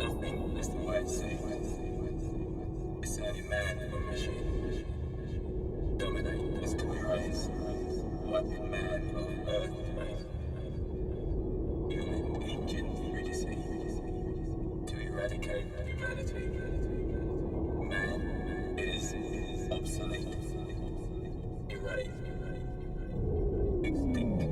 Nothing is the way it seems. It's only man and a machine. Dominate physical race, wiping man on earth race. Human ancient Eurydice to eradicate humanity. Man is obsolete, erased, extinct.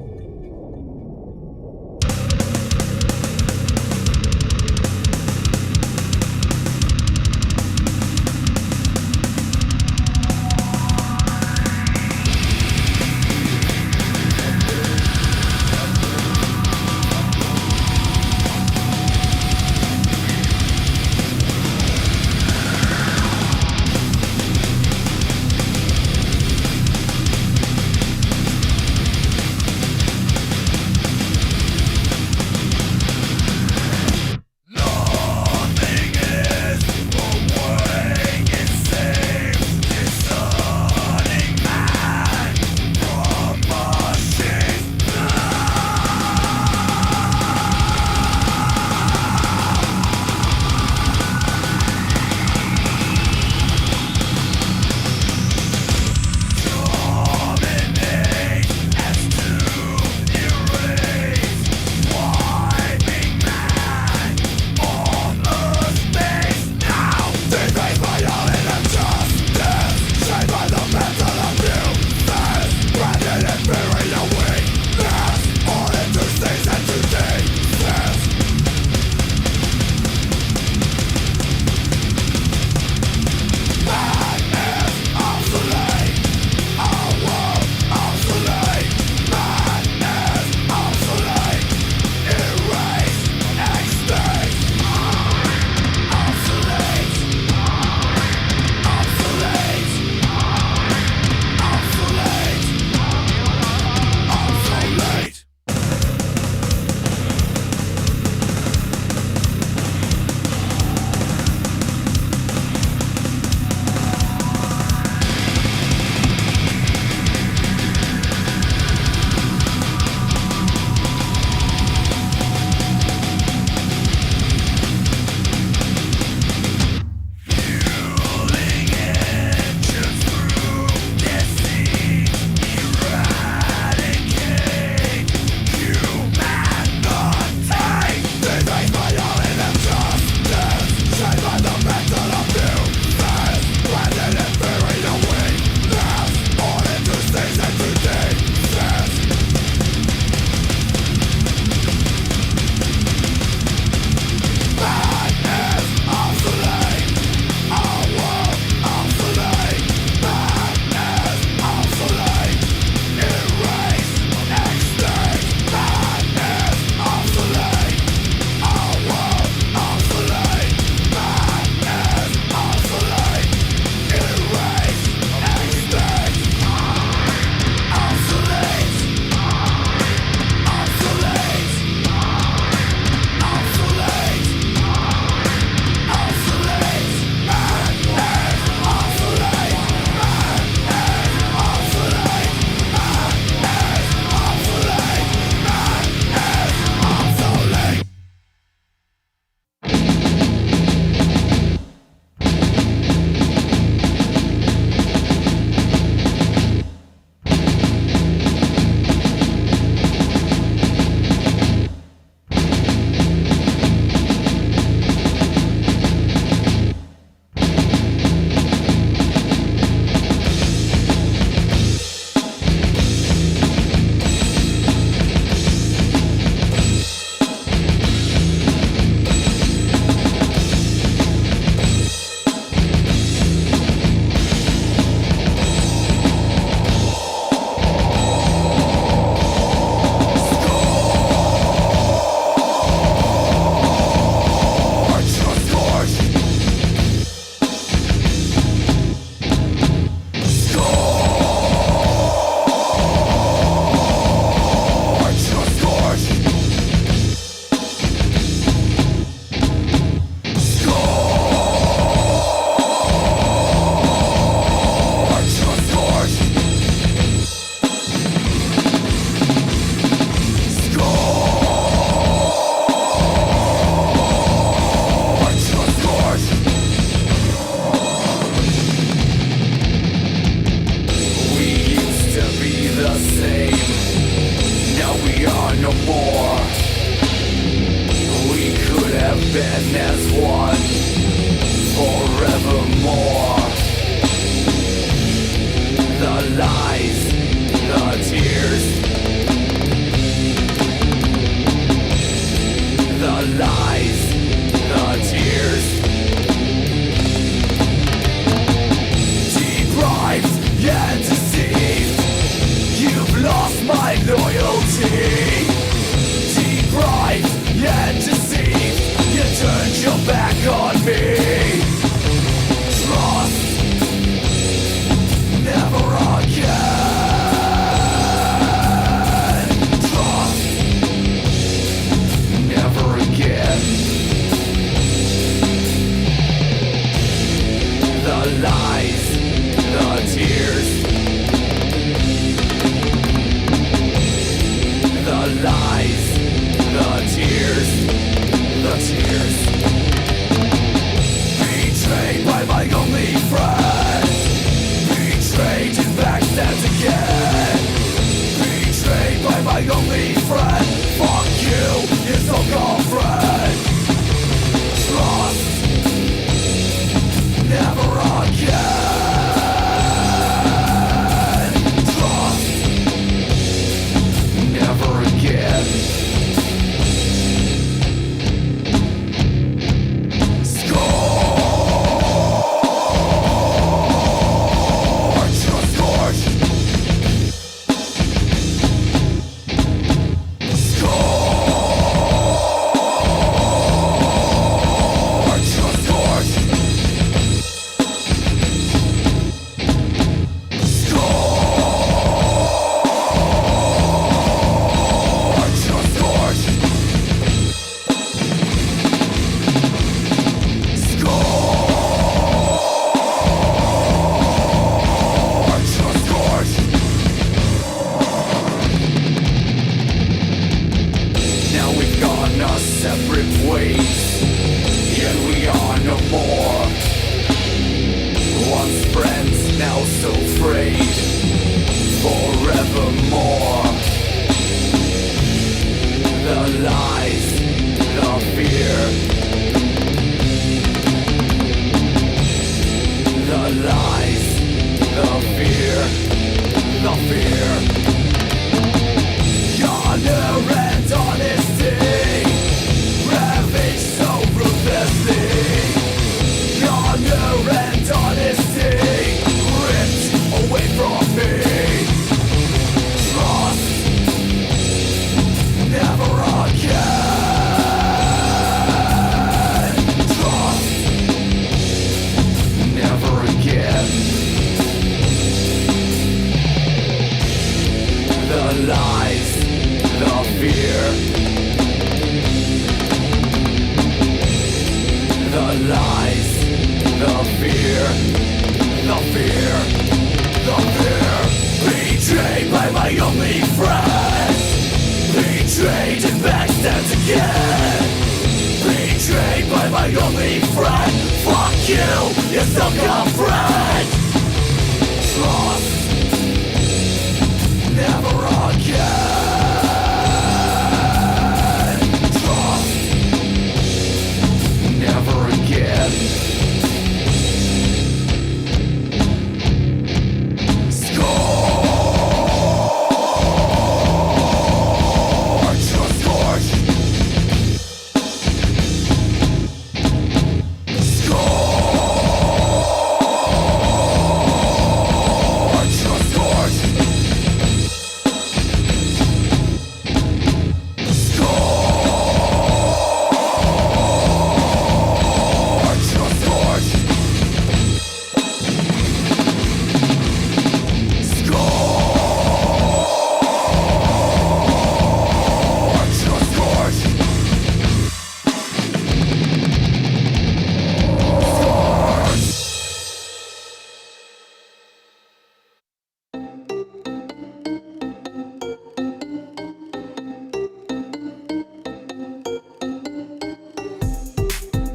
been as one forevermore. The lies, the tears, the lies, the tears. Deprived and deceived, you've lost my loyalty. Deprived and deceived, you turned your back on me. Trust, never again. Trust, never again. The lies, the tears, the lies, the tears, the tears. Betrayed by my only friend, betrayed and backstabbed again. Betrayed by my only friend, fuck you, your so-called friend. Trust, never again. Trust, never again.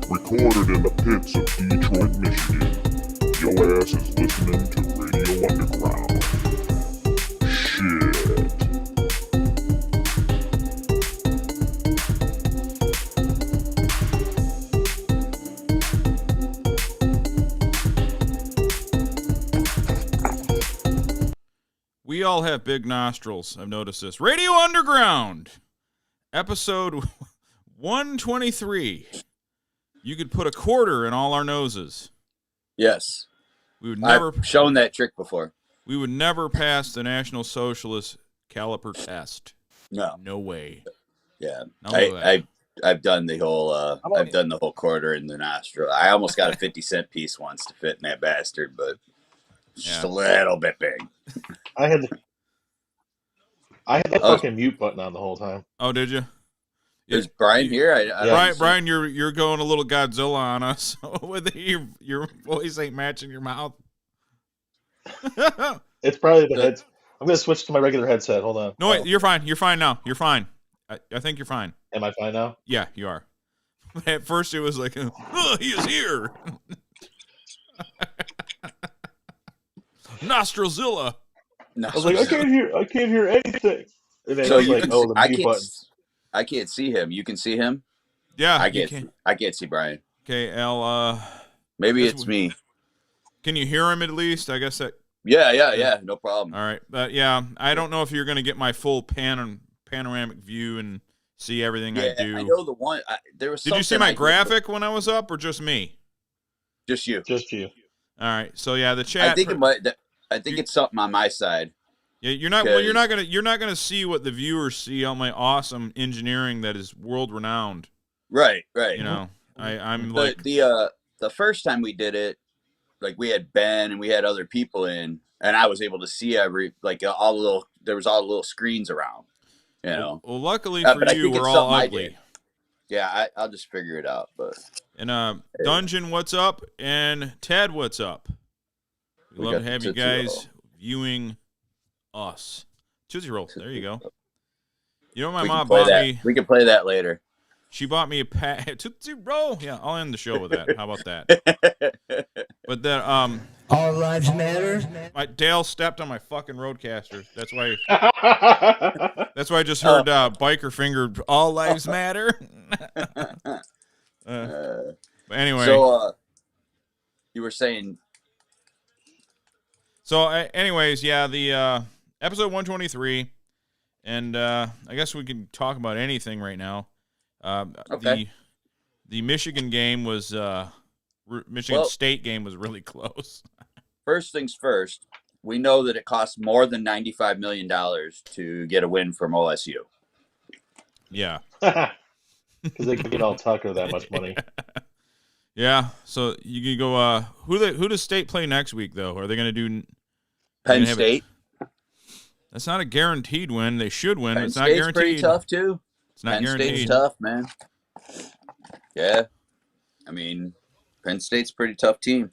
Recorded in the pits of Detroit, Michigan. Your ass is listening to Radio Underground. Shit. We all have big nostrils. I've noticed this. Radio Underground, episode 123. You could put a quarter in all our noses. Yes. We would never I've shown that trick before. We would never pass the National Socialist caliper test. No. No way. Yeah. No way. I've done the whole quarter in the nostril. I almost got a 50-cent piece once to fit in that bastard, but it's just a little bit big. I had that fucking mute button on the whole time. Oh, did you? Is Brian here? Brian, you're going a little Godzilla on us. With your voice ain't matching your mouth. It's probably the heads. I'm gonna switch to my regular headset. Hold on. No, wait, you're fine. You're fine now. You're fine. I think you're fine. Am I fine now? Yeah, you are. At first, it was like, oh, he is here. Nostrilzilla. I was like, I can't hear anything. And then So it's like, oh, the mute button. I can't see him. You can see him? Yeah, I can't see Brian. Okay, Al. Maybe it's me. Can you hear him at least? I guess that. Yeah. No problem. All right, but yeah, I don't know if you're going to get my full panoramic view and see everything I do. I know the one. There was. Did you see my graphic when I was up, or just me? Just you. Just you. All right. So yeah, the chat. I think it's something on my side. Yeah, you're not. Well, you're not gonna see what the viewers see on my awesome engineering that is world renowned. Right. You know, I'm like the first time we did it, like we had Ben and we had other people in, and I was able to see there was all the little screens around. You know. Well, luckily for you, we're all ugly. Yeah, I'll just figure it out. But Dungeon, what's up? And Ted, what's up? We love to have you guys viewing us. Tootsie Roll. There you go. You know, my mom bought me. We can play that later. She bought me a pack. Tootsie Roll. Yeah, I'll end the show with that. How about that? But then, All lives matter. Dale stepped on my fucking roadcaster. That's why. That's why I just heard biker finger. All lives matter. But anyway. So, you were saying. So, anyways, yeah, the episode 123, and I guess we can talk about anything right now. Okay. The Michigan game was Michigan State game was really close. First things first, we know that it costs more than $95 million to get a win from OSU. Yeah. Because they could get all Tucker that much money. Yeah. So you can go. Who does State play next week though? Are they going to do Penn State? That's not a guaranteed win. They should win. Penn It's not State's guaranteed. pretty tough too. It's not Penn guaranteed. State's tough, man. Yeah. I mean, Penn State's a pretty tough team.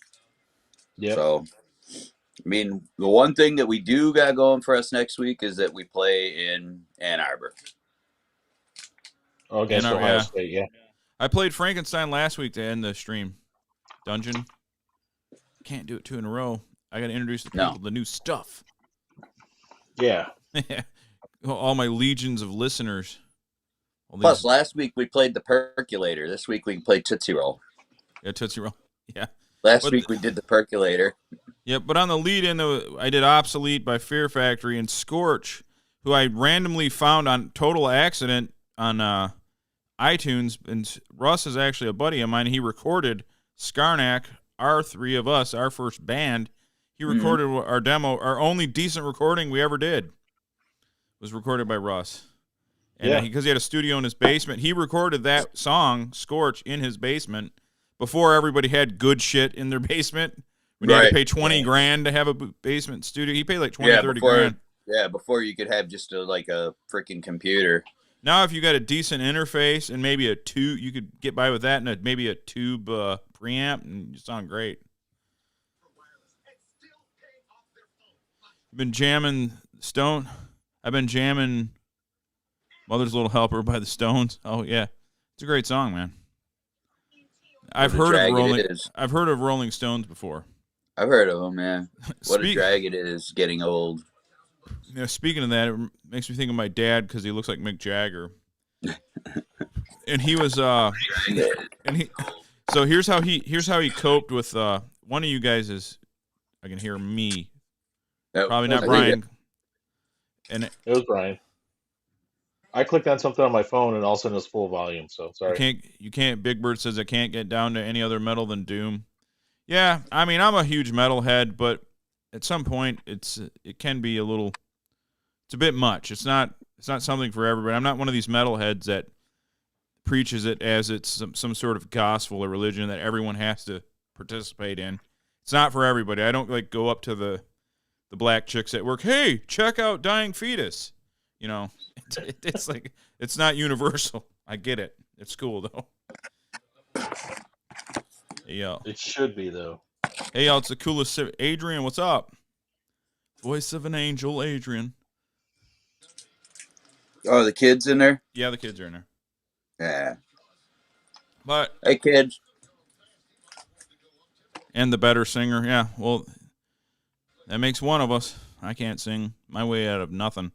Yeah. So, I mean, the one thing that we do got going for us next week is that we play in Ann Arbor. Oh, against Ohio State, yeah. I played Frankenstein last week to end the stream. Dungeon. Can't do it 2 in a row. I got to introduce the people to the new stuff. Yeah. All my legions of listeners. Plus, last week we played the Percolator. This week we can play Tootsie Roll. Yeah, Tootsie Roll. Yeah. Last week we did the Percolator. Yeah, but on the lead-in, I did Obsolete by Fear Factory and Scorch, who I randomly found on total accident on iTunes. And Russ is actually a buddy of mine. He recorded Skarnak, our three of us, our first band. He recorded our demo. Our only decent recording we ever did was recorded by Russ. And because he had a studio in his basement, he recorded that song, Scorch, in his basement before everybody had good shit in their basement. When you had to pay $20,000 to have a basement studio. He paid like $30,000. Yeah, before you could have just a freaking computer. Now, if you got a decent interface and maybe a tube, you could get by with that and maybe a tube preamp, and you sound great. Been jamming Stone. I've been jamming Mother's Little Helper by the Stones. Oh yeah, it's a great song, man. I've heard of Rolling Stones before. I've heard of them, man. What a drag it is getting old. Yeah, speaking of that, it makes me think of my dad because he looks like Mick Jagger. And he was so here's how he coped with one of you guys is I can hear me. Probably not Brian. And It was Brian. I clicked on something on my phone and all of a sudden it was full volume. So sorry. you can't. Big Bird says I can't get down to any other metal than Doom. Yeah, I mean I'm a huge metalhead, but at some point it can be a little. It's a bit much. It's not something for everybody. I'm not one of these metalheads that preaches it as it's some sort of gospel or religion that everyone has to participate in. It's not for everybody. I don't like go up to the black chicks at work. Hey, check out Dying Fetus. You know, it's like it's not universal. I get it. It's cool though. Hey yo, It should be though. hey yo, it's the coolest. Adrian, what's up? Voice of an angel, Adrian. Oh, the kids in there? Yeah, the kids are in there. Yeah. But Hey, kids. and the better singer, yeah. Well, that makes one of us. I can't sing my way out of nothing.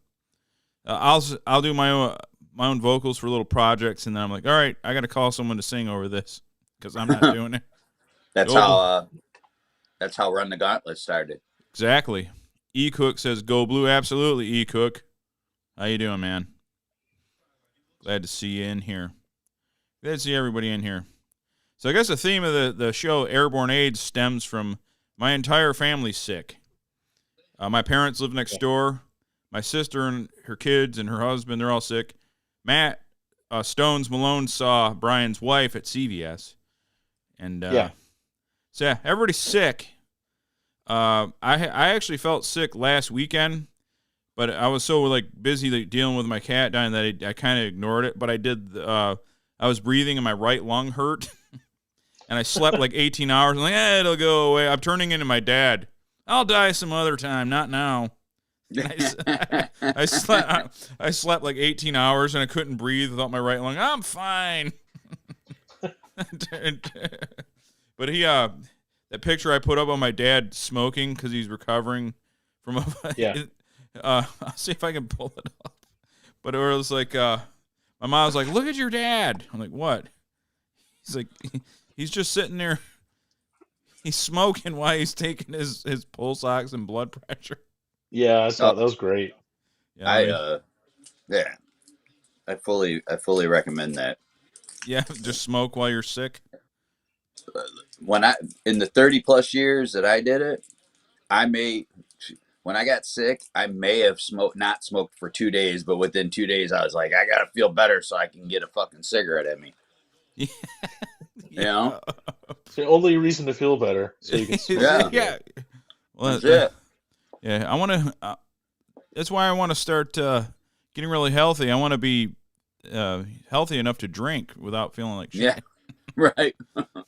I'll do my own vocals for little projects, and then I'm like, all right, I got to call someone to sing over this because I'm not doing it. That's how Run the Gauntlet started. Exactly. E Cook says go blue. Absolutely, E Cook. How you doing, man? Glad to see you in here. Glad to see everybody in here. So I guess the theme of the show, Airborne AIDS, stems from my entire family's sick. My parents live next door. My sister and her kids and her husband, they're all sick. Matt Stones Malone saw Brian's wife at CVS. And so yeah, everybody's sick. I actually felt sick last weekend, but I was so like busy like, dealing with my cat dying that I kind of ignored it. But I did. I was breathing and my right lung hurt, and I slept like 18 hours. I'm like, it'll go away. I'm turning into my dad. I'll die some other time, not now. I slept like 18 hours and I couldn't breathe without my right lung. I'm fine. But that picture I put up on my dad smoking because he's recovering from I'll see if I can pull it up. But it was like my mom was like, "Look at your dad." I'm like, "What?" He's like, he's just sitting there. He's smoking while he's taking his pulse ox and blood pressure. Yeah, I saw that was great. Yeah, I fully recommend that. Yeah, just smoke while you're sick. In the 30 plus years that I did it, when I got sick, I may have not smoked for 2 days, but within 2 days, I was like, I gotta feel better so I can get a fucking cigarette at me. Yeah. You know, It's the only reason to feel better, so you can smoke. Yeah. Well, that's it. Yeah, I want to. That's why I want to start getting really healthy. I want to be healthy enough to drink without feeling like shit. Yeah, right. Let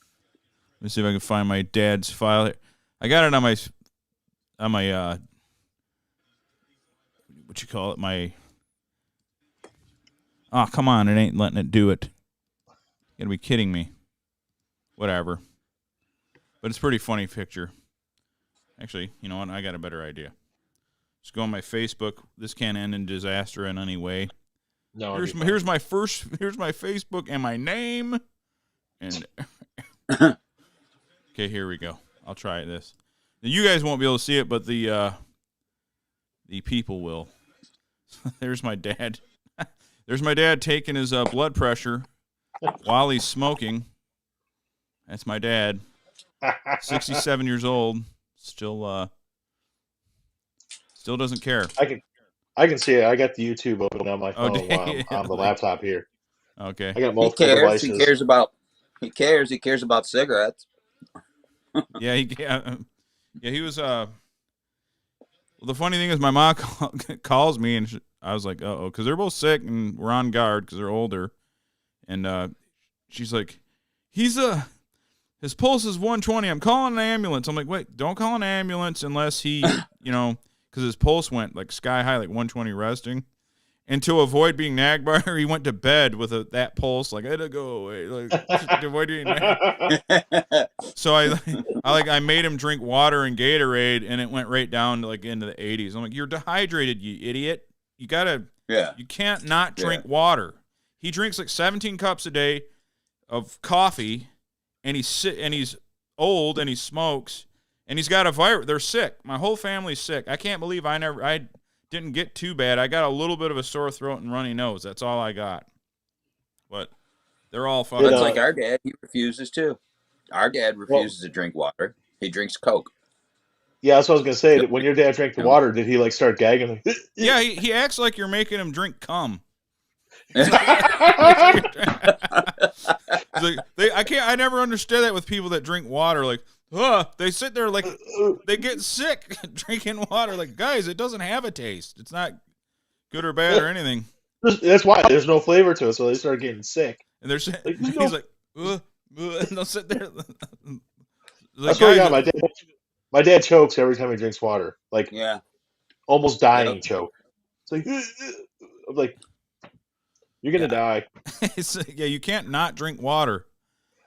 me see if I can find my dad's file here. I got it on my what you call it? My come on, it ain't letting it do it. You gotta be kidding me. Whatever. But it's a pretty funny picture. Actually, you know what? I got a better idea. Just go on my Facebook. This can't end in disaster in any way. No, Here's my Facebook and my name. And okay, here we go. I'll try this. Now, you guys won't be able to see it, but the people will. There's my dad. There's my dad taking his blood pressure while he's smoking. That's my dad. 67 years old. Still doesn't care. I can see it. I got the YouTube open on my phone while I'm on the laptop here. Okay. I got multiple devices. He cares about cigarettes. Yeah, he was well, the funny thing is my mom calls me and I was like, "Uh-oh," cuz they're both sick and we're on guard cuz they're older. And she's like, his pulse is 120. I'm calling an ambulance. I'm like, wait, don't call an ambulance unless he, because his pulse went like sky high, like 120 resting. And to avoid being nagged by her, he went to bed with that pulse, like, I had to go away, like, to avoid being nagged. So I made him drink water and Gatorade, and it went right down to like into the 80s. I'm like, you're dehydrated, you idiot. You can't not drink water. He drinks like 17 cups a day of coffee. And he's old and he smokes and he's got a virus. They're sick. My whole family's sick. I can't believe I didn't get too bad. I got a little bit of a sore throat and runny nose. That's all I got. But they're all fucking. That's like our dad. He refuses to. Our dad refuses to drink water. He drinks Coke. Yeah, that's what I was gonna say. When your dad drank the water, did he like start gagging? Yeah, he acts like you're making him drink cum. I never understood that with people that drink water. Like, they sit there like they get sick drinking water. Like, guys, it doesn't have a taste. It's not good or bad or anything. That's why there's no flavor to it, so they start getting sick. And he's like, and they'll sit there. Like, that's what I got. My dad chokes every time he drinks water. Like, almost dying choke. It's like, I'm like, you're gonna die. You can't not drink water.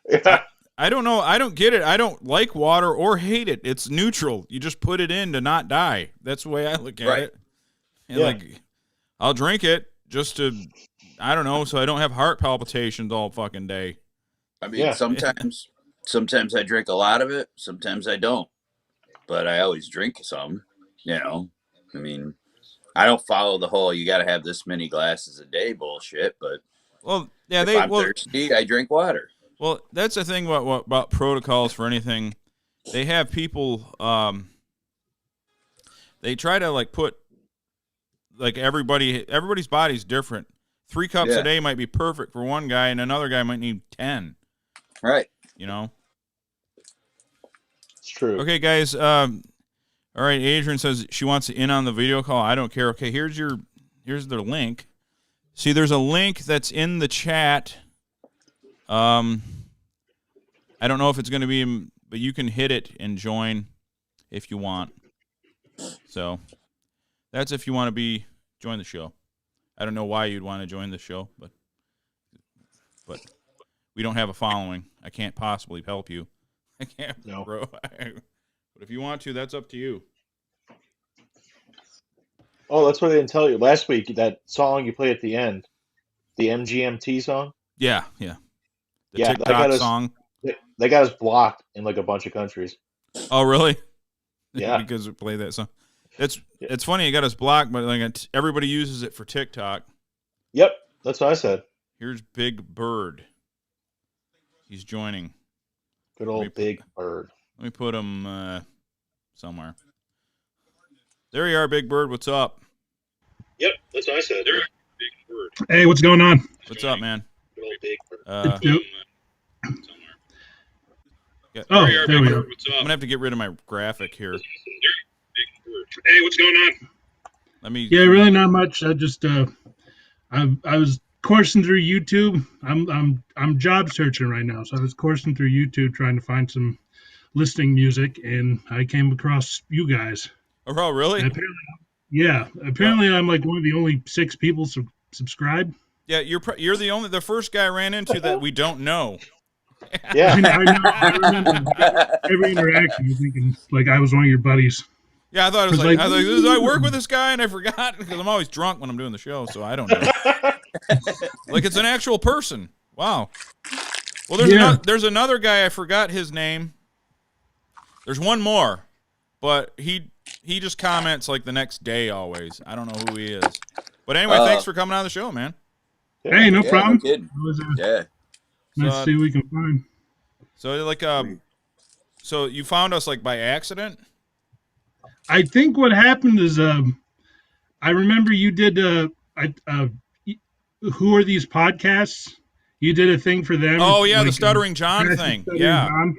Yeah. I don't know. I don't get it. I don't like water or hate it. It's neutral. You just put it in to not die. That's the way I look at it. And like, I'll drink it just to, I don't know, so I don't have heart palpitations all fucking day. I mean, sometimes I drink a lot of it. Sometimes I don't. But I always drink some, you know. I mean, I don't follow the whole you got to have this many glasses a day bullshit. But if I'm thirsty, I drink water. Well, that's the thing about protocols for anything. They have people. They try to like put like everybody's body's different. 3 cups a day might be perfect for one guy, and another guy might need 10. Right. You know. It's true. Okay, guys. All right. Adrian says she wants in on the video call. I don't care. Okay, here's the link. See, there's a link that's in the chat. I don't know if it's going to be, but you can hit it and join if you want. So that's if you want to join the show. I don't know why you'd want to join the show, but we don't have a following. I can't possibly help you. I can't, bro. But if you want to, that's up to you. Oh, that's what I didn't tell you. Last week, that song you played at the end, the MGMT song? Yeah. The TikTok song. They got us blocked in like a bunch of countries. Oh, really? Yeah. Because we play that song. It's funny, it got us blocked, but like everybody uses it for TikTok. Yep, that's what I said. Here's Big Bird. He's joining. Good old Big Bird. Let me put him somewhere. There you are, Big Bird. What's up? Yep, that's what I said. There, Big Bird. Hey, what's going on? What's up, man? Good old Big Bird. There we go. I'm gonna have to get rid of my graphic here. Hey, what's going on? Let me. Yeah, really not much. I just I was coursing through YouTube. I'm job searching right now, so I was coursing through YouTube trying to find some listing music, and I came across you guys. Oh, really? Apparently I'm like one of the only 6 people subscribed. Yeah, you're the first guy I ran into that we don't know. Yeah, I remember every interaction. You're thinking like I was one of your buddies. Yeah, I thought it was like I work with this guy and I forgot because I'm always drunk when I'm doing the show, so I don't know. Like it's an actual person. Wow. Well, there's another guy I forgot his name. There's one more, but he just comments like the next day always. I don't know who he is. But anyway, thanks for coming on the show, man. Hey, no problem. Yeah. Let's see what we can find. So like so you found us like by accident? I think what happened is I remember you did who are these podcasts? You did a thing for them. Oh yeah, like, the Stuttering John thing. Yeah. John.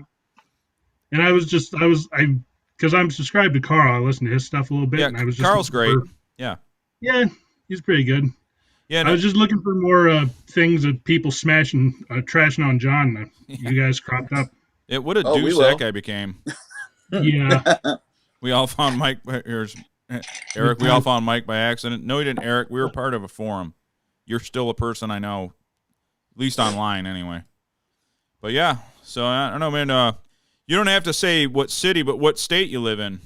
And I was because I'm subscribed to Carl. I listened to his stuff a little bit. Yeah, and I was just Carl's great. Yeah, he's pretty good. Yeah, I was just looking for more things of people trashing on John. You guys cropped up. It what a deuce that guy became. Yeah. We all found Mike. Here's Eric. We all found Mike by accident. No, you didn't, Eric. We were part of a forum. You're still a person I know, at least online anyway. But yeah, so I don't know, man. You don't have to say what city, but what state you live in.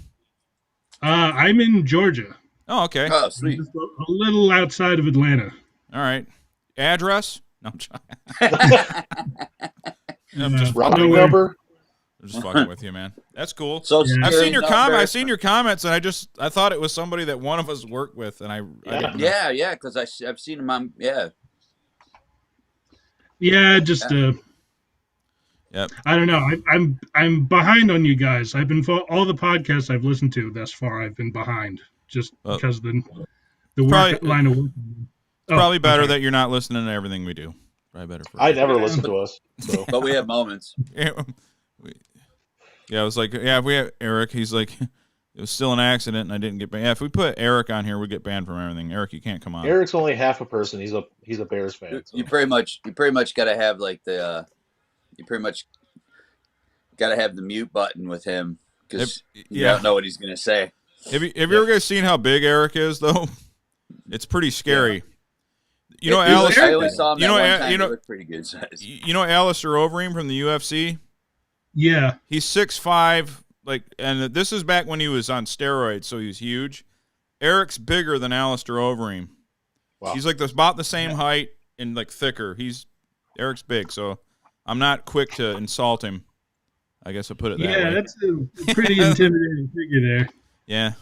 I'm in Georgia. Oh, okay. Oh, sweet. Just a little outside of Atlanta. All right. Address? No, I'm routing number. They're just fucking with you, man. That's cool. So I've seen your I've seen your comments, and I thought it was somebody that one of us worked with, and I didn't know. Yeah, because I've seen him on just Yep. I don't know. I'm behind on you guys. I've been all the podcasts I've listened to thus far. I've been behind just because the line of work. It's probably better that you're not listening to everything we do. Probably better. I never listen to us, so. But we have moments. Yeah, I was like, if we have Eric, he's like, it was still an accident, and I didn't get banned. Yeah, if we put Eric on here, we get banned from everything. Eric, you can't come on. Eric's only half a person. He's a Bears fan. So. You pretty much got to have like the. You pretty much got to have the mute button with him because you don't know what he's gonna say. Have you ever guys seen how big Eric is though? It's pretty scary. You know, Alistair. I only saw him that one time. He looked pretty good size. You know, Alistair Overeem from the UFC. Yeah, he's 6'5", and this is back when he was on steroids, so he's huge. Eric's bigger than Alistair Overeem. Wow. He's like about the same height and like thicker. Eric's big, so I'm not quick to insult him. I guess I put it that way. Yeah, that's a pretty intimidating figure there. Yeah.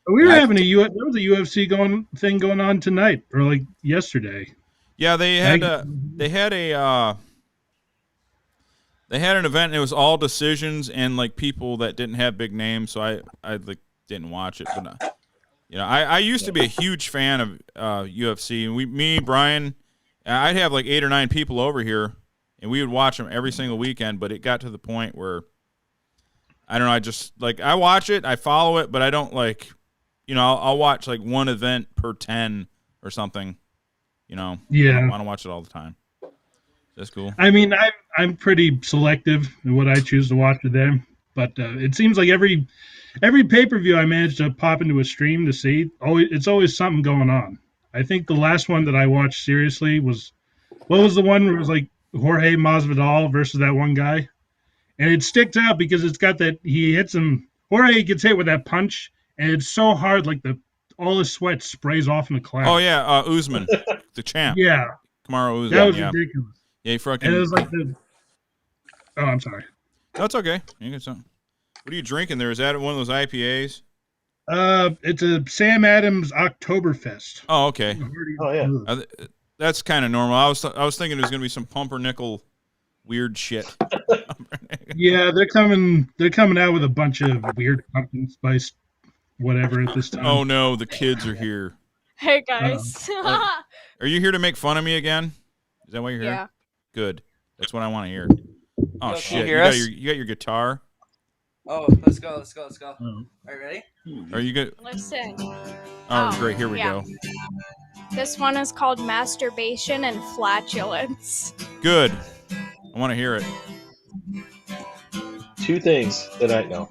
We were having there was a UFC thing going on tonight or like yesterday. Yeah, they had an event and it was all decisions and like people that didn't have big names, so I like didn't watch it, but I used to be a huge fan of UFC, and me, Brian, I'd have like 8 or 9 people over here and we would watch them every single weekend, but it got to the point where I don't know, I just like I watch it, I follow it, but I don't like I'll watch like one event per 10 or something. Yeah. I don't want to watch it all the time. That's cool. I mean, I'm pretty selective in what I choose to watch with them, but it seems like every pay-per-view I manage to pop into a stream to see, it's always something going on. I think the last one that I watched seriously was the one where it was like Jorge Masvidal versus that one guy, and it sticks out because it's got that he hits him. Jorge gets hit with that punch, and it's so hard, like all his sweat sprays off in the cloud. Oh yeah, Usman, the champ. Yeah, Kamaru Usman. That was ridiculous. Yeah, he fucking. And it was like Oh, I'm sorry. That's okay. You get something. What are you drinking there? Is that one of those IPAs? It's a Sam Adams Oktoberfest. Oh, okay. Oh yeah. That's kind of normal. I was thinking there's gonna be some pumpernickel weird shit. Yeah, they're coming out with a bunch of weird pumpkin spice whatever at this time. Oh no, the kids are here. Hey guys. Are you here to make fun of me again? Is that why you're here? Yeah. Good. That's what I want to hear. Oh Yo, shit! you got your guitar. Oh, let's go. Oh. Are you ready? Are you good? Listen. Oh, great. Here we go. This one is called Masturbation and Flatulence. Good. I want to hear it. 2 things that I know.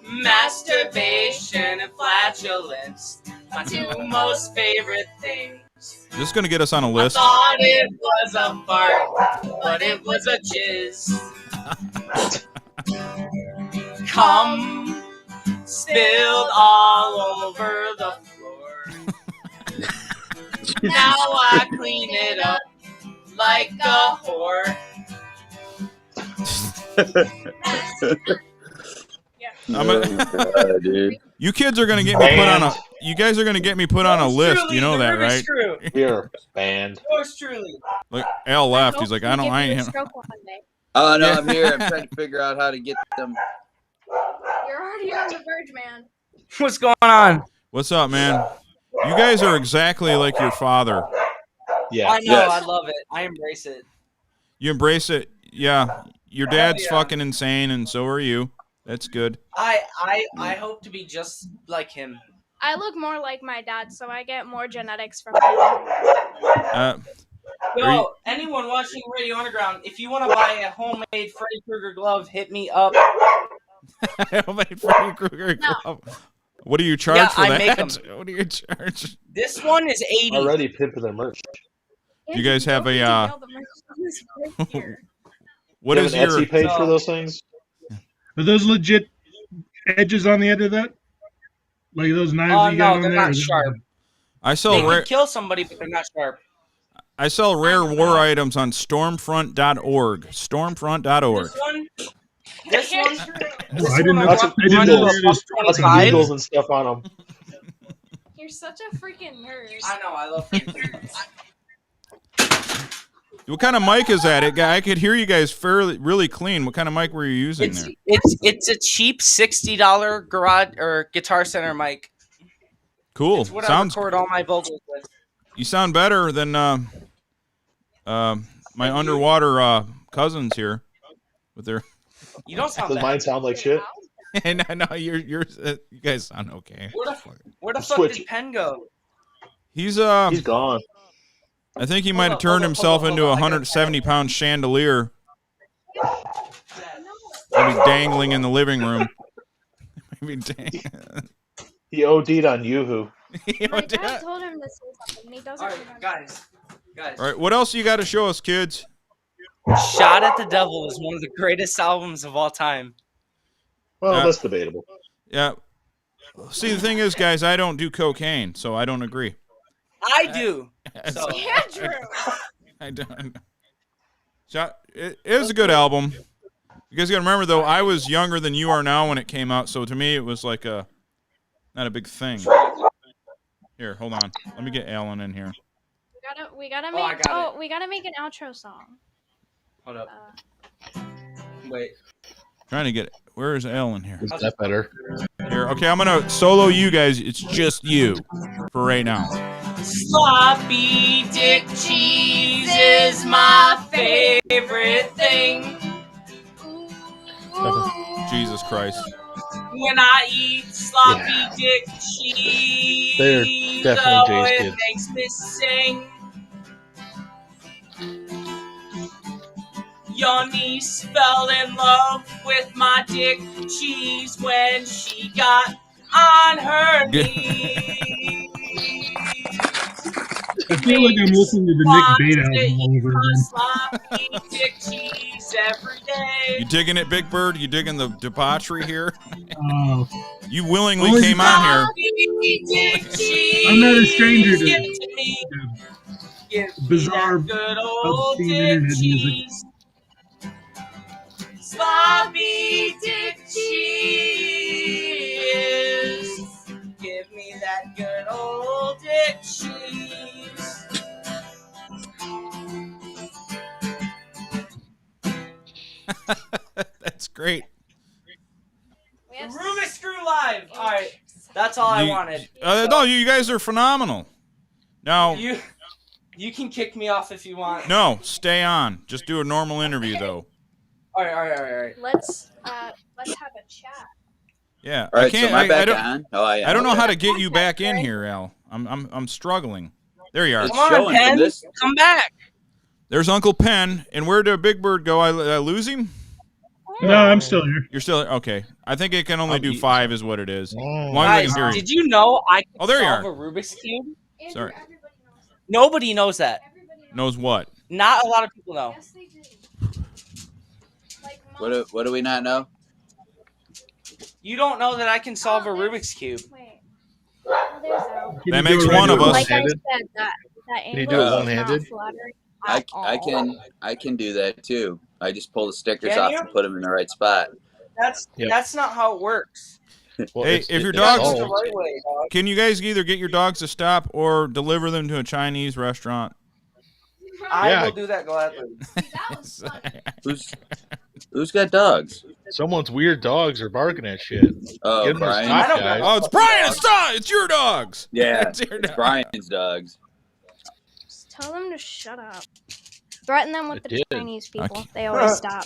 Masturbation and flatulence, my 2 most favorite things. Is this going to get us on a list? I thought it was a fart, but it was a jizz. Cum spilled all over the floor. Now I clean it up like a whore. You kids are gonna get me put on a. You guys are gonna get me put on a list. You know that, right? We're banned. Yours truly. Look, Al left. He's like, I ain't him. Oh no, I'm here. I'm trying to figure out how to get them. You're already on the verge, man. What's going on? What's up, man? You guys are exactly like your father. Yeah. I know. Yes. I love it. I embrace it. You embrace it. Yeah. Your dad's fucking insane, and so are you. That's good. I hope to be just like him. I look more like my dad, so I get more genetics from him. Anyone watching Radio Underground, if you want to buy a homemade Freddy Krueger glove, hit me up. Homemade Freddy Krueger glove. What do you charge for I that? make them. What do you charge? This one is $80. Already pimping their merch. You guys have a what is your Etsy page for those things? Are those legit edges on the end of that? Like those knives you got on they're there? not sharp. I sell they can kill somebody, but they're not sharp. I sell rare war items on stormfront.org. Stormfront.org. This one This one, I didn't know. Lots I of didn't know needles, that is lots of needles and stuff on them. You're such a freaking nerd. I know, I love freaking What kind of mic is that? I could hear you guys really clean. What kind of mic were you using there? It's a cheap $60 garage or Guitar Center mic. Cool. It's what I record all my vocals with. You sound better than my underwater cousins here with their. You don't sound Does bad. mine sound like shit? And I know you guys sound okay. Where the fuck did Penn go? He's gone. I think he might have turned himself into a 170-pound chandelier. Maybe dangling in the living room. Maybe He OD'd on Yoo-Hoo. My dad told him to say something, and he doesn't. All right, guys. All right, what else you got to show us, kids? Shot at the Devil is one of the greatest albums of all time. Well, that's debatable. Yeah. See, the thing is, guys, I don't do cocaine, so I don't agree. I do. So. Andrew. I don't. It was a good album. You guys got to remember, though, I was younger than you are now when it came out, so to me it was like not a big thing. Here, hold on. Let me get Alan in here. We gotta make. We gotta make an outro song. Hold up. Wait. Trying to get it. Where is Alan here? Is that better? Here, okay, I'm gonna solo you guys. It's just you for right now. Sloppy dick cheese is my favorite thing. Jesus Christ. When I eat sloppy dick cheese, They're definitely Jay's it kids. makes me sing. Your niece fell in love with my dick cheese when she got on her knees. I feel like I'm listening to the Nick Bait album all over again. Sloppy dick cheese every day. You digging it, Big Bird? You digging the debauchery here? Oh. You willingly came on here. I'm not a stranger to Give it to me. bizarre, Good old obscene dick internet music. cheese. Sloppy dick cheese. Give me that good old dick cheese. That's great. Rubiks Crew live. All right, that's all I wanted. No, you guys are phenomenal. Now, you can kick me off if you want. no, stay on. Just do a normal interview, though. All right. Let's have a chat. Yeah. All right, I can't. so am I back don't, on? Oh, I am. I don't know Okay. how to get you back in here, Al. I'm struggling. There you are. It's Come on, showing Penn. from this. Come back. There's Uncle Penn. And where did Big Bird go? I lose him? No, I'm still here. You're still okay. I think it can only do 5 is what it is. As long as I Guys, can hear you. did you know I can there you solve are. a Rubik's Cube? Sorry. Nobody knows that. Knows what? Not a lot of people know. Yes, they do. What do we not know? You don't know that I can solve a Rubik's Cube. Wait. Oh, there's Al. That makes one of us. Like I said, that Can you angle do it is one-handed? not flattering. I can do that too. I just pull the stickers Can off you? and put them in the right spot. That's not how it works. Well, Hey, it's- if your it's dog's- That's the solved. right way, dog. Can you guys either get your dogs to stop or deliver them to a Chinese restaurant? I Yeah. will do that gladly. Who's got dogs? Someone's weird dogs are barking at shit. Oh, Get 'em to Brian. stop, I don't guys. Oh, it's Brian. It's your dogs. Yeah, It's your it's dog. Brian's dogs. Just tell them to shut up. Threaten them with It the did. Chinese people. They always stop.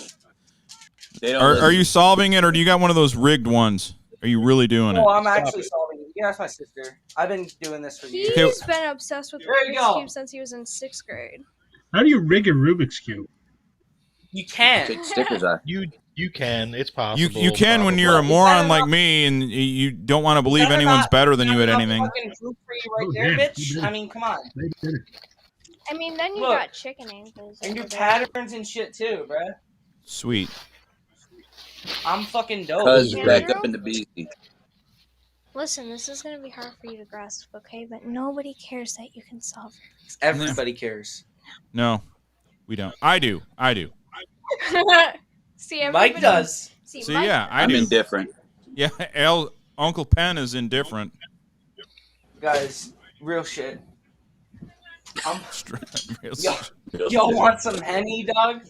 They don't Are listen. you solving it, or do you got one of those rigged ones? Are you really doing it? No, I'm actually solving it. You can ask my sister. I've been doing this for years. He's been obsessed with There you Rubik's go. Cube since he was in 6th grade. How do you rig a Rubik's Cube? You can. Take the stickers off. You can. It's You possible. can when you're a moron like me and you don't want to believe Better anyone's not- better than you at Enough anything. fucking proof for you right Oh, there, damn. bitch. I mean, come on. They did it. I mean, then you Look. got chicken ankles. I can do over there. patterns and shit too, bruh. Sweet. I'm fucking dope. Cuz Yeah. back up in the beastie. Listen, this is going to be hard for you to grasp, okay? But nobody cares that you can solve Everybody cares. No, we don't. I do. it. See, Mike does. See, yeah, I'm indifferent. Yeah, Uncle Pen is indifferent. Guys, real shit. Real Y'all want some Henny, dog?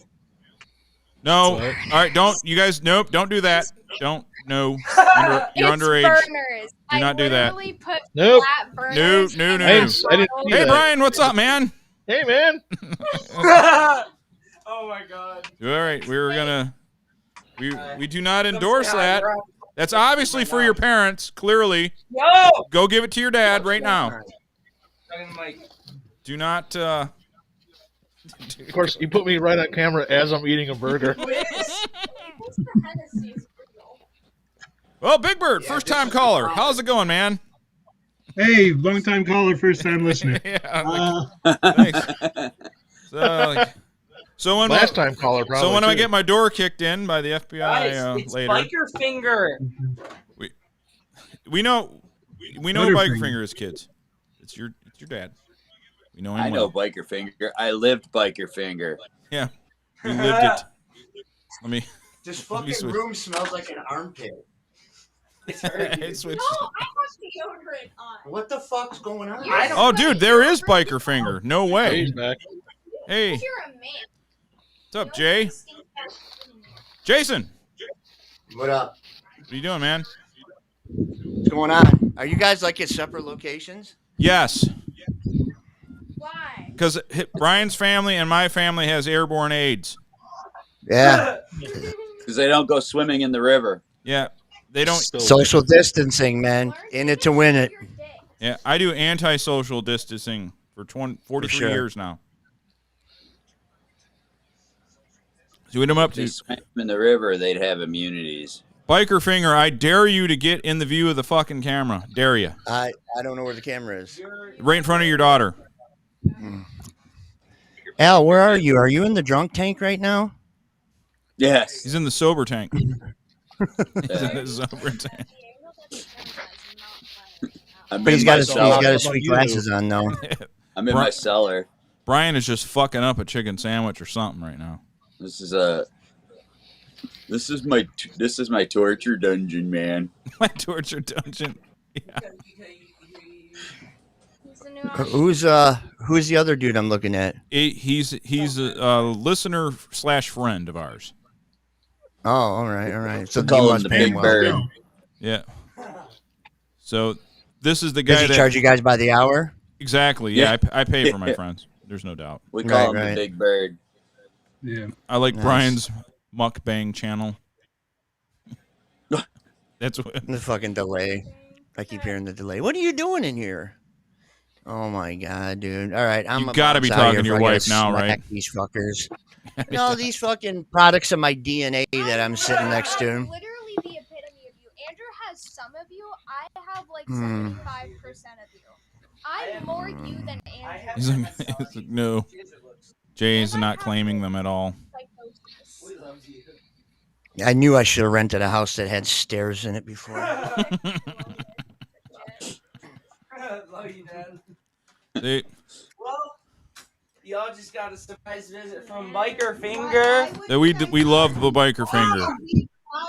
No. All right, don't. You guys, nope, don't do that. Don't. No. You're it's underage. burners. Do not do that. Put Nope. flat burners No. in I didn't see Hey, that. Brian, what's up, man? Hey, man. Oh my god. All right, we were gonna. We do not endorse that. That's obviously for your parents. Clearly. Yo. Go give it to your dad right now. Do not. Of course, you put me right on camera as I'm eating a burger. Well, Big Bird, first time caller. How's it going, man? Hey, long time caller, first time listener. Thanks. So when Last time caller, probably. So when too. I get my door kicked in by the FBI Guys, it's later, Biker Finger. we know Biker Finger is kids. It's your dad. We know him. I know Biker Finger. I lived Biker Finger. Yeah, we lived it. Let me. This fucking room smells like an armpit. It's No, I have deodorant on. What the fuck's going on? Oh, dude, there is Biker Finger. No way. He's back. Hey. You're a man. What's up, Jay? Jason. What up? What are you doing, man? What's going on? Are you guys like at separate locations? Yes. Why? Because Brian's family and my family has airborne AIDS. Yeah. Because they don't go swimming in the river. Yeah. They don't. Social distancing, man. In it to win it. Yeah, I do anti-social distancing for 43 years now. So what I'm up If they to. swam in the river, they'd have immunities. Biker Finger, I dare you to get in the view of the fucking camera. Dare you. I don't know where the camera is. Right in front of your daughter. Al, where are you? Are you in the drunk tank right now? Yes. He's in the sober tank. He's in the sober tank. But he's got his sweet glasses on though. I'm in my cellar. Brian is just fucking up a chicken sandwich or something right now. This is my torture dungeon, man. My torture dungeon. Yeah. Who's the other dude I'm looking at? He's a listener / friend of ours. Oh, all right. So Call he him must the pay him Big well. Bird. Yeah. So this is the guy Does he that charge you guys by the hour? Exactly. Yeah, I pay for my friends. There's no doubt. We call him the Big Bird. Yeah. I like Brian's mukbang channel. That's what The fucking delay. I keep hearing the delay. What are you doing in here? Oh my god, dude! All right, You gotta be talking to your wife now, right? These fuckers. No, these fucking products of my DNA that I'm sitting next to. Literally the epitome of you. Andrew has some of you. I have like 75% of you. I'm more you than Andrew. he's like, no. Jay's not claiming them at all. I knew I should have rented a house that had stairs in it before. Love you, Dad. They, Well, y'all just got a surprise visit from Biker Finger. that we love the Biker Finger.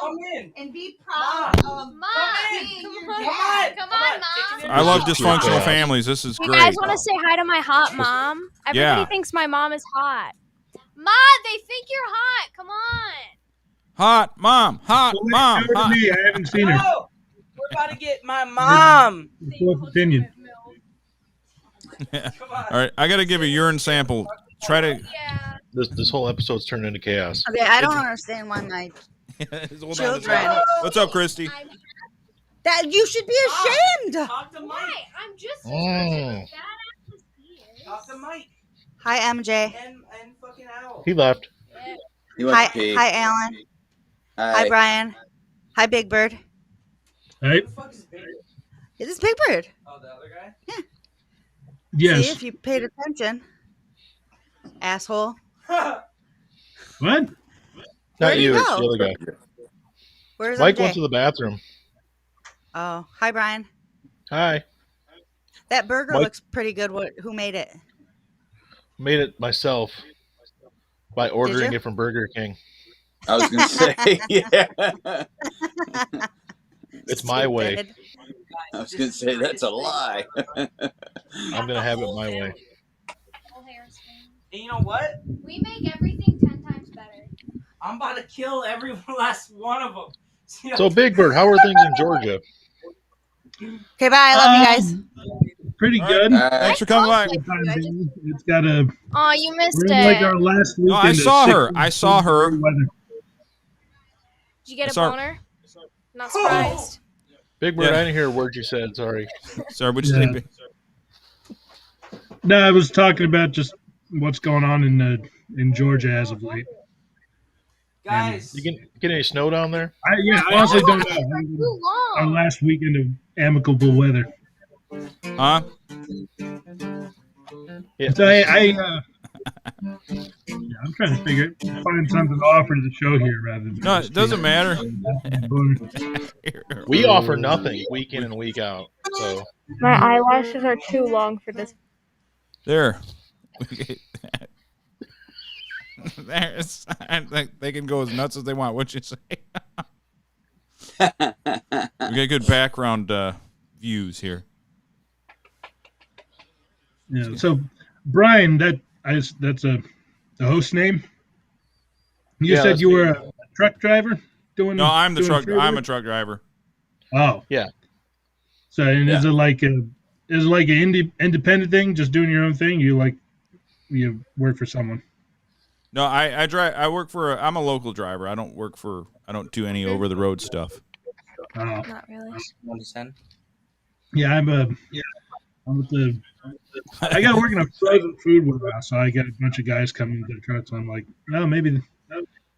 Come in. And be proud of Mom, Come on, Mom. I love dysfunctional families. This is You great. guys want to say hi to my hot mom? Everybody Yeah. thinks my mom is hot. Ma, they think you're hot. Come on. Hot mom, hot mom. Show it to Hot. me. I haven't seen her. Oh, we're about to get my mom. Full opinion. All right, I got to give a urine sample. Try to. Yeah. This whole episode's turned into chaos. Okay, I don't understand why my Hold on, children. What's up, Christy? That you should be ashamed. Talk to Mike. Why? I'm just Mm. Talk to Mike Hi, MJ. and fucking Owl. He left. He went Hi, to pee. hi, Alan. Hi, Brian. Hi, Big Bird. Right? Who the fuck is Big? Is this Big Bird? Oh, the other guy? See Yes. if you paid attention, asshole. What? Where'd Not he you. It's go? the other guy. Where's Mike MJ? went to the bathroom. Oh, hi, Brian. Hi. That burger Mike- looks pretty good. Who made it? Made it myself by ordering you? it from Burger King. I was gonna say, yeah. It's my way. I was gonna say that's a lie. I'm gonna have it my way. And you know what? We make everything 10 times better. I'm about to kill every last one of them. So, Big Bird, how are things in Georgia? Okay, bye. I love you guys. Pretty All good. right. Thanks for coming by. It's got a. Oh, you missed we're in it. like our last weekend. No, I of saw her. 60 I saw her. weather. Did you get a Sorry. boner? Not surprised. Big Bird, I didn't hear a word you said. Sorry. Sorry, what'd you say? No, I was talking about just what's going on in Georgia as of late. Guys, you get any snow down there? I honestly don't know. Too long. Our last weekend of amicable weather. Huh? Yeah. So I'm trying to find something to offer to the show here rather than. No, it doesn't matter. We offer nothing week in and week out. So my eyelashes are too long for this. There. They can go as nuts as they want. What'd you say? We got good background views here. Yeah. So, Brian, that's a host name. You said you were a truck driver doing. No, I'm the doing truck. free I'm work? a truck driver. Oh, yeah. So, and is it like an independent thing, just doing your own thing? You work for someone? No, I drive. I work for. I'm a local driver. I don't do any over the road stuff. Oh. Not really. 1 to 10. Yeah, I'm with the. I got to work in a frozen food warehouse, so I got a bunch of guys coming with their trucks. So I'm like, oh, maybe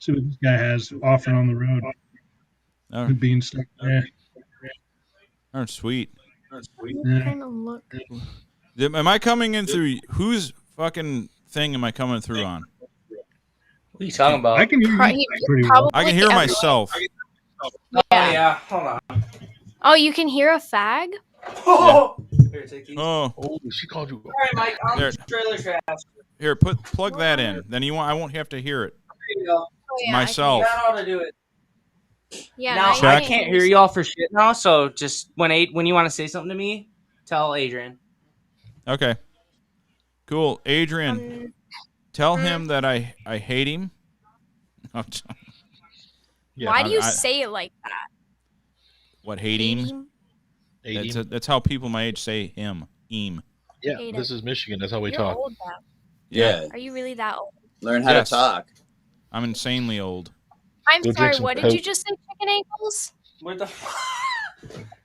see what this guy has offering on the road. Oh. Being stuck there. Oh, sweet. Yeah. Kind of look. Am I coming in through whose fucking thing am I coming through on? What are you talking about? I can hear you pretty well. I can hear myself. Yeah. Hold on. Oh, you can hear a fag? Oh, here, take these. Oh, she called you. All right, Mike. On There. the trailer trash. Here, plug that in. Then I won't have to hear it There you go. myself. You got how to do it. Yeah. Now no, I can't hear y'all for shit now. So just when you want to say something to me, tell Adrian. Okay. Cool, Adrian. Tell him that I hate him. Why do you say it like that? What, hate him? That's how people my age say him. Eem. Yeah, this is Michigan. That's how we talk. Old now. Yeah. Are you really that old? Learn how to talk. I'm insanely old. I'm Go sorry, drink some what did Coke. you just say, chicken ankles? Where the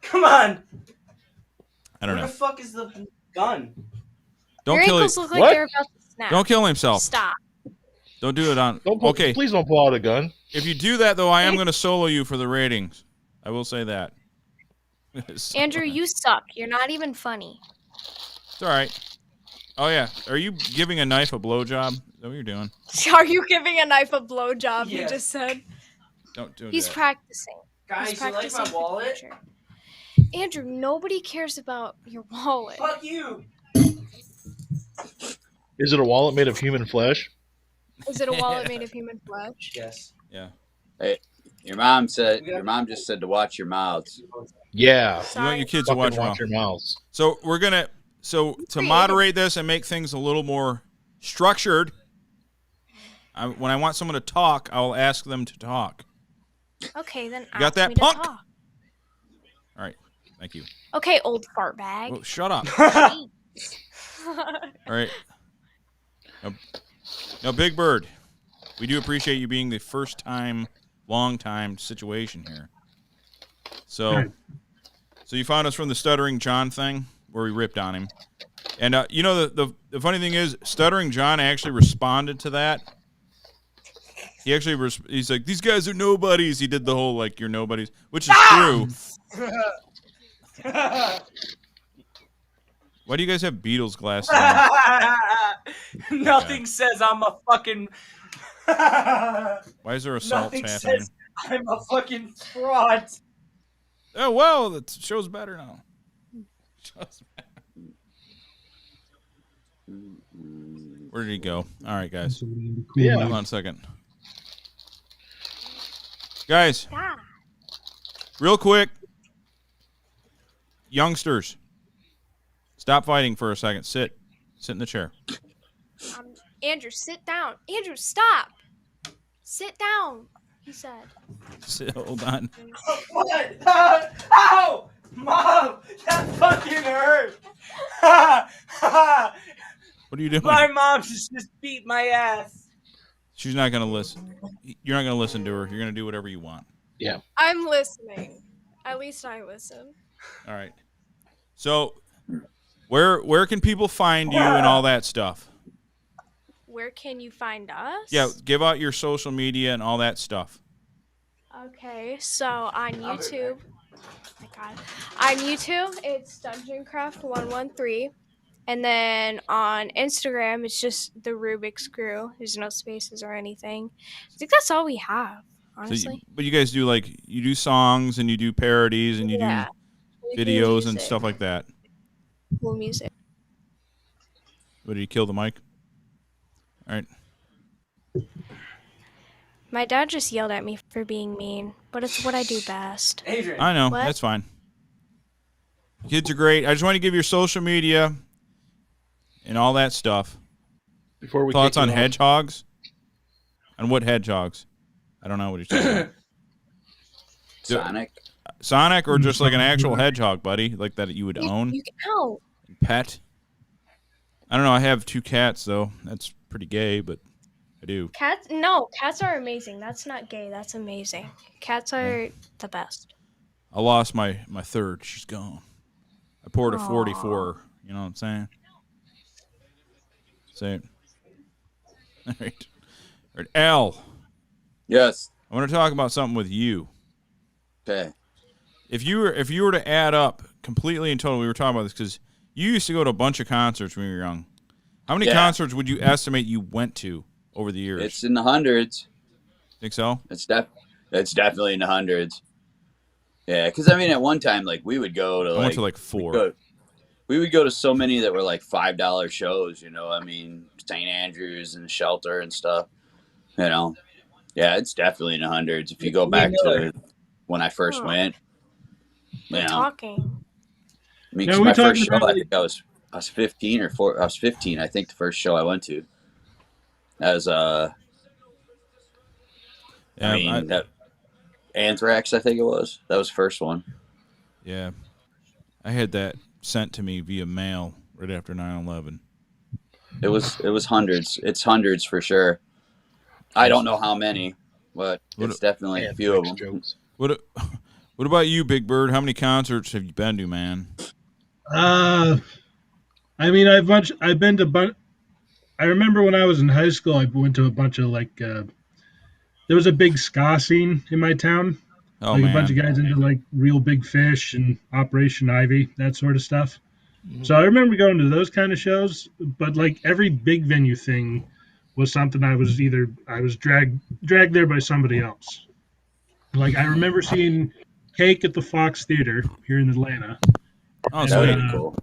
Come on. I don't Where know. the fuck is the gun? Don't Your kill ankles it. look like they're about to snap. Don't kill himself. Stop. Don't do it on. Okay. Please don't pull out a gun. If you do that, though, I am going to solo you for the ratings. I will say that. Andrew, you suck. You're not even funny. It's all right. Oh, yeah. Are you giving a knife a blowjob? Is that what you're doing? Are you giving a knife a blowjob? Yeah. You just said. Don't do He's that. practicing. Guys, He's you like my practicing for the wallet? future. Andrew, nobody cares about your wallet. Fuck you. Is it a wallet made of human flesh? Is it a wallet made of human flesh? Yes. Yeah. Hey, your mom just said to watch your mouths. Yeah. You want your kids to watch your mouths. So we're gonna to moderate this and make things a little more structured. When I want someone to talk, I will ask them to talk. Okay, then You got ask that, me to punk? talk. All right. Thank you. Okay, old fart bag. Well, shut up. Jeez. All right. Now, Big Bird, we do appreciate you being the first time, long time situation here. So you found us from the Stuttering John thing where we ripped on him. And, you know, the funny thing is, Stuttering John actually responded to that. He actually, he's like, these guys are nobodies. He did the whole, like, you're nobodies, which is true. Why do you guys have Beatles glasses on? Nothing says I'm a fucking. Why is there assaults Nothing happening? says I'm a fucking fraud. Oh, well, the show's better now. Show's better. Where did he go? All right, guys. Yeah. Hold on a second. Guys, real quick, youngsters, stop fighting for a second. Sit in the chair. Andrew, sit down. Andrew, stop. Sit down, he said. Hold on. What? Ow! Mom, that fucking hurt. What are you doing? My mom just beat my ass. She's not going to listen. You're not going to listen to her. You're going to do whatever you want. Yeah. I'm listening. At least I listen. All right. So, where can people find you and all that stuff? Where can you find us? Yeah, give out your social media and all that stuff. Okay, so on YouTube, on YouTube it's DungeonCraft113, and then on Instagram it's just the Rubiks Crew. There's no spaces or anything. I think that's all we have, honestly. So but you guys do you do songs and you do parodies and you do videos and stuff like that. Cool music. What, did you kill the mic? All right. My dad just yelled at me for being mean, but it's what I do best. Adrian. I know. What? That's fine. Kids are great. I just want to give your social media and all that stuff. Before we thoughts on off. hedgehogs? On what hedgehogs? I don't know what you're talking about. Sonic or just like an actual hedgehog, buddy? Like that you would own? Ow. Pet? I don't know. I have 2 cats, though. That's pretty gay, but I do. Cats are amazing. That's not gay. That's amazing. Cats are the best. I lost my third. She's gone. I poured a 44. You know what I'm saying? Say it. All right. All right. Al. Yes. I want to talk about something with you. Okay. If you were to add up completely and totally, we were talking about this because you used to go to a bunch of concerts when you were young. How many concerts would you estimate you went to over the years? It's in the hundreds. Think so? It's definitely in the hundreds. Yeah, because I mean, at one time, we would go to I went to 4. We would go to so many that were $5 shows. You know, I mean, St. Andrews and Shelter and stuff. You know, yeah, it's definitely in the hundreds. If you go back to when I first went, Talking. I mean, 'cause my first show, I think I was 15 or 4. I was 15, I think, the first show I went to. As that Anthrax, I think it was. That was the first one. Yeah, I had that sent to me via mail right after 9/11. It was hundreds. It's hundreds for sure. I don't know how many, but it's definitely a few of them. What about you, Big Bird? How many concerts have you been to, man? I mean, I've been to I remember when I was in high school, I went to a bunch of there was a big ska scene in my town. Oh, a man. bunch of guys into Real Big Fish and Operation Ivy, that sort of stuff. Mm-hmm. So I remember going to those kind of shows, but every big venue thing was something I was dragged there by somebody else. I remember seeing Cake at the Fox Theater here in Atlanta. Oh, sweet. Cool.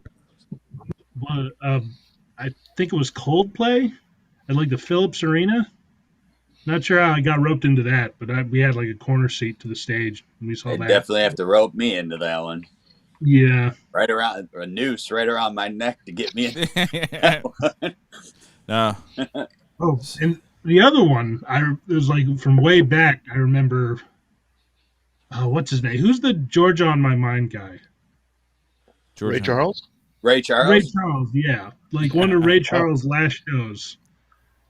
I think it was Coldplay at the Phillips Arena. Not sure how I got roped into that, but we had a corner seat to the stage, and we saw They that. definitely have to rope me into that one. Yeah. Right around a noose right around my neck to get me in. No. Oh, and the other one, it was from way back. I remember. What's his name? Who's the Georgia on My Mind guy? Ray Charles. Ray Charles. Ray Charles, yeah, one of Ray Charles' last shows.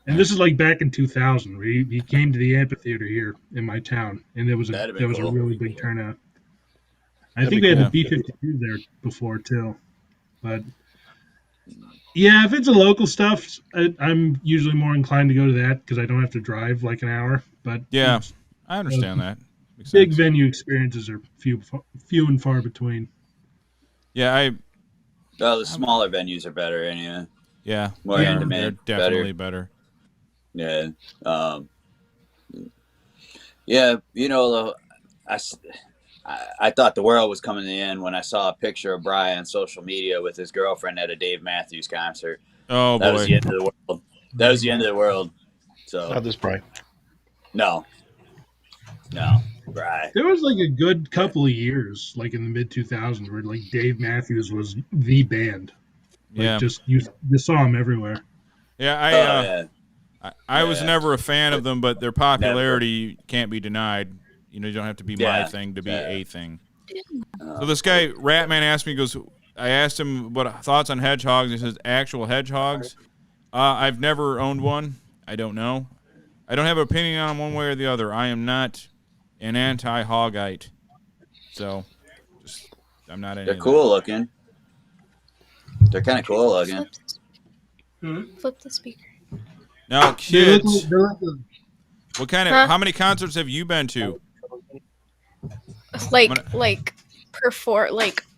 And this is back in 2000, where he came to the amphitheater here in my town, and there was a really big turnout. I think they had the B-52 there before too, but yeah, if it's a local stuff, I'm usually more inclined to go to that because I don't have to drive an hour. But yeah, I understand that. Makes big sense. venue experiences are few and far between. Yeah, the smaller venues are better anyway. Yeah, more in demand. They're definitely better. Yeah. Yeah, I thought the world was coming to the end when I saw a picture of Brian on social media with his girlfriend at a Dave Matthews concert. Oh, that boy. was the end of the world. That was the end of the world. So Not this Brian. No. Right. There was like a good couple of years, like in the mid 2000s, where like Dave Matthews was the band. Like Yeah. just you saw him everywhere. Yeah, I was never a fan of them, but their popularity can't be denied. You know, you don't have to be my thing to be a thing. So this guy, Ratman, asked me, goes, I asked him about thoughts on hedgehogs. He says, actual hedgehogs? I've never owned one. I don't know. I don't have an opinion on them one way or the other. I am not an anti-hogite. So, I'm not into They're cool looking. They're kind of cool looking. Flip the speaker. Now, kids, what kind of? How many concerts have you been to? Like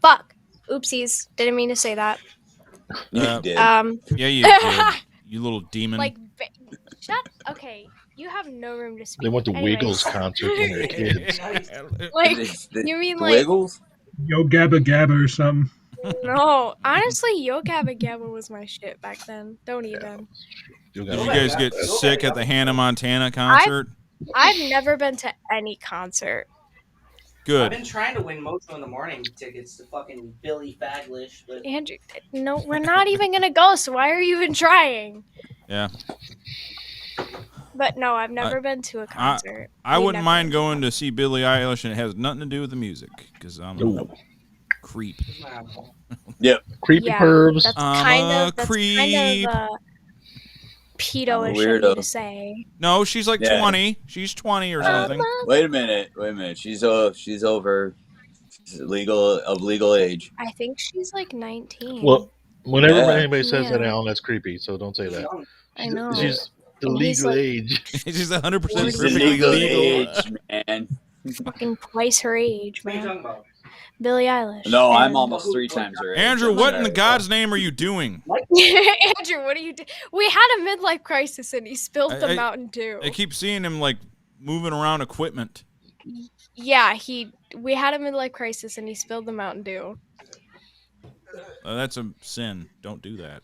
fuck. Oopsies. Didn't mean to say that. You did. Yeah, you did. You little demon. Like, shut. Okay, you have no room to speak. They went to Wiggles concert when they were kids. Like, you mean like Wiggles? Yo Gabba Gabba or something. No, honestly, Yo Gabba Gabba was my shit back then. Don't even. Did you guys get sick at the Hannah Montana concert? I've never been to any concert. Good. I've been trying to win Mojo in the Morning tickets to fucking Billy Faglish, but Andrew, no, we're not even gonna go. So why are you even trying? Yeah. But no, I've never been to a concert. I wouldn't mind going to see Billie Eilish, and it has nothing to do with the music because I'm a creep. Yep. Creepy pervs. That's kind of pedo-ish of me to say. No, she's like 20. She's 20 or something. Wait a minute. She's over legal age. I think she's like 19. Well, whenever anybody says that, Alan, that's creepy. So don't say that. I know. She's the legal age. She's 100% perfectly legal age, man. Fucking twice her age, man. What are you talking about? Billie Eilish. No, I'm almost 3 times her age. Andrew, what in the God's name are you doing? Andrew, what are you doing? We had a midlife crisis and he spilled the Mountain Dew. I keep seeing him like moving around equipment. Yeah, we had a midlife crisis and he spilled the Mountain Dew. That's a sin. Don't do that.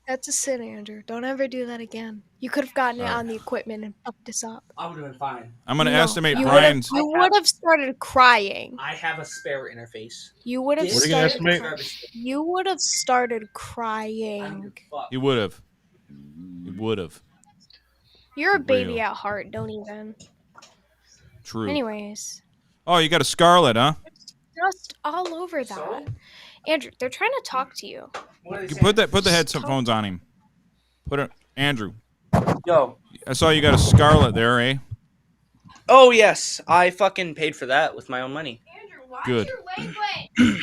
That's a sin, Andrew. Don't ever do that again. You could have gotten it on the equipment and fucked us up. I would have been fine. I'm going to estimate you Brian's. You would have started crying. I have a spare interface. You would have What are you going to estimate? You would have started crying. You would have. You would have. You're a baby at heart. Don't even. True. Anyways. Oh, you got a Scarlet, huh? Just all over that. Andrew, they're trying to talk to you. You put the headphones on him. Put it, Andrew. Yo. I saw you got a Scarlet there, eh? Oh yes, I fucking paid for that with my own money. Andrew, why Good. is your leg wet?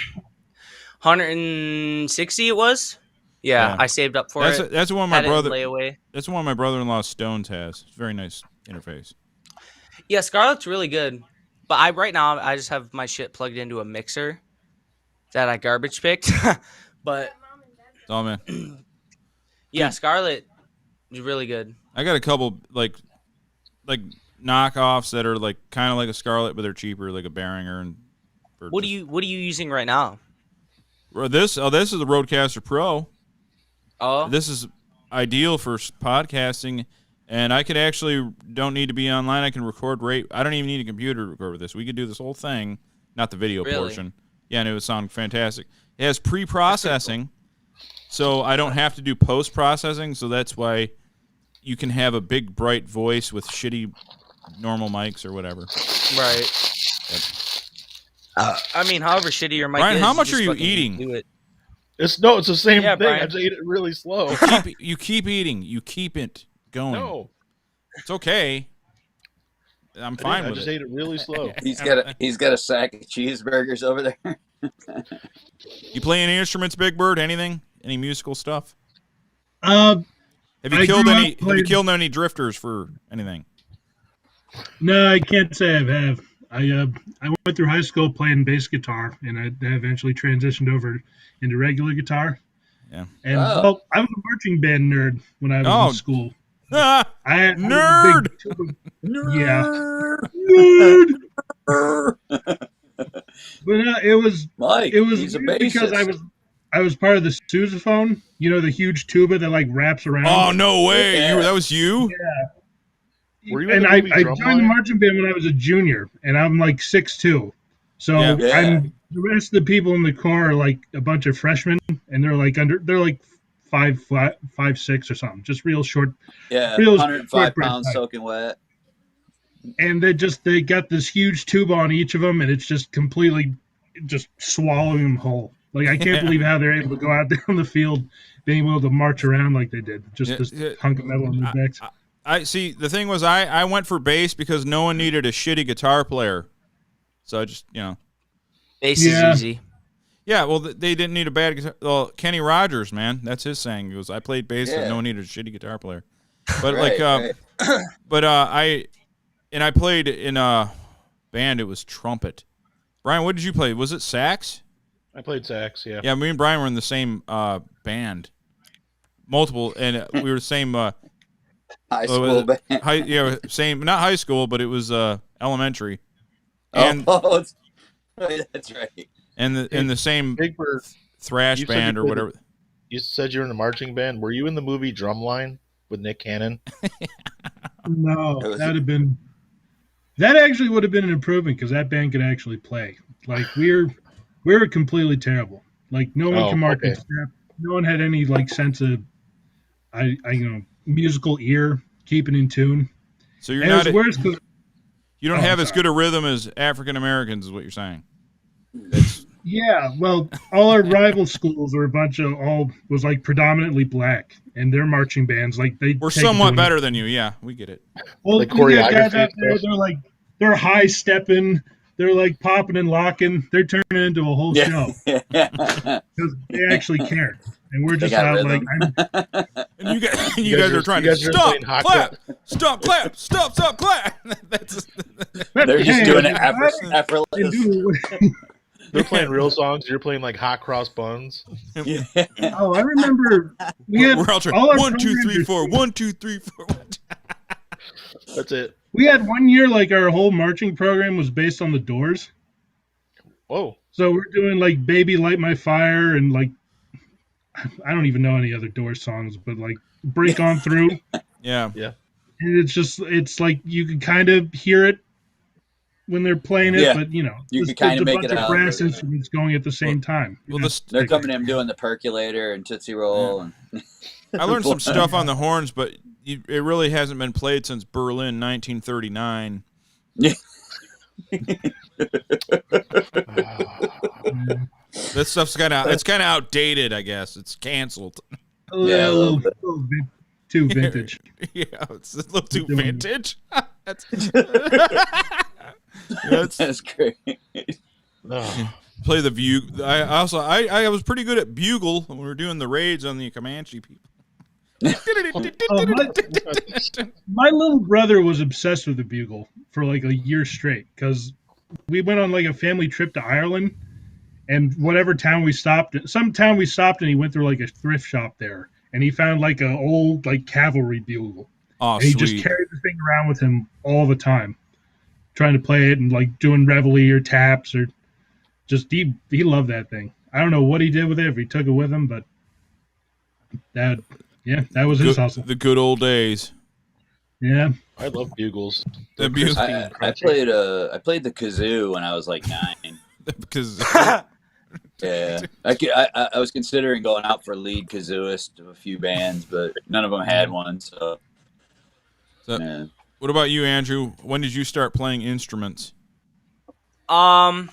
160 it was. Yeah, I saved up for it. That's the one my brother. Layaway. That's the one my brother-in-law Stones has. It's a very nice interface. Yeah, Scarlet's really good, but right now I just have my shit plugged into a mixer that I garbage picked. But oh man. Yeah, Scarlet is really good. I got a couple like knockoffs that are like kind of like a Scarlet, but they're cheaper, like a Behringer and. What are you using right now? This is the Rodecaster Pro. Oh. This is ideal for podcasting, and I could actually don't need to be online. I can record I don't even need a computer to record with this. We could do this whole thing, not the video portion. Yeah, and it would sound fantastic. It has pre-processing, so I don't have to do post-processing, so that's why you can have a big, bright voice with shitty normal mics or whatever. Right. I mean, however shitty your mic Brian, is, how much are you fucking eating? do it. It's the same thing. Brian. I just ate it really slow. You keep eating. You keep it going. No. It's okay. I'm fine with it. I just ate it really slow. He's got a sack of cheeseburgers over there. You play any instruments, Big Bird? Anything? Any musical stuff? Have you killed any drifters for anything? No, I can't say I have. I went through high school playing bass guitar, and I eventually transitioned over into regular guitar. Yeah. And well, I was a marching band nerd when I was in school. Ah, nerd. Yeah. Nerd. But it was Mike, he's a weird because I was part of the sousaphone. You know, the huge tuba that like wraps around. Oh no way! Yeah. That was you? Yeah. Were you in and the I movie joined the Drumline? marching band when I was a junior, and I'm like 6'2". So Yeah. I'm the rest of the people in the car are like a bunch of freshmen, and they're like 5'6" or something, just real short. Yeah, real 105 short breath pounds type. soaking wet. And they got this huge tube on each of them, and it's just completely just swallowing them whole. Like I can't believe how they're able to go out there on the field, being able to march around like they did, just this hunk of metal on their necks. I see. The thing was, I went for bass because no one needed a shitty guitar player, so I just bass is easy. Yeah, well, they didn't need a bad guitar. Well, Kenny Rogers, man, that's his saying. He goes, I played bass and no one needed a shitty guitar player. But right. but I played in a band. It was trumpet. Brian, what did you play? Was it sax? I played sax. Yeah. Yeah, me and Brian were in the same band, multiple, and we were the same high school band. Same, not high school, but it was elementary. And that's right. And the same Big Bird, thrash band or whatever. You said you were in the marching band. Were you in the movie Drumline with Nick Cannon? No, that actually would have been an improvement because that band could actually play. Like we were completely terrible. Like no one can mark in step. No one had any like sense of musical ear, keeping in tune. So you're not. You don't have as good a rhythm as African Americans, is what you're saying. Yeah, well, all our rival schools were was like predominantly black, and their marching bands were somewhat better than you. Yeah, we get it. Well, like guys out there, they're high stepping, they're like popping and locking, they're turning into a whole show because they actually care, and we're just out rhythm. And you guys are trying to stop, clap, stop, clap, stop, clap. They're just doing it effortless. They're playing real songs. You're playing like hot cross buns. Yeah. Oh, I remember. We're all trying. 1, 2, 3, 4. 1, 2, 3, 4. That's it. We had one year like our whole marching program was based on the Doors. Whoa. So we're doing like "Baby Light My Fire" and like I don't even know any other Doors songs, but like "Break On Through." Yeah. And it's like you can kind of hear it when they're playing it, but you can kind of make it out. There's a bunch of brass instruments going at the same time. Well, they're coming in doing the percolator and Tootsie Roll. Yeah. I learned some stuff on the horns, but it really hasn't been played since Berlin, 1939. That stuff's kind of outdated, I guess. It's canceled. A little bit too vintage. Yeah, it's a little too vintage. That's great. Play the bugle. I was pretty good at bugle when we were doing the raids on the Comanche people. My little brother was obsessed with the bugle for like a year straight because we went on like a family trip to Ireland, and whatever town we stopped at, and he went through like a thrift shop there, and he found like an old like cavalry bugle. Oh, and he just carried the thing around with him all the time, trying to play it and like doing reveille or taps or just he loved that thing. I don't know what he did with it, if he took it with him, but that was his hustle. The good old days. Yeah, I love bugles. I played the kazoo when I was like 9. Kazoo. Yeah, I was considering going out for lead kazooist of a few bands, but none of them had one. So yeah. What about you, Andrew? When did you start playing instruments? I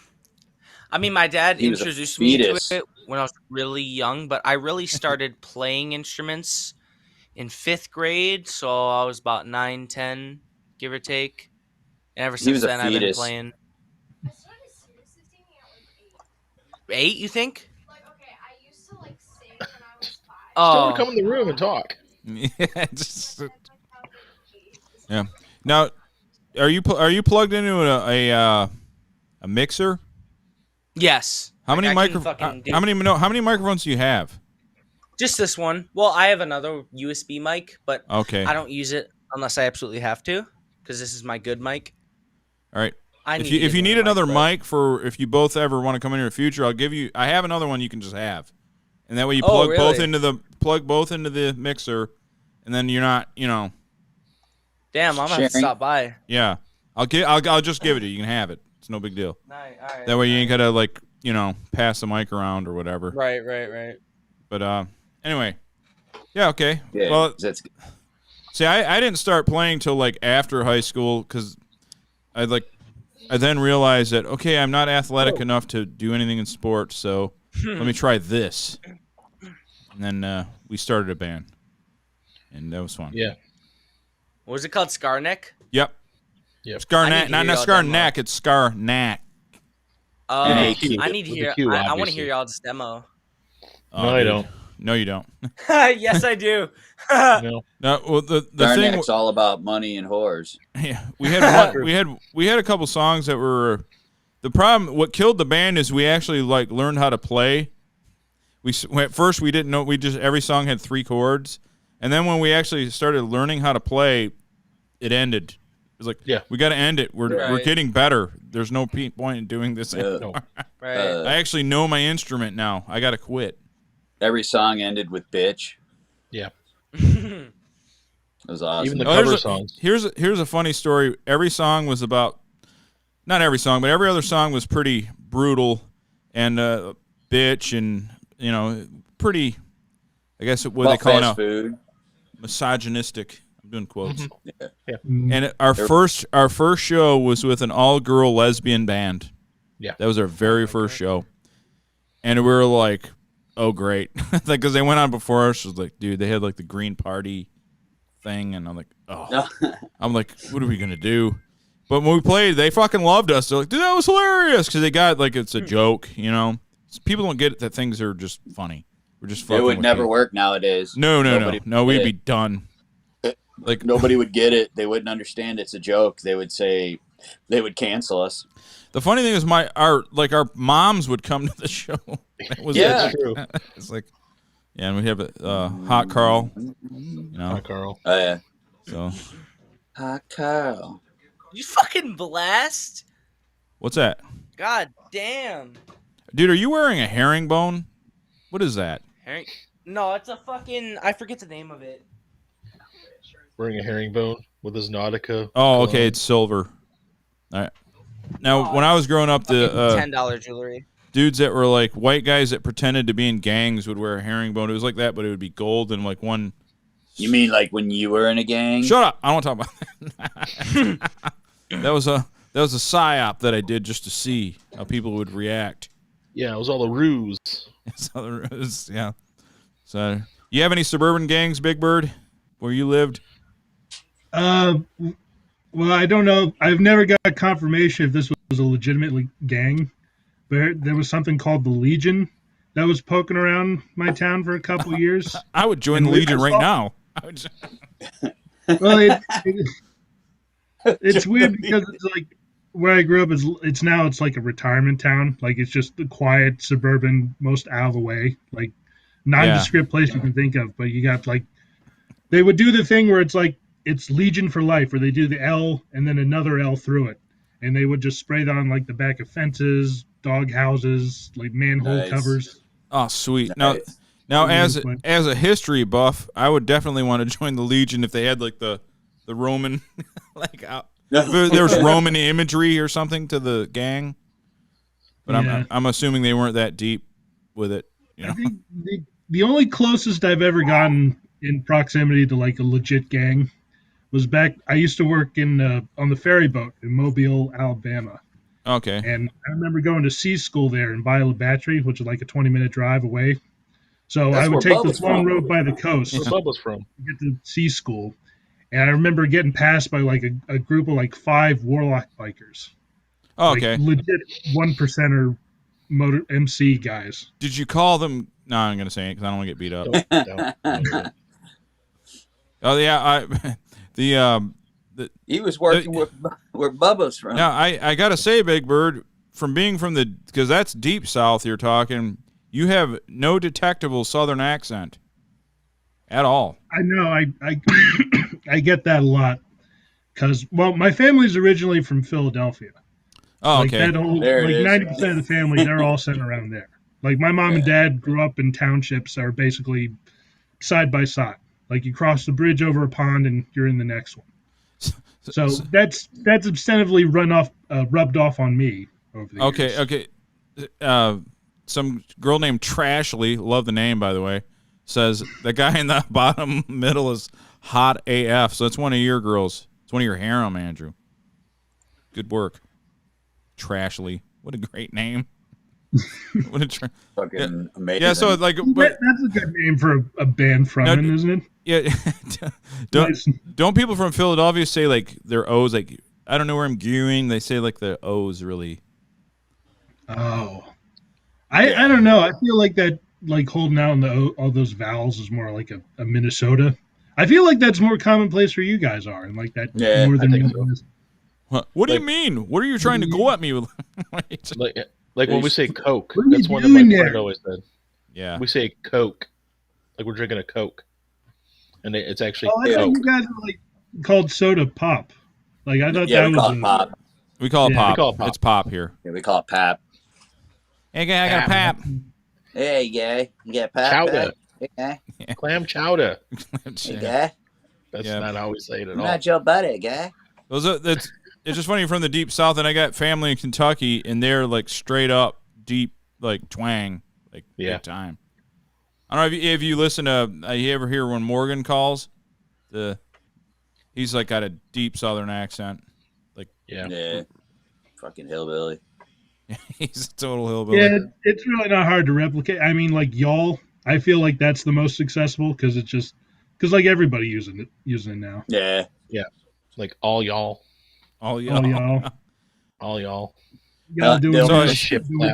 mean, my dad introduced me to it when I was really young, but I really started playing instruments in 5th grade, so I was about 9, 10, give or take. And ever since then, I've been playing. 8, you think? Like, okay, I used to like sing when I was 5. Oh, come in the room and talk. Yeah. Now, are you plugged into a mixer? Yes. How many microphones do you have? Just this one. Well, I have another USB mic, but okay. I don't use it unless I absolutely have to, because this is my good mic. All right. If you need another mic for if you both ever want to come in the future, I have another one you can just have, and that way you plug both into the mixer, and then you're not, Damn, I'm gonna have to stop by. Yeah, I'll just give it to you. You can have it. It's no big deal. Nice. All right, that way you ain't gotta like pass the mic around or whatever. Right. But anyway, yeah, okay. Yeah, well, that's good. See, I didn't start playing till like after high school because I then realized that okay, I'm not athletic enough to do anything in sports, so let me try this. And then we started a band, and that was fun. Yeah. What was it called? Scarneck? Yep. Scarneck, not Scarneck. It's Scarneck. Oh, I need to hear. I want to hear y'all's demo. No, I don't. No, you don't. Yes, I do. No. Well, the Scarneck's thing all about money and whores. Yeah, we had a couple songs that were. The problem, what killed the band is we actually like learned how to play. At first we didn't know. We just every song had 3 chords, and then when we actually started learning how to play, it ended. It was like, we got to end it. We're getting better. There's no point in doing this anymore. I actually know my instrument now. I got to quit. Every song ended with bitch. Yeah. It was awesome. Even the cover songs. Here's a funny story. Every song was about, not every song, but every other song was pretty brutal and bitch and pretty. I guess what they call it now. Food. Misogynistic. I'm doing quotes. Yeah. And our first show was with an all-girl lesbian band. Yeah. That was our very first show, and we were like, "Oh, great!" Like, because they went on before us. Was like, dude, they had like the Green Party thing, and I'm like, oh, I'm like, what are we gonna do? But when we played, they fucking loved us. They're like, dude, that was hilarious because they got like it's a joke, People don't get it that things are just funny. We're just fucking. It would with never people. work nowadays. No. We'd be done. Like nobody would get it. They wouldn't understand it's a joke. They would say, they would cancel us. The funny thing is, our moms would come to the show. That's true. It's like, and we have Hot Carl. Hot Carl. Oh yeah. So. Hot Carl. You fucking blast. What's that? God damn. Dude, are you wearing a herringbone? What is that? No, it's a fucking. I forget the name of it. Wearing a herringbone with his Nautica. Oh, okay, it's silver. All right. Now, when I was growing up, the $10 jewelry. Dudes that were like white guys that pretended to be in gangs would wear a herringbone. It was like that, but it would be gold and like one. You mean like when you were in a gang? Shut up! I don't want to talk about that. That was a psyop that I did just to see how people would react. Yeah, it was all the ruse. It's all the ruse. Yeah. So, you have any suburban gangs, Big Bird, where you lived? Well, I don't know. I've never got confirmation if this was a legitimate gang. But there was something called the Legion that was poking around my town for a couple of years. I would join the Legion right now. Well, it's weird because it's like where I grew up it's like a retirement town. Like it's just the quiet suburban, most out of the way, like nondescript place you can think of. But you got like they would do the thing where it's like it's Legion for life, where they do the L and then another L through it, and they would just spray that on like the back of fences, dog houses, like manhole covers. Oh, sweet. Now, as a history buff, I would definitely want to join the Legion if they had like the Roman, like there's Roman imagery or something to the gang. But I'm assuming they weren't that deep with it. I think the only closest I've ever gotten in proximity to like a legit gang was back. I used to work on the ferry boat in Mobile, Alabama. Okay. And I remember going to sea school there in Viola Battery, which is like a 20-minute drive away. So I would take this long road by the coast Where Bubba's from. to get to sea school. And I remember getting passed by like a group of like 5 Warlock bikers. Oh, okay. Like legit 1%er motor MC guys. Did you call them? No, I'm going to say it because I don't want to get beat up. Don't. Oh, yeah. He was working where Bubba's from. Now, I got to say, Big Bird, because that's deep south you're talking, you have no detectable southern accent at all. I know. I get that a lot. Because, well, my family's originally from Philadelphia. Oh, okay. Like 90% of the family, they're all sent around there. Like my mom and dad grew up in townships that are basically side by side. Like you cross the bridge over a pond and you're in the next one. So that's extensively rubbed off on me over the years. Okay. Some girl named Trashly, love the name by the way, says the guy in the bottom middle is hot AF. So that's one of your girls. It's one of your harem, Andrew. Good work, Trashly. What a great name. Fucking amazing. Yeah, so like, that's a good name for a band from, isn't it? Yeah. Nice. Don't people from Philadelphia say like their O's like I don't know where I'm gearing? They say like the O's really. Oh, I don't know. I feel like that like holding out on all those vowels is more like a Minnesota. I feel like that's more commonplace where you guys are, and like that northern. What do you mean? What are you trying to go at me with? like when we say Coke, that's one that my friend always said. Yeah, we say Coke, like we're drinking a Coke, and it's actually. Oh, I thought you guys were like called soda pop. Like I thought that was pop. We call it pop. It's pop here. Yeah, we call it pap. Hey, guy, I got a pap. Hey, guy, you got pap? Chowder. Hey, guy. Clam chowder. Hey, guy. That's not how we say it at all. Not your buddy, guy. It's just funny from the deep south, and I got family in Kentucky, and they're like straight up deep like twang, like big time. I don't know if you listen to you ever hear when Morgan calls, he's like got a deep southern accent, like yeah, fucking hillbilly. He's a total hillbilly. Yeah, it's really not hard to replicate. I mean, like y'all, I feel like that's the most accessible because like everybody using it now. Yeah, like all y'all. All y'all. All y'all.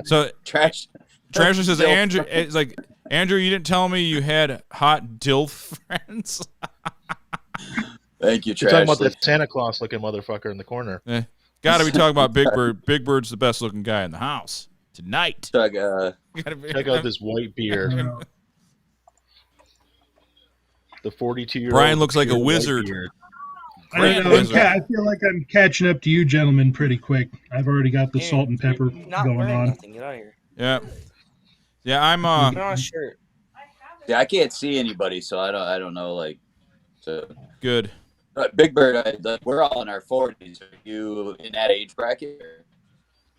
So Trash says Andrew. It's like Andrew. You didn't tell me you had hot DILF friends. Thank you, Trash. You're talking about that Santa Claus looking motherfucker in the corner. Got to be talking about Big Bird. Big Bird's the best looking guy in the house tonight. Check out this white beard. The 42-year-old Brian looks like a wizard. I don't know. I feel like I'm catching up to you gentlemen pretty quick. I've already got the salt and pepper going on. Nothing. Get out of here. Yeah. I'm Put on a shirt. Yeah, I can't see anybody, so I don't know. Like, so good. Big Bird, we're all in our 40s. Are you in that age bracket?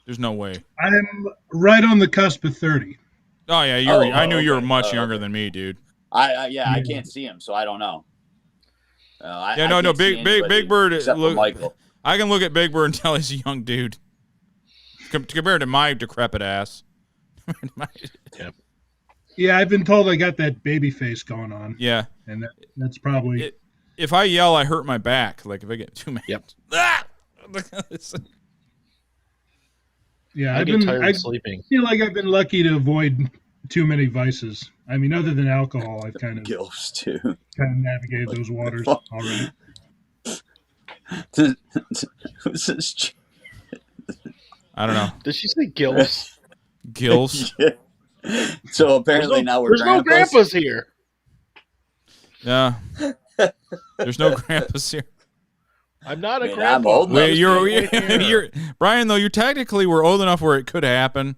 There's no way. I'm right on the cusp of 30. Oh yeah, I knew you were much younger than me, dude. I can't see him, so I don't know. No, Big Bird. Look, I can look at Big Bird and tell he's a young dude compared to my decrepit ass. Yeah, I've been told I got that baby face going on. Yeah, and that's probably. If I yell, I hurt my back. Like if I get too mad. Yep. Yeah, I get tired of sleeping. I feel like I've been lucky to avoid too many vices. I mean, other than alcohol, I've kind of gilfs too. Kind of navigated those waters already. I don't know. Did she say gills? Gills. Yeah. So apparently now we're there's no grandpas here. Yeah. There's no grandpas here. I'm not a grandpa. I'm old enough. You're Brian, though. You technically were old enough where it could happen.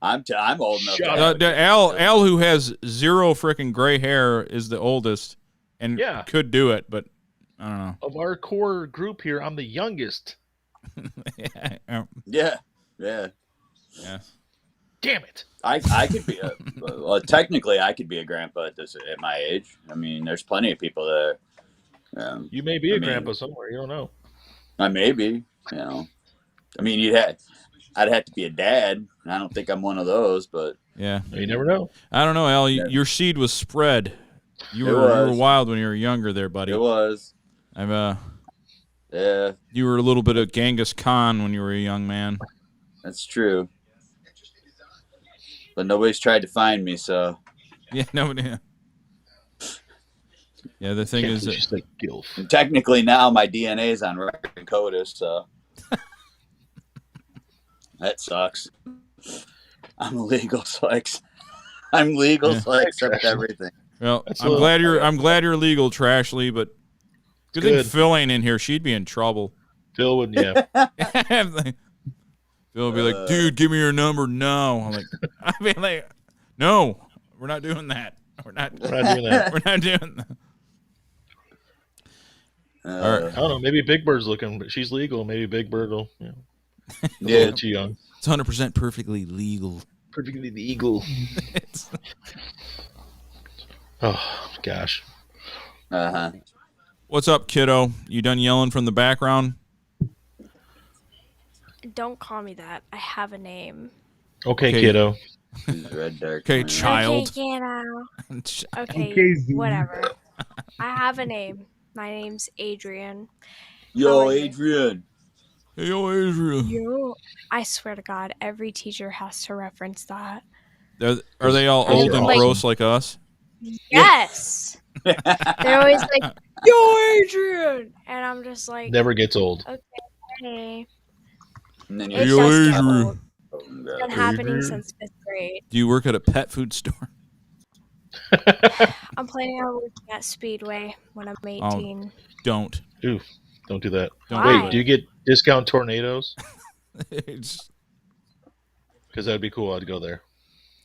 I'm old enough. Al, who has zero freaking gray hair, is the oldest and could do it, but I don't know. Of our core group here, I'm the youngest. Yeah. Damn it! I could be technically I could be a grandpa at my age. I mean, there's plenty of people that. You may be a grandpa somewhere. You don't know. I may be. You know. I mean, I'd have to be a dad. And I don't think I'm one of those, but yeah, you never know. I don't know, Al. Your seed was spread. You were wild when you were younger, there, buddy. It was. Yeah. You were a little bit of Genghis Khan when you were a young man. That's true. But nobody's tried to find me, so. Yeah, nobody. Yeah, the thing is, just like gilf. And technically now my DNA is on record in CODIS, so. That sucks. I'm legal, so I accept everything. Well, I'm glad you're legal, Trashly, but good thing Phil ain't in here. She'd be in trouble. Phil would, yeah. Phil would be like, dude, give me your number now. I'm like, I'd be like, no, we're not doing that. We're not doing that. All right. I don't know. Maybe Big Bird's looking, but she's legal. Maybe Big Bird will. A little too young. It's 100% perfectly legal. Perfectly legal. Oh gosh. What's up, kiddo? You done yelling from the background? Don't call me that. I have a name. Okay. Kiddo. Red Dark. Okay, child. Okay, kiddo. Okay, whatever. I have a name. My name's Adrian. Yo, Adrian. Hey, yo, Adrian. Yo. I swear to God, every teacher has to reference that. Are they all old and gross like us? Yes. They're always like, yo, Adrian. And I'm just like. Never gets old. Okay. And then It does get old. It's been happening since 5th grade. Do you work at a pet food store? I'm planning on working at Speedway when I'm 18. Don't. Ooh, don't do that. Why? Wait, do you get discount tornadoes? Because that'd be cool. I'd go there.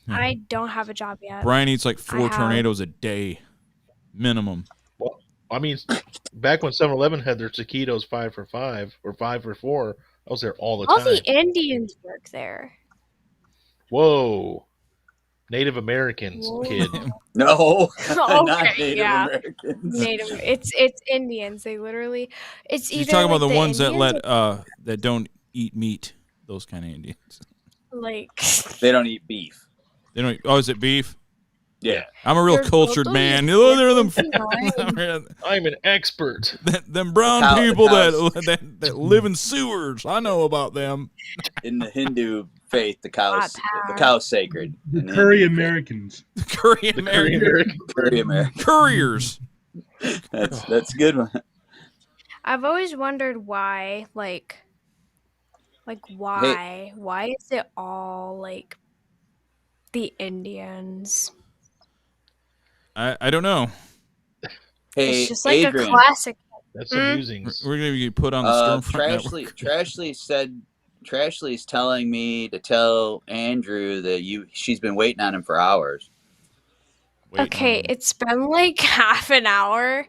I don't have a job yet. Brian eats like 4 tornadoes a day, minimum. Well, I mean, back when 7-Eleven had their taquitos 5 for $5 or 5 for $4, I was there all the time. All the Indians work there. Whoa. Native Americans, kid. No. Not Native Americans. It's Indians. They literally it's either You're talking like about the ones Indians that don't eat meat. Those kind of Indians. Like they don't eat beef. They don't. Oh, is it beef? Yeah. I'm a real cultured man. Oh, they're them. I'm an expert. Them brown people that live in sewers. I know about them. In the Hindu faith, the cow's sacred. The Curry Americans. Curry Americans. Curry Americans. Couriers. That's a good one. I've always wondered why, like why? Why is it all like the Indians? I don't know. Hey, it's just like Adrian, a classic. That's amusing. We're gonna get put on the Stormfront Network. Trashley's telling me to tell Andrew that she's been waiting on him for hours. Okay, it's been like half an hour.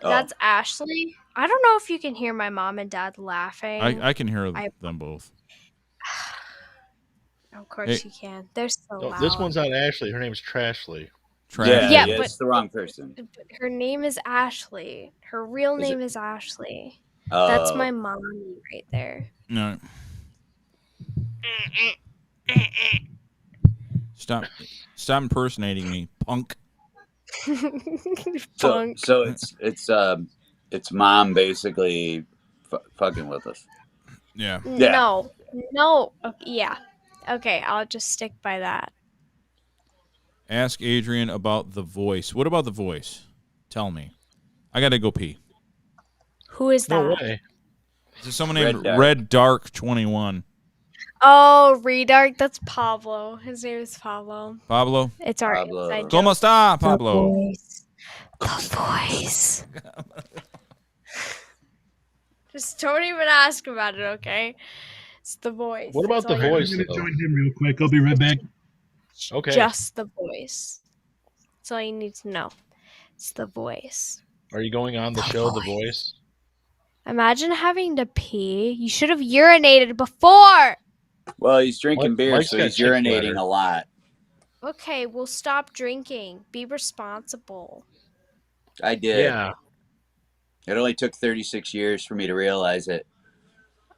That's Ashley. I don't know if you can hear my mom and dad laughing. I can hear them both. Of course you can. They're so loud. This one's not Ashley. Her name's Trashley. Yeah, but it's the wrong person. Her name is Ashley. Her real name is Ashley. That's my mommy right there. No. Stop impersonating me, punk. Punk. So it's mom basically fucking with us. Yeah. No. Yeah. Okay, I'll just stick by that. Ask Adrian about The Voice. What about The Voice? Tell me. I gotta go pee. Who is that? No way. Is someone named Red Dark 21? Oh, Redark. That's Pablo. His name is Pablo. Pablo? It's our inside joke. ¿Cómo está, Pablo? The Voice. Just don't even ask about it, okay? It's The Voice. What about The Voice? I'm going to join him real quick. I'll be right back. Okay. Just The Voice. That's all you need to know. It's The Voice. Are you going on the show, The Voice? Imagine having to pee. You should have urinated before. Well, he's drinking beer, so he's urinating a lot. Okay, well, stop drinking. Be responsible. I did. Yeah. It only took 36 years for me to realize it.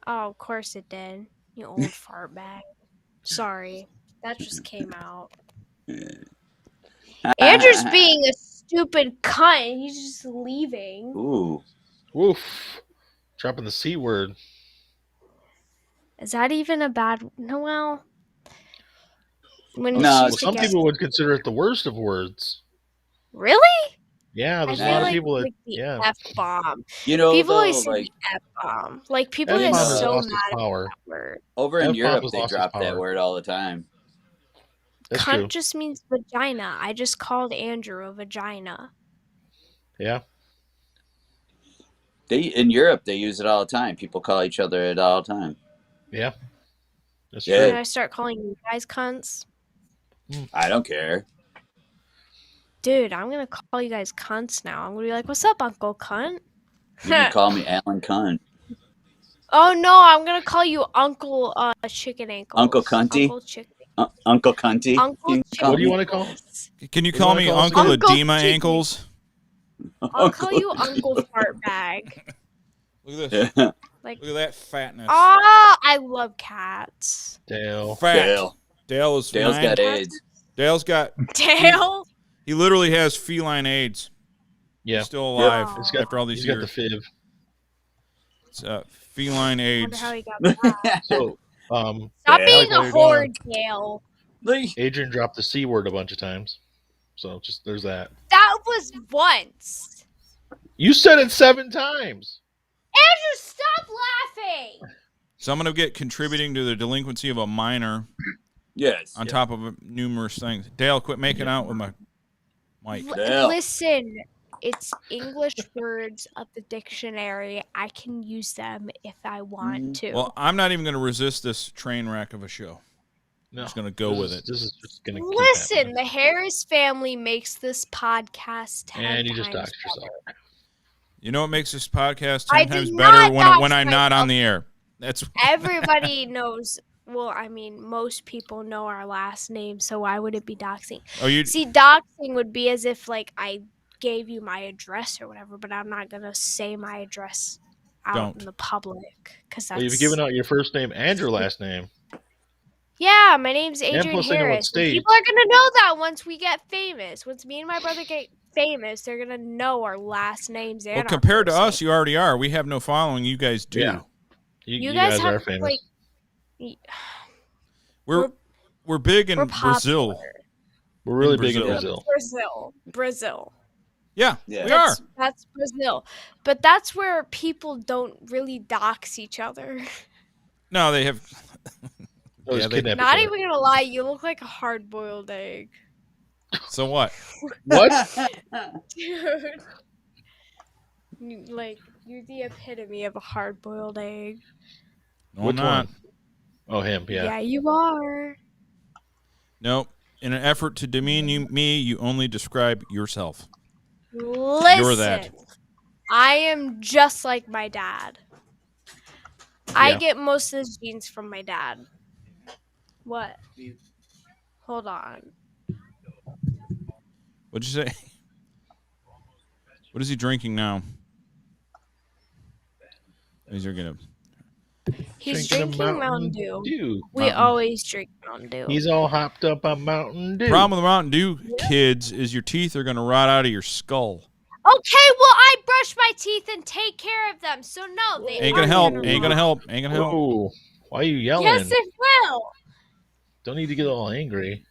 Oh, of course it did. You old fart bag. Sorry. That just came out. Andrew's being a stupid cunt. He's just leaving. Ooh. Woof. Dropping the C word. Is that even a bad... No, well... Some people would consider it the worst of words. Really? Yeah, there's a lot of people that... The F-bomb. You know, people always say the F-bomb. Like, people get so mad at that word. Over in Europe, they drop that word all the time. Cunt just means vagina. I just called Andrew a vagina. Yeah. In Europe, they use it all the time. People call each other it all the time. Yeah. That's true. Can I start calling you guys cunts? I don't care. Dude, I'm going to call you guys cunts now. I'm going to be like, what's up, Uncle Cunt? You can call me Alan Cunt. Oh no, I'm gonna call you Uncle Chicken Ankles. Uncle Cunty. Uncle Chicken. Uncle Cunty. Uncle What do you want to call? Can you call me Uncle Edema Ankles? I'll call you Uncle Fart Bag. Look at this. Yeah. Like, look at that fatness. Ah, I love cats. Dale. Fat. Dale's got AIDS. Dale's got. Dale. He literally has feline AIDS. Yeah. He's still alive after all these years. years. He's got the fib. It's feline AIDS. I wonder how he got that. So, Stop being a whore, Dale. Adrian dropped the C word a bunch of times. So just there's that. That was once. You said it 7 times. Andrew, stop laughing. So I'm going to get contributing to the delinquency of a minor. Yes. On top of numerous things. Dale, quit making out with my mic. Listen, it's English words of the dictionary. I can use them if I want to. Well, I'm not even going to resist this train wreck of a show. No, I'm just going to go with it. This is just going to Listen, the Harris family makes this podcast 10 and you just times doxed yourself. You know what makes this podcast I 10 did times not better when dox I'm not myself. on the air? That's Everybody knows. Well, I mean, most people know our last name, so why would it be doxing? Oh, you See, doxing would be as if like I gave you my address or whatever, but I'm not gonna say my address out in the public because that's. Well, you've given out your first name and your last name. Yeah, my name's Adrian plus they know what Harris. state. People are gonna know that once we get famous. Once me and my brother get famous, they're gonna know our last names and. well, our compared to first us, you already are. We have no following. You guys do. Yeah. You guys have are famous. like. We're big in we're Brazil. popular. We're really big in Brazil. Brazil. Yeah, we are. That's Brazil, but that's where people don't really dox each other. No, they have. Yeah, Not even gonna lie, you look like a hard-boiled egg. So what? What? Dude. Like, you're the epitome of a hard-boiled egg. No, I'm not. Oh, him, yeah. Yeah, you are. Nope. In an effort to demean me, you only describe yourself. Listen. You're that. I am just like my dad. I get most of his genes from my dad. What? Hold on. What'd you say? What is he drinking now? He's gonna. He's drinking Mountain Dew. We Mountain. always drink Mountain Dew. He's all hopped up on Mountain Dew. Problem with the Mountain Dew, kids, is your teeth are gonna rot out of your skull. Okay, well, I brush my teeth and take care of them, so no, they Ain't gonna help. Ain't gonna help. Ain't gonna help. Whoa. Why are you yelling? Yes, it will. Don't need to get all angry.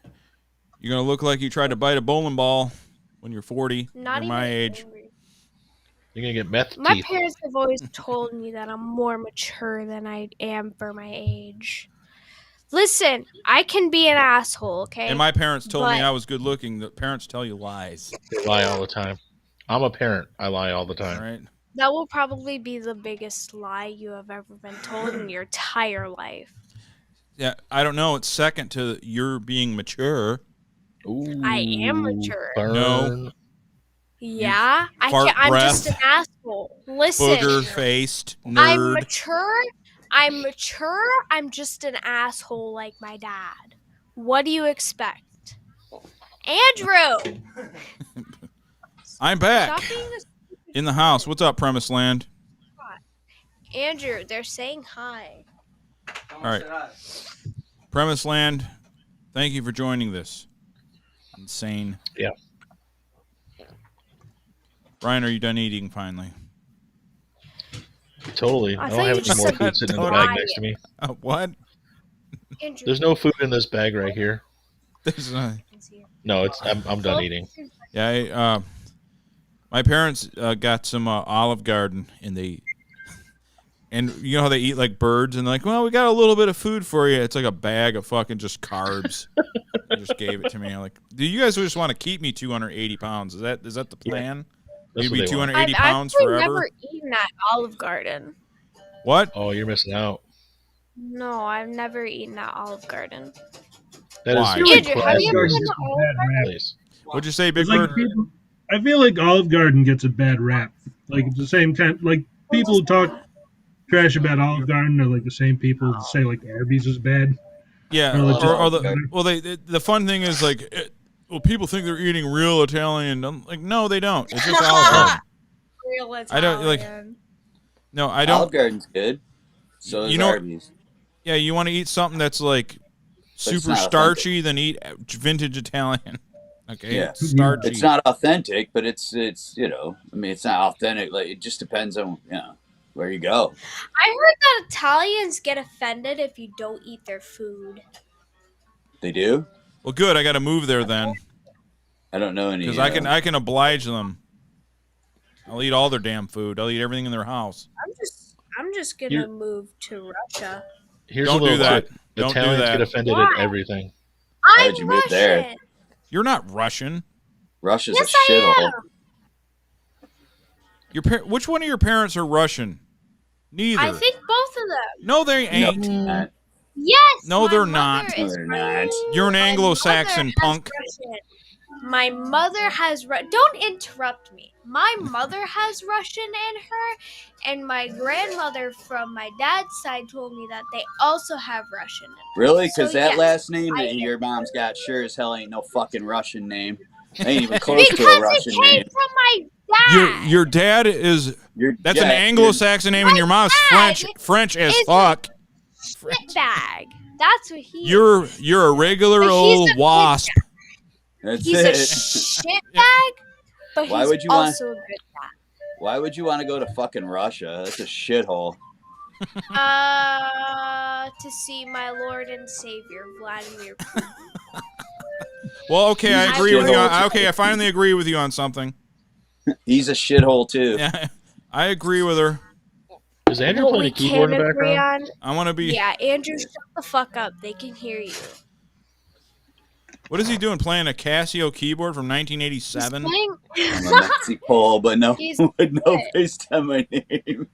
You're gonna look like you tried to bite a bowling ball when you're 40. Not You're my even age. angry. You're gonna get meth My teeth. parents have always told me that I'm more mature than I am for my age. Listen, I can be an asshole, okay? And my parents told me But- I was good looking. The parents tell you lies. They lie all the time. I'm a parent. I lie all the time. All right. That will probably be the biggest lie you have ever been told in your entire life. Yeah, I don't know. It's second to you're being mature. Ooh, I am mature. Burn. No. Yeah, fart I'm just an breath, asshole. Listen, Booger-faced nerd. I'm mature. I'm just an asshole like my dad. What do you expect? Andrew! I'm back Stop being this- in the house. What's up, Premise Land? Andrew, they're saying hi. All right. Premise Land, thank you for joining this. Insane. Yeah. Brian, are you done eating finally? Totally. I I thought don't you have any just more said food sitting in the try bag next to me. What? Andrew, There's no food in this bag right here. There's No, I'm done eating. Yeah, my parents got some Olive Garden, and you know how they eat like birds, and they're like, well, we got a little bit of food for you. It's like a bag of fucking just carbs. They just gave it to me. I'm like, do you guys just want to keep me 280 pounds? Is that the plan? That's You'd what be they want. 280 I've pounds actually forever? never eaten at Olive Garden. What? Oh, you're missing out. No, I've never eaten at Olive Garden. That Why? is Andrew, have you ever been to Olive Garden? place. What'd you say, Big It's like Bird? I feel like Olive Garden gets a bad rap. Like it's the same kind. Like people who talk trash about Olive Garden are like the same people who say like Arby's is bad. Yeah, the fun thing is like, people think they're eating real Italian. I'm like, no, they don't. It's just Olive Garden. Real Italian. I don't like. No, I don't. Olive Garden's good. So is Arby's. Yeah, you want to eat something that's like super starchy, then eat vintage Italian. Okay, yeah, it's starchy. It's not authentic, but it's it's not authentic. Like it just depends on where you go. I heard that Italians get offended if you don't eat their food. They do? Well, good. I got to move there then. I don't know any. Because I can oblige them. I'll eat all their damn food. I'll eat everything in their house. I'm just gonna move to Russia. Don't do that. Don't Italians do that. get offended at everything. Why did you move there? You're not Russian. Russia's a shithole. Which one of your parents are Russian? Neither. I think both of them. No, they ain't. No, yes. No, they're not. No, they're not. You're an Anglo-Saxon punk. My mother has don't interrupt me. My mother has Russian in her, and my grandmother from my dad's side told me that they also have Russian in her. Really? Because that last name that your mom's got sure as hell ain't no fucking Russian name. Ain't even close to a Russian name. Because it came from my dad. Your dad is. That's an Anglo-Saxon name, and your mom's French as fuck. Shitbag. That's what he. You're a regular old wasp. He's a shitbag, but Why he's would you also a good guy. Why would you want to go to fucking Russia? That's a shithole. To see my Lord and Savior, Vladimir Putin. Well, okay, I agree with you. I finally agree with you on something. He's a shithole too. Yeah, I agree with her. Is Andrew playing a keyboard in the background? I want to be. Yeah, Andrew, shut the fuck up. They can hear you. What is he doing? Playing a Casio keyboard from 1987? I'm a Nazi Paul, but no based on my name.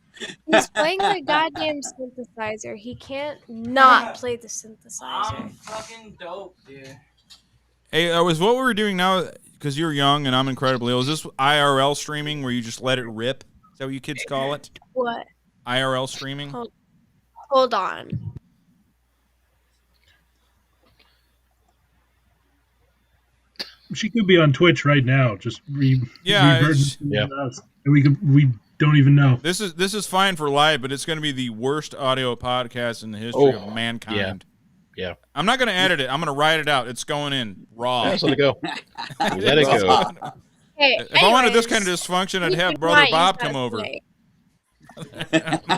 He's playing the goddamn synthesizer. He can't not play the synthesizer. I'm fucking dope, dude. Hey, was what we were doing now, because you're young and I'm incredibly old, is this IRL streaming where you just let it rip? Is that what you kids call it? What? IRL streaming? Hold on. She could be on Twitch right now. Just yeah. And we don't even know. This is fine for live, but it's going to be the worst audio podcast in the history of mankind. Yeah. I'm not going to edit it. I'm going to write it out. It's going in raw. Yeah, let it go. Let it go. Hey, if I wanted this kind of dysfunction, I'd have Brother Bob come over.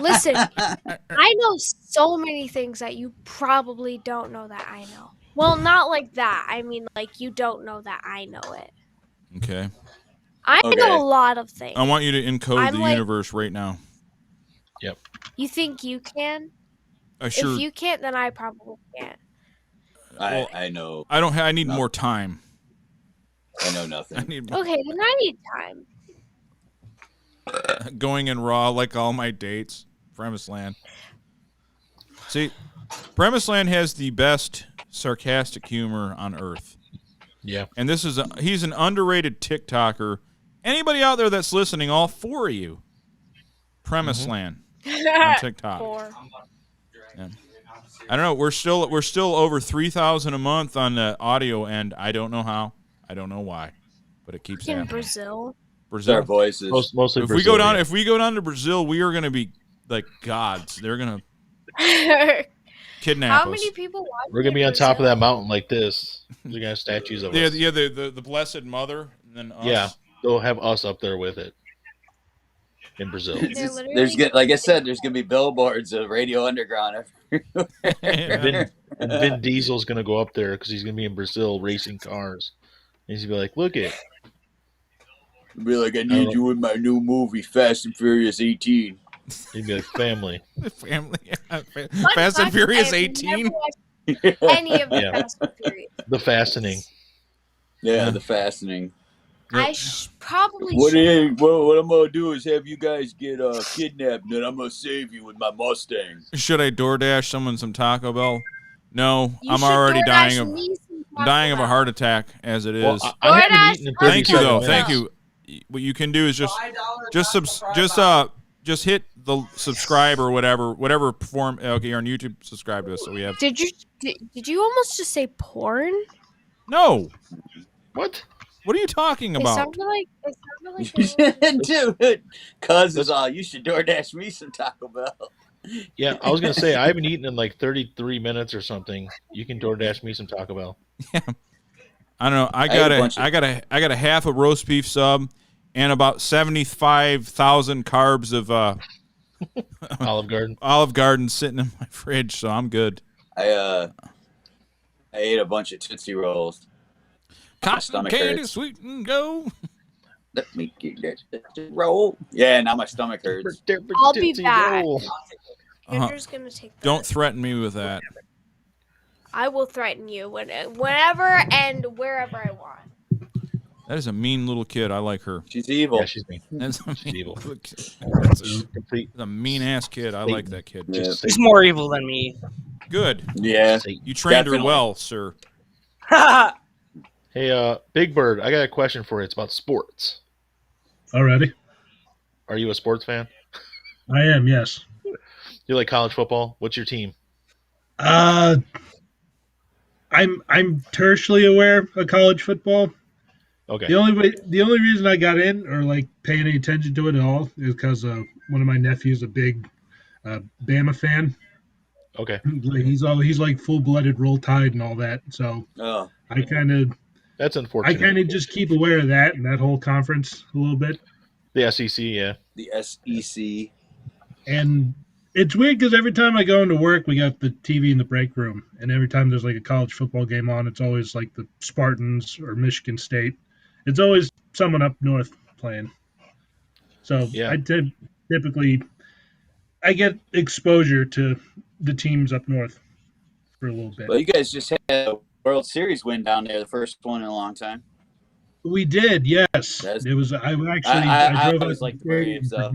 Listen, I know so many things that you probably don't know that I know. Well, not like that. I mean, like, you don't know that I know it. Okay. I know a lot of things. I want you to encode the universe right now. Yep. You think you can? Sure. If you can't, then I probably can't. I know. I need more time. I know nothing. Okay, then I need time. Going in raw like all my dates. Premise Land. See, Premise Land has the best sarcastic humor on earth. Yeah. And he's an underrated TikToker. Anybody out there that's listening, all four of you, Premise Land on TikTok. Yeah. I don't know. We're still over 3,000 a month on the audio end. I don't know how. I don't know why, but it keeps happening. Brazil. Our voices. Mostly if Brazil, if we go down to Brazil, we are going to be like gods. They're going to kidnap us. How many people watch? We're gonna be on top of that mountain like this. They're gonna have statues of us. Yeah, the Blessed Mother, and then us. Yeah, they'll have us up there with it in Brazil. Like I said, there's gonna be billboards of Radio Underground. And Vin Diesel's gonna go up there because he's gonna be in Brazil racing cars. And he's gonna be like, "Look it." Be like, "I need you in my new movie, Fast and Furious 18." He'd be like, family. Fast and Furious 18? Any of the Fast and Furious. The Fastening. Yeah, the Fastening. I probably what I'm going to do is have you guys get kidnapped, and then I'm going to save you with my Mustang. Should I DoorDash someone some Taco Bell? No, I'm already dying of a heart attack as it is. I haven't eaten in 30 Thank you, though. seconds. Thank you. what you can do is just hit the subscribe or whatever form. Okay, you're on YouTube. Subscribe to us, so we have. Did you almost just say porn? No. What? What are you talking about? It sounded like Dude, cuz is all. You should DoorDash me some Taco Bell. Yeah, I was gonna say I haven't eaten in like 33 minutes or something. You can DoorDash me some Taco Bell. Yeah. I don't know. I got a half a roast beef sub and about 75,000 carbs of Olive Garden sitting in my fridge, so I'm good. I ate a bunch of Tootsie Rolls. Cotton candy, sweet and go. Let me get that roll. Yeah, now my stomach hurts. I'll be back. Andrew's gonna take that. Don't threaten me with that. I will threaten you whenever and wherever I want. That is a mean little kid. I like her. She's evil. Yeah, she's mean. That's she's evil. That's a mean ass kid. I like that kid. Yeah. She's more evil than me. Good. Yeah. You trained her well, sir. Hey, Big Bird, I got a question for you. It's about sports. Alrighty. Are you a sports fan? I am, yes. You like college football? What's your team? I'm tertially aware of college football. Okay. The only reason I got in or like pay any attention to it at all is because one of my nephews a big Bama fan. Okay. He's like full-blooded Roll Tide and all that. So that's unfortunate. I kind of just keep aware of that and that whole conference a little bit. The SEC, yeah. The SEC. And it's weird because every time I go into work, we got the TV in the break room, and every time there's like a college football game on, it's always like the Spartans or Michigan State. It's always someone up north playing. So yeah. I typically get exposure to the teams up north for a little bit. Well, you guys just had a World Series win down there, the first one in a long time. We did, yes. It was. I drove always like the Braves, though.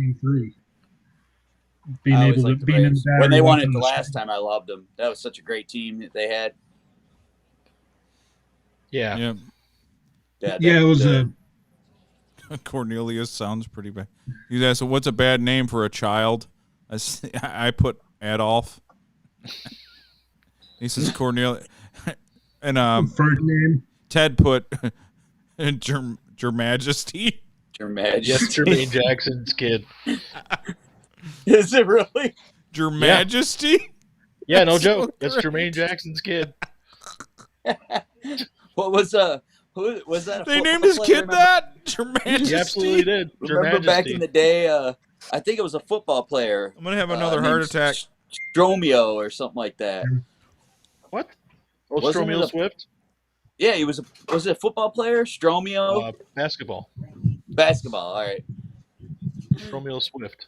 Being able to be in the when they won it the last time, I loved them. That was such a great team that they had. Yeah. Yeah, it was a. Cornelius sounds pretty bad. You guys, so what's a bad name for a child? I put Adolf. He says Cornelius, and preferred name. Ted put Your Majesty. Your Majesty. Yes, Jermaine Jackson's kid. Is it really? Your Majesty? Yeah, no joke. That's Jermaine Jackson's kid. What was who was that? They named his kid that? Your Majesty. He absolutely did. Remember back in the day? I think it was a football player. I'm gonna have another heart attack. Stromio or something like that. What? Oh, Stromio Swift? Yeah, he was it a football player? Stromio? Basketball. Basketball, all right. Stromio Swift.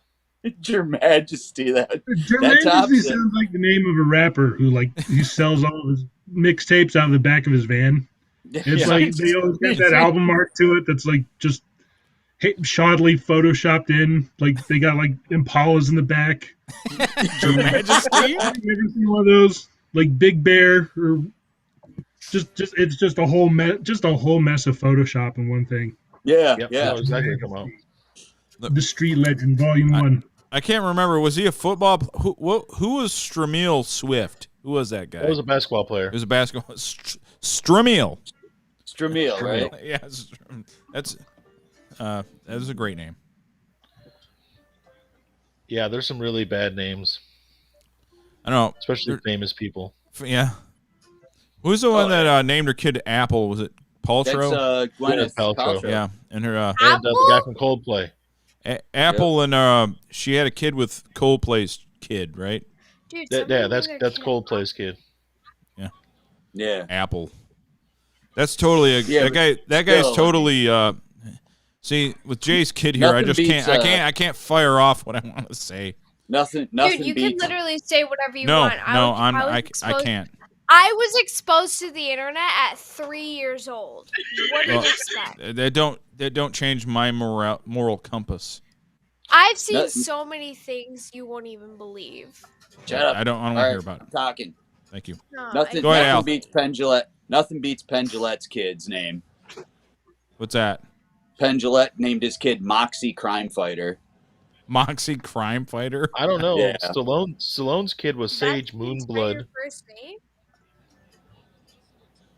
Your Majesty, Your Majesty sounds like the name of a rapper who he sells all of his mixtapes out of the back of his van. It's like they always get that album art to it that's like just shoddily photoshopped in. Like they got like Impalas in the back. Your Majesty? Have you ever seen one of those? Like Big Bear or it's just a whole mess of Photoshop in one thing. Yeah. Exactly. Come on. The Street Legend, Volume 1. I can't remember. Was he a football? Who was Stremiel Swift? Who was that guy? He was a basketball player. He was a basketball. Stremiel. Stremiel, right? Yeah, that is a great name. Yeah, there's some really bad names. I know, especially famous people. Yeah. Who's the one that named her kid Apple? Was it Paltrow? That's Gwyneth Paltrow. Yeah, and her and the guy from Coldplay. Apple, and she had a kid with Coldplay's kid, right? Dude, that's Coldplay's kid. Yeah. Apple. That's totally that guy's totally. See, with Jay's kid here, I just can't. I can't fire off what I want to say. Nothing. Dude, you can literally say whatever you want. I can't. I was exposed to the internet at 3 years old. What do you expect? They don't change my moral compass. I've seen so many things you won't even believe. Shut up. I don't want to hear about it. I'm talking. Thank you. Nothing beats Penn Jillette's kid's name. What's that? Penn Jillette named his kid Moxie Crime Fighter. Moxie Crime Fighter? I don't know. Yeah. Stallone's kid was Sage That's Moonblood. your first name?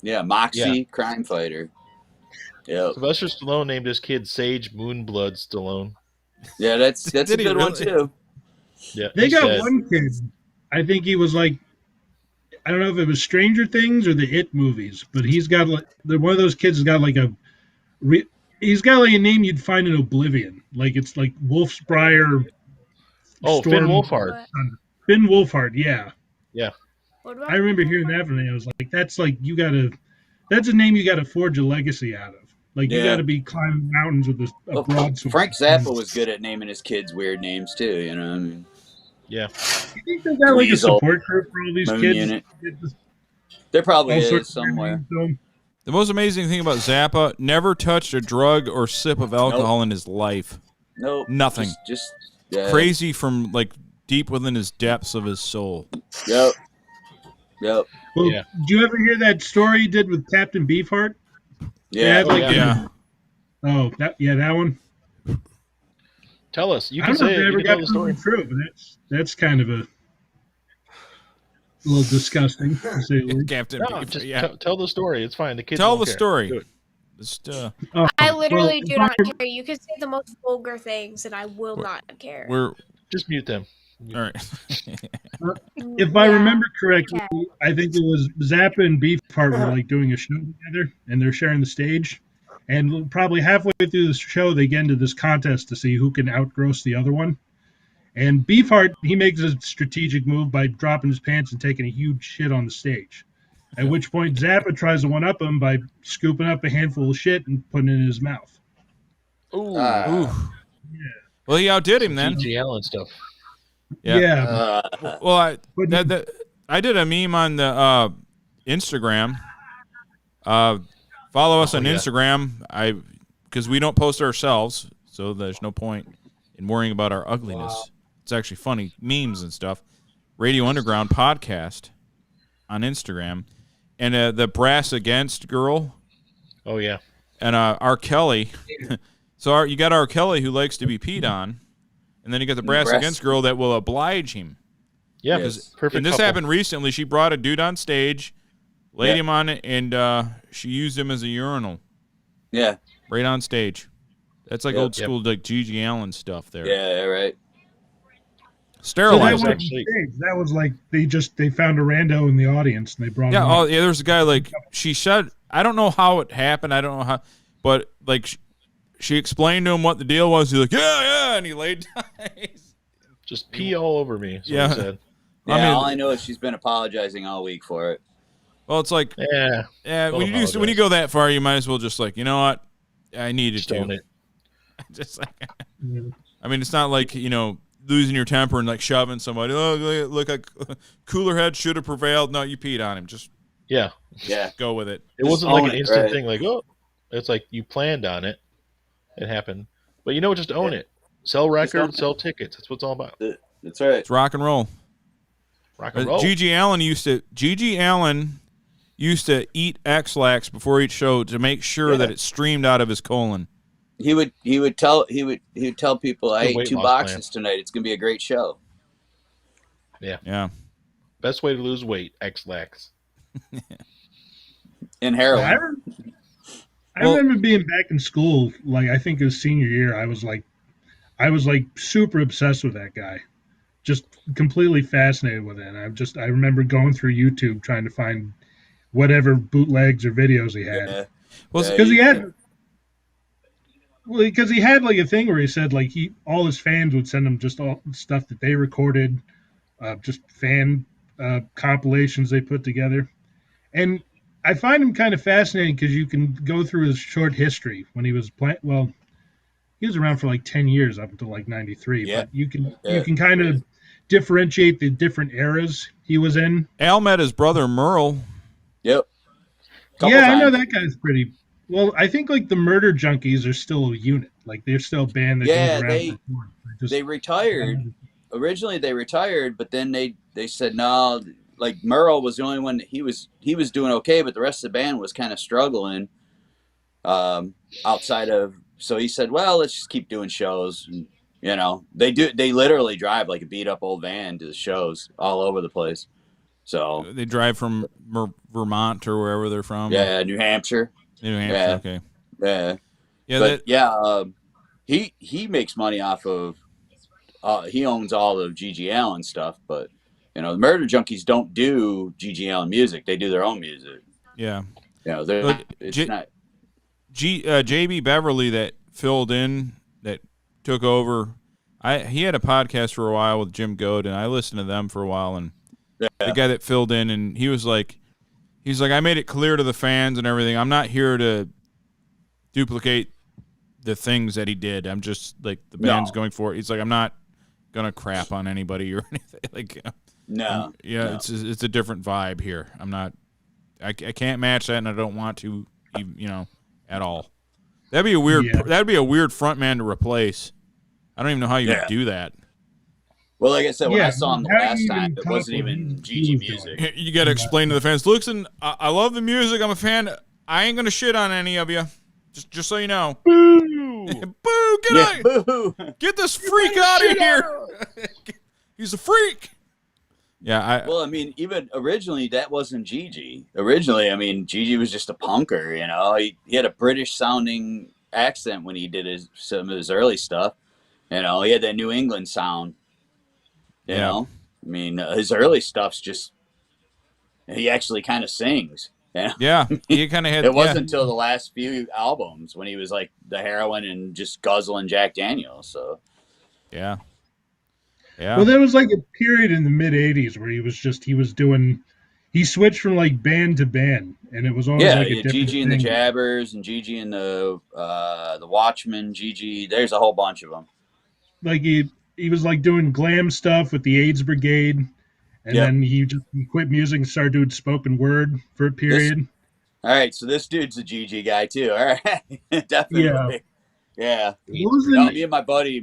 Yeah, Moxie Crime Fighter. Yep. Sylvester Stallone named his kid Sage Moonblood Stallone. Yeah, that's a good one too. Yeah, they got one kid. I think he was like, I don't know if it was Stranger Things or the It movies, but he's got like one of those kids has got like he's got like a name you'd find in Oblivion, like it's like Wolfsbriar. Oh, Finn Wolfhard. Finn Wolfhard, yeah. Yeah. I remember hearing that from him. I was like, that's like that's a name you got to forge a legacy out of. Like you got to be climbing mountains with a broadsword. Frank Zappa was good at naming his kids weird names too. You know what I mean? Yeah. You think they got like a support group for all these kids? Unit. There probably is somewhere. The most amazing thing about Zappa, never touched a drug or sip of alcohol in his life. Nope. Nothing. Just crazy from like deep within his depths of his soul. Yep. Well, did you ever hear that story he did with Captain Beefheart? Yeah. That one. Tell us. You I can don't know say if it. they You ever can tell got the story. true, but that's kind of a little disgusting. To say the least. Captain Just tell the story. It's fine. The kids tell won't the care. story. Do it. Just, I literally do not care. You can say the most vulgar things, and I will not care. Just mute them. All right. If I remember correctly, I think it was Zappa and Beefheart were like doing a show together, and they're sharing the stage. And probably halfway through the show, they get into this contest to see who can outgross the other one. And Beefheart, he makes a strategic move by dropping his pants and taking a huge shit on the stage. At which point, Zappa tries to one-up him by scooping up a handful of shit and putting it in his mouth. Ooh. Yeah. Well, he outdid him then. GG Allin stuff. Yeah. Well, I did a meme on the Instagram. Follow us on Instagram. Because we don't post ourselves, so there's no point in worrying about our ugliness. It's actually funny memes and stuff. Radio Underground podcast on Instagram, and the Brass Against girl. Oh yeah. And R. Kelly. So you got R. Kelly who likes to be peed on. And then you got the Brass Against girl that will oblige him. Yeah, perfect. And this happened recently. She brought a dude on stage, laid him on it, and she used him as a urinal. Yeah. Right on stage. That's like old school, like GG Allin stuff there. Yeah, right. Sterilized. That was like they found a rando in the audience and they brought him on. There's a guy like she said. I don't know how it happened. I don't know how, but like. She explained to him what the deal was. He's like, yeah, and he laid down. Just pee all over me. Yeah. He said. Yeah, I mean, all I know is she's been apologizing all week for it. Well, it's like, when you go that far, you might as well just like, you know what, I needed to. It. Just like, I mean, it's not like losing your temper and like shoving somebody. Oh, look, like cooler head should have prevailed. No, you peed on him. Just go with it. It wasn't like an instant thing. Like it's like you planned on it. It happened. But just own it. Sell records, sell tickets. That's what it's all about. That's right. It's rock and roll. Rock and roll. GG Allin used to eat X-Lax before each show to make sure that it streamed out of his colon. He would tell people, I ate 2 boxes tonight. It's gonna be a great show. Yeah. Yeah. Best way to lose weight, X-Lax. And heroin. I remember being back in school, like I think it was senior year. I was like super obsessed with that guy, just completely fascinated with it. And I remember going through YouTube trying to find whatever bootlegs or videos he had. Yeah. Well, because he had like a thing where he said like all his fans would send him just all stuff that they recorded, just fan compilations they put together, and I find him kind of fascinating because you can go through his short history when he was playing. Well, he was around for like 10 years up until like 93. Yeah. But you can kind of differentiate the different eras he was in. Al met his brother Merle. Yep. I know that guy's pretty. Well, I think like the Murder Junkies are still a unit. Like they're still a band that goes around. They retired. Originally they retired, but then they said no. Like Merle was the only one that he was doing okay, but the rest of the band was kind of struggling outside of so he said, well, let's just keep doing shows. And, you know, they literally drive like a beat up old van to the shows all over the place. So they drive from Vermont or wherever they're from. Yeah, New Hampshire. Okay. Yeah. Yeah, but he makes money off of. He owns all of GG Allin stuff, but you know the Murder Junkies don't do GG Allin music; they do their own music. Yeah. You know, they're not. JB Beverly that filled in, that took over. He had a podcast for a while with Jim Goad, and I listened to them for a while. And the guy that filled in, and he's like, I made it clear to the fans and everything. I'm not here to duplicate the things that he did. I'm just like the band's going for it. He's like, I'm not gonna crap on anybody or anything. Like, it's a different vibe here. I'm not. I can't match that, and I don't want to, at all. That'd be a weird. That'd be a weird front man to replace. I don't even know how you would do that. Well, like I said, when I saw him the last time, it wasn't even GG music. You got to explain to the fans. Listen, I love the music. I'm a fan. I ain't gonna shit on any of you. Just so you know. Boo! Boo! Get this freak out of here. He's a freak. Yeah. Well, I mean, even originally that wasn't GG. Originally, I mean, GG was just a punker. You know, he had a British sounding accent when he did some of his early stuff. You know, he had that New England sound. You know, I mean, his early stuff's just he actually kind of sings. You know? Yeah, he kind of had. It wasn't until the last few albums when he was like the heroin and just guzzling Jack Daniels. So, yeah. Well, there was like a period in the mid '80s where he switched from like band to band, and it was always like a different GG and the Jabbers and GG and the Watchmen. GG, there's a whole bunch of them. Like he was like doing glam stuff with the AIDS Brigade. And then he quit music and started doing spoken word for a period. All right, so this dude's a GG guy too. All right, definitely. Yeah. Me and my buddy.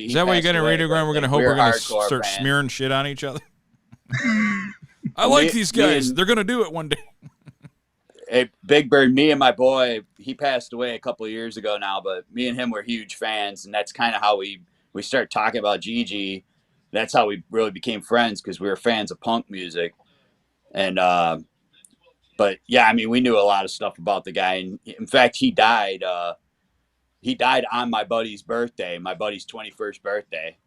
Is that why you got in Radiounderground? We're gonna hope we're gonna start smearing shit on each other. I like these guys. They're gonna do it one day. Hey, Big Bird. Me and my boy. He passed away a couple of years ago now, but me and him were huge fans, and that's kind of how we started talking about GG. That's how we really became friends, because we were fans of punk music. And, but yeah, I mean, we knew a lot of stuff about the guy. And in fact, he died on my buddy's birthday, my buddy's 21st birthday.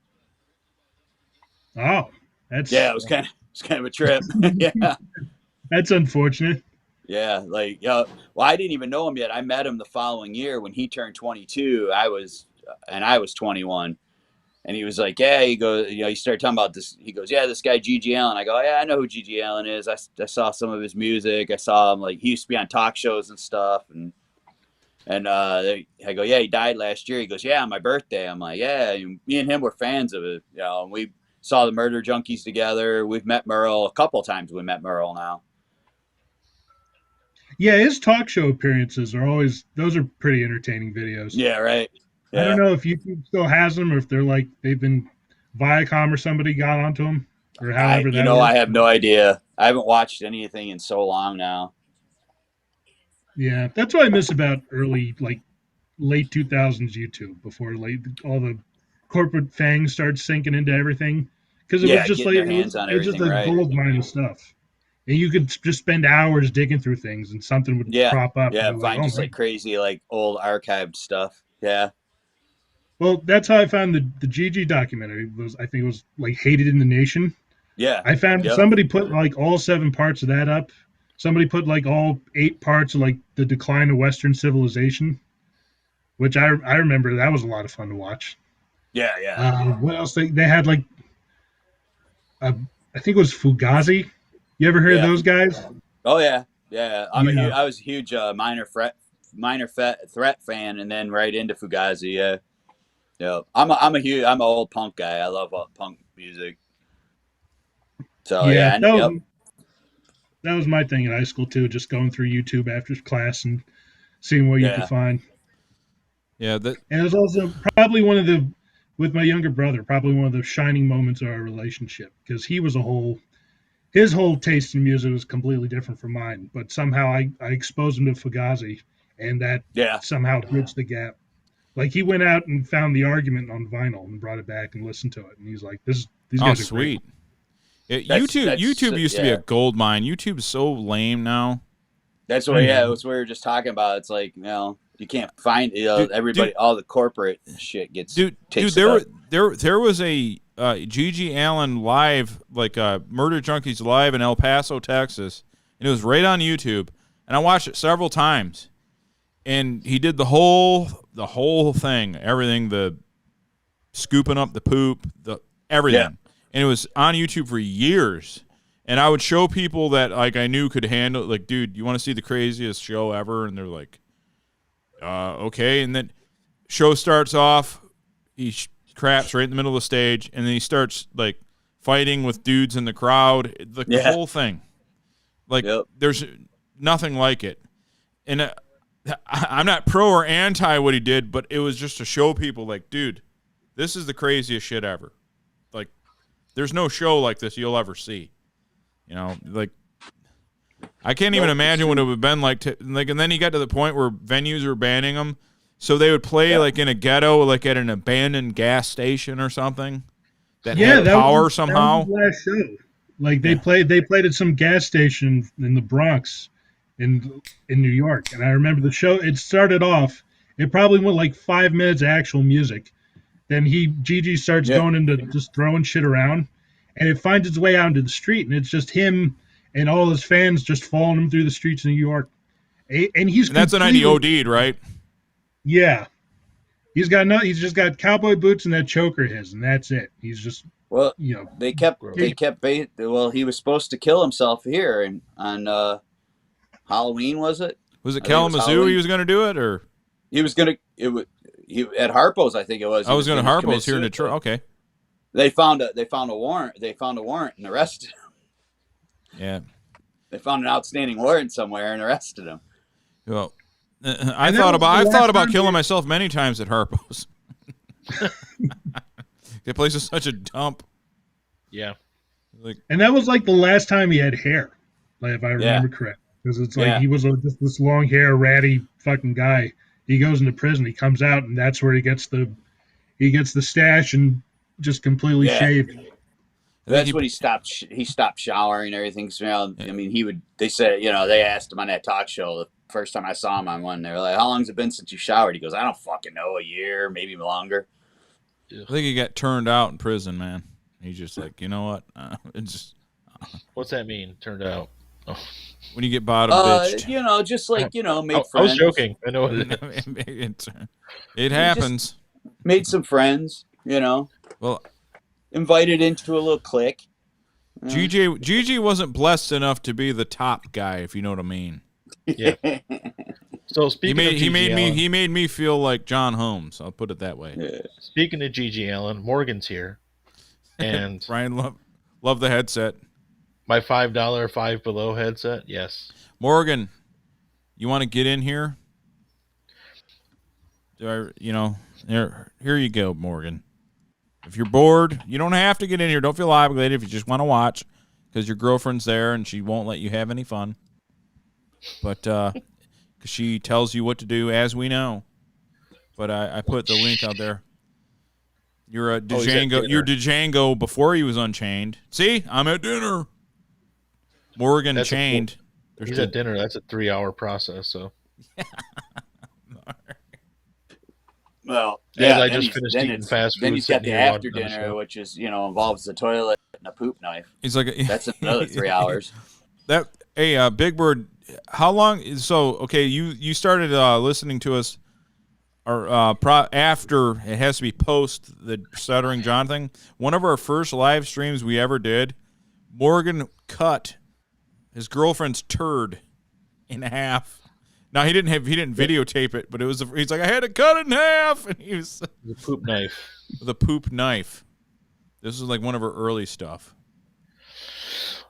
Oh, it was kind of a trip. Yeah. That's unfortunate. Yeah. Well, I didn't even know him yet. I met him the following year when he turned 22. I was 21. And he was like, yeah, he goes, he started talking about this. He goes, yeah, this guy, GG Allin. I go, yeah, I know who GG Allin is. I saw some of his music. I saw him, he used to be on talk shows and stuff. And I go, yeah, he died last year. He goes, yeah, on my birthday. I'm like, yeah, me and him were fans of it. You know, and we saw the Murder Junkies together. We've met Merle a couple times. We met Merle now. Yeah, his talk show appearances those are pretty entertaining videos. Yeah, right. Yeah. I don't know if YouTube still has them, or if they've been Viacom or somebody got onto them, or however that works. I have no idea. I haven't watched anything in so long now. Yeah, that's what I miss about early, late 2000s YouTube, before all the corporate fangs started sinking into everything, because it was just it was just a gold mine of stuff. And you could just spend hours digging through things, and something would crop up. Yeah, find crazy, old archived stuff. Yeah. Well, that's how I found the GG documentary. I think it was Hated in the Nation. Yeah. I found somebody put all 7 parts of that up. Somebody put all 8 parts of the decline of Western civilization, which I remember that was a lot of fun to watch. Yeah, yeah. What else? They had I think it was Fugazi. You ever heard of those guys? Oh yeah, yeah. I was a huge Minor Threat fan, and then right into Fugazi. Yeah. Yeah, I'm an old punk guy. I love punk music. So that was my thing in high school too. Just going through YouTube after class and seeing what you could find. Yeah, and it was also probably with my younger brother, probably one of the shining moments of our relationship, because his whole taste in music was completely different from mine. But somehow I exposed him to Fugazi, and that somehow bridged the gap. Like he went out and found the argument on vinyl and brought it back and listened to it, and he's like, "These guys are sweet." Great. YouTube used to be a gold mine. YouTube's so lame now. That's what that's what we were just talking about. It's like, you can't find everybody. All the corporate shit gets there was a GG Allin live, like Murder Junkies live in El Paso, Texas, and it was right on YouTube, and I watched it several times. And he did the whole thing, everything, the scooping up the poop, the everything. Yeah. And it was on YouTube for years. And I would show people that like I knew could handle it, like, dude, you want to see the craziest show ever? And they're like, okay. And then show starts off, he craps right in the middle of the stage, and then he starts like fighting with dudes in the crowd, like the whole thing. Like there's nothing like it. And I'm not pro or anti what he did, but it was just to show people, like, dude, this is the craziest shit ever. Like, there's no show like this you'll ever see. You know, like, I can't even imagine what it would have been like. And then he got to the point where venues were banning them, so they would play like in a ghetto, like at an abandoned gas station or something that had power somehow. That was the last show. Like they played at some gas station in the Bronx. In New York, and I remember the show. It started off. It probably went like 5 minutes of actual music. Then GG starts going into just throwing shit around, and it finds its way out into the street, and it's just him and all his fans just following him through the streets of New York. And that's the night he OD'd, right? Yeah, he's just got cowboy boots and that choker and that's it. He's just they kept he was supposed to kill himself here and on. Halloween, was it? Was it Kalamazoo he was going to do it, or he was going to? He at Harpo's, I think it was. I was going to Harpo's here in Detroit. Okay. They found a warrant. They found a warrant and arrested him. Yeah. They found an outstanding warrant somewhere and arrested him. Well, I thought about killing myself many times at Harpo's. That place is such a dump. Yeah. And that was like the last time he had hair, like if I remember correct. Because it's like he was just this long hair, ratty fucking guy. He goes into prison. He comes out, and that's where he gets the stash and just completely shaved. That's when he stopped. He stopped showering and everything. So, I mean, They said, they asked him on that talk show the first time I saw him on one. They were like, "How long's it been since you showered?" He goes, "I don't fucking know. A year, maybe longer." I think he got turned out in prison, man. He's just like, you know what? What's that mean? Turned out. Oh. When you get bottom bitched. Just like, made friends. I was joking. I know what it is. It happens. Made some friends, Well, invited into a little clique. GG wasn't blessed enough to be the top guy, if you know what I mean. Yeah. So speaking he made me feel like John Holmes. I'll put it that way. Yeah. Speaking of GG Allin, Morgan's here. And Brian love the headset. My $5 Five Below headset, yes. Morgan, you want to get in here? Here you go, Morgan. If you're bored, you don't have to get in here. Don't feel obligated if you just want to watch, because your girlfriend's there and she won't let you have any fun. But because she tells you what to do, as we know. But I put the link out there. You're a Django. You're Django before he was unchained. See, I'm at dinner. Morgan that's chained. He's at dinner. That's a 3-hour process. So. Well, yeah. I just finished eating fast food. Then he's got the after dinner, which is involves the toilet and a poop knife. He's like, that's another 3 hours. Big Bird. How long? So okay, you started listening to us, or after it has to be post the Stuttering John thing. One of our first live streams we ever did, Morgan cut his girlfriend's turd in half. Now he didn't videotape it, but he's like, I had to cut it in half, and he was the poop knife. The poop knife. This is like one of her early stuff.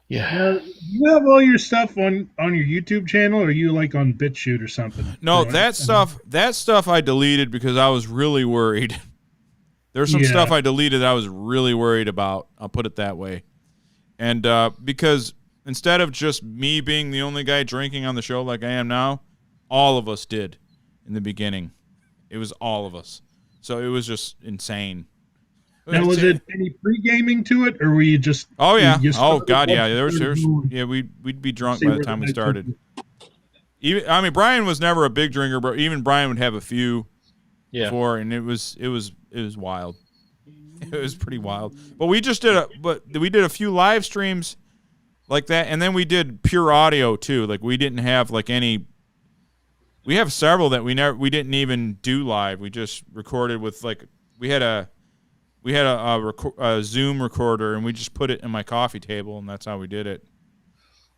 Yeah. You have all your stuff on your YouTube channel, or are you like on BitChute or something? No, that stuff I deleted because I was really worried. There's some stuff I deleted that I was really worried about. I'll put it that way. And because instead of just me being the only guy drinking on the show like I am now, all of us did in the beginning. It was all of us. So it was just insane. Now, was it any pre-gaming to it, or were you just? Oh yeah. Oh God, yeah. We'd be drunk by the time we started. Brian was never a big drinker, but even Brian would have a few before, and it was wild. It was pretty wild. But we did a few live streams like that, and then we did pure audio too. Like we didn't have like any. We have several that we didn't even do live. We just recorded with like we had a Zoom recorder, and we just put it in my coffee table, and that's how we did it.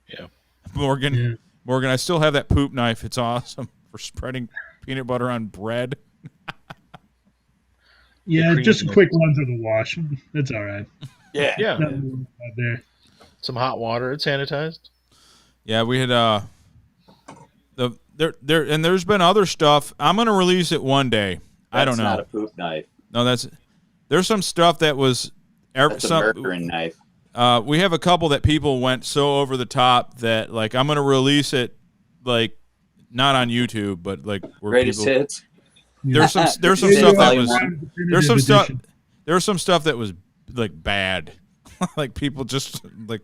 Yeah, Morgan, I still have that poop knife. It's awesome for spreading peanut butter on bread. Yeah, just a quick run through the wash. It's all right. Yeah. There. Some hot water. It's sanitized. Yeah, we had there's been other stuff. I'm gonna release it one day. I don't know. That's not a poop knife. No, there's some stuff that was. That's a murdering knife. We have a couple that people went so over the top that like I'm gonna release it, like not on YouTube, but like where Greatest hits. There's some stuff that was there's some stuff that was like bad, like people just like.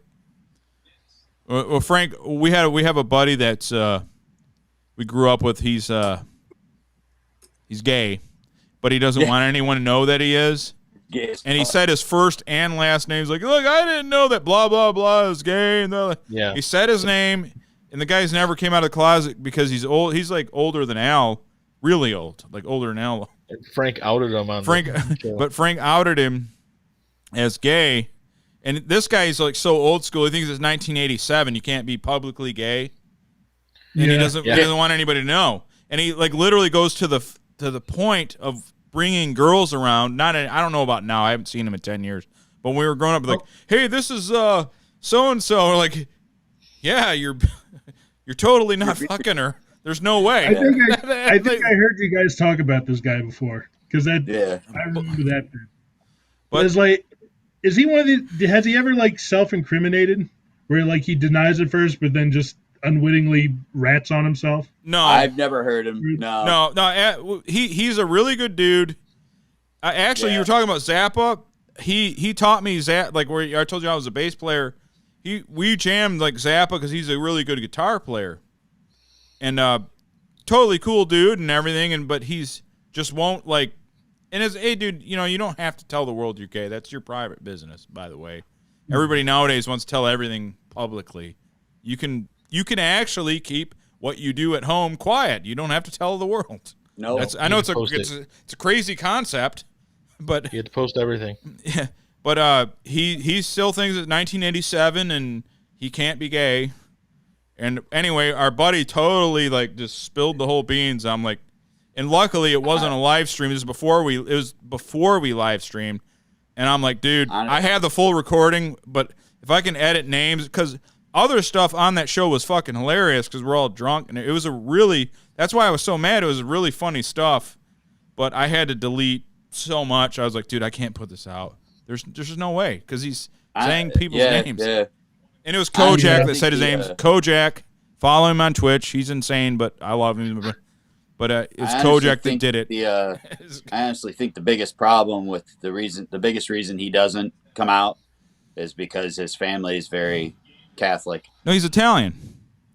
Well, Frank, we have a buddy that's we grew up with. He's gay, but he doesn't want anyone to know that he is. Yes. And he said his first and last name. He's like, look, I didn't know that blah blah blah is gay. And like, he said his name, and the guy's never came out of the closet because he's old. He's like older than Al, really old, like older than Al. And Frank outed him on but Frank outed him as gay. And this guy is like so old school. He thinks it's 1987. You can't be publicly gay, and he doesn't want anybody to know. And he like literally goes to the point of bringing girls around. I don't know about now. I haven't seen him in 10 years. But when we were growing up, like, hey, this is so and so. Like, yeah, you're totally not fucking her. There's no way. I think I heard you guys talk about this guy before because I remember that. But it's like. Is he one of the? Has he ever like self-incriminated, where like he denies it first, but then just unwittingly rats on himself? No, I've never heard him. No. He's a really good dude. Actually, you were talking about Zappa. He taught me like where I told you I was a bass player. We jammed like Zappa because he's a really good guitar player, and totally cool dude and everything. But he's just won't like. And as hey, dude, you don't have to tell the world you're gay. That's your private business, by the way. Everybody nowadays wants to tell everything publicly. You can actually keep what you do at home quiet. You don't have to tell the world. No, I know it's a crazy concept, but you have to post everything. Yeah, but he still thinks it's 1987 and he can't be gay. And anyway, our buddy totally like just spilled the whole beans. I'm like. And luckily, it wasn't a live stream. It was before we live streamed, and I'm like, dude, I have the full recording, but if I can edit names, because other stuff on that show was fucking hilarious because we're all drunk, and it was that's why I was so mad. It was really funny stuff, but I had to delete so much. I was like, dude, I can't put this out. There's just no way because he's saying people's names. Yeah. And it was Kojak that said his name. Kojak. Follow him on Twitch. He's insane, but I love him. But it's Kojak that did it. I honestly think the biggest problem with the biggest reason he doesn't come out is because his family is very Catholic. No, he's Italian.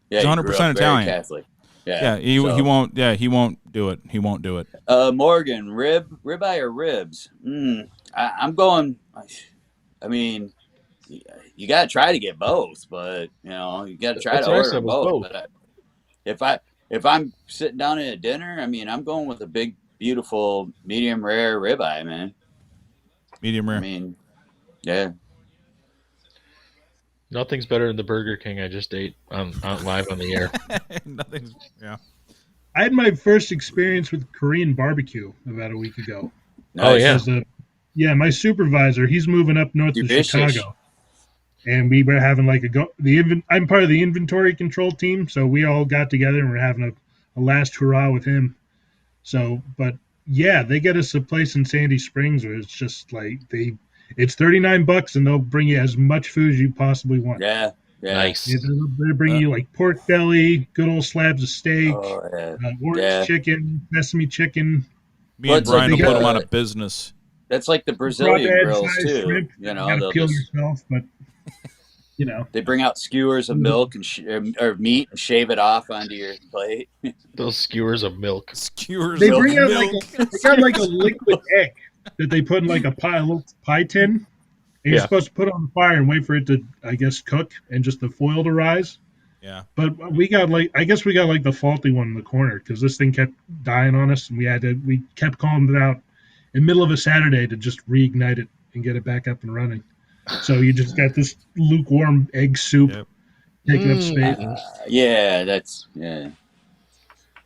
Yeah, he's 100% Italian. Catholic. Yeah, he won't. Yeah, he won't do it. He won't do it. Morgan, ribeye or ribs? I'm going. I mean, you got to try to get both, but you got to try to order both. But if I'm sitting down at a dinner, I mean, I'm going with a big, beautiful, medium rare ribeye, man. Medium rare. I mean, yeah. Nothing's better than the Burger King I just ate on live on the air. Yeah. I had my first experience with Korean barbecue about a week ago. Nice. Oh yeah. My supervisor, he's moving up north to Chicago. And we were having like I'm part of the inventory control team, so we all got together and we're having a last hurrah with him. So, but yeah, they get us a place in Sandy Springs where it's just like it's $39 and they'll bring you as much food as you possibly want. Yeah. Nice. They bring you like pork belly, good old slabs of steak, orange chicken, sesame chicken, Me and Brian will put them out of business. That's like the Brazilian grills too. Shrimp, you know, gotta peel yourself, but you know they bring out skewers of milk and or meat and shave it off onto your plate. Those skewers of milk. Skewers. They of bring out milk. they got like a liquid egg that they put in like a little pie tin, and you're supposed to put it on the fire and wait for it to, I guess, cook and just the foil to rise. Yeah. But we got like the faulty one in the corner because this thing kept dying on us, and we kept calling it out in the middle of a Saturday to just reignite it and get it back up and running. So you just got this lukewarm egg soup taking up space.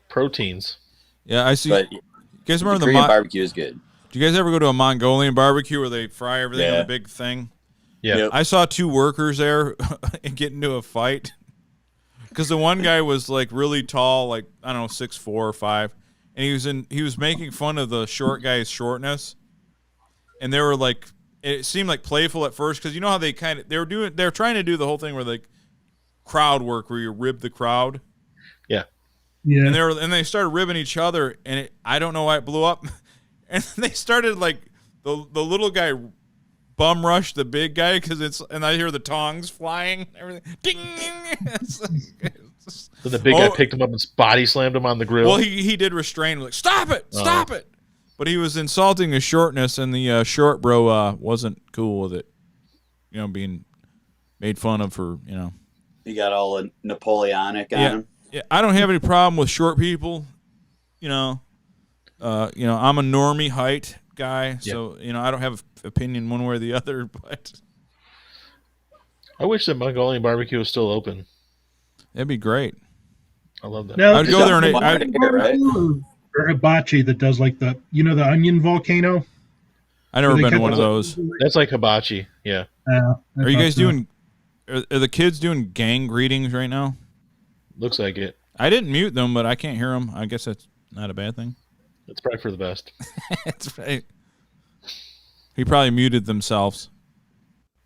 Proteins. Yeah, I see. But you guys remember the Korean barbecue is good. Do you guys ever go to a Mongolian barbecue where they fry everything in a big thing? Yeah. Yep. I saw two workers there and get into a fight because the one guy was like really tall, like I don't know, 6'4" or 5, and he was making fun of the short guy's shortness, and they were like, it seemed like playful at first because you know how they were trying to do the whole thing where like crowd work where you rib the crowd. Yeah. Yeah. And they started ribbing each other, and I don't know why it blew up. And they started like the little guy bum rushed the big guy and I hear the tongs flying and everything. Ding! So the big guy picked him up and body slammed him on the grill. Well, he did restrain, like stop it, but he was insulting his shortness, and the short bro wasn't cool with it. You know, being made fun of for He got all Napoleonic on him. Yeah, I don't have any problem with short people. I'm a normie height guy, so I don't have an opinion one way or the other. But I wish that Mongolian barbecue was still open. That'd be great. I love that. I'd go there and or hibachi that does like the onion volcano. I never been to one of those. That's like hibachi. Yeah. Are you guys doing? Are the kids doing gang greetings right now? Looks like it. I didn't mute them, but I can't hear them. I guess that's not a bad thing. It's probably for the best. That's right. He probably muted themselves,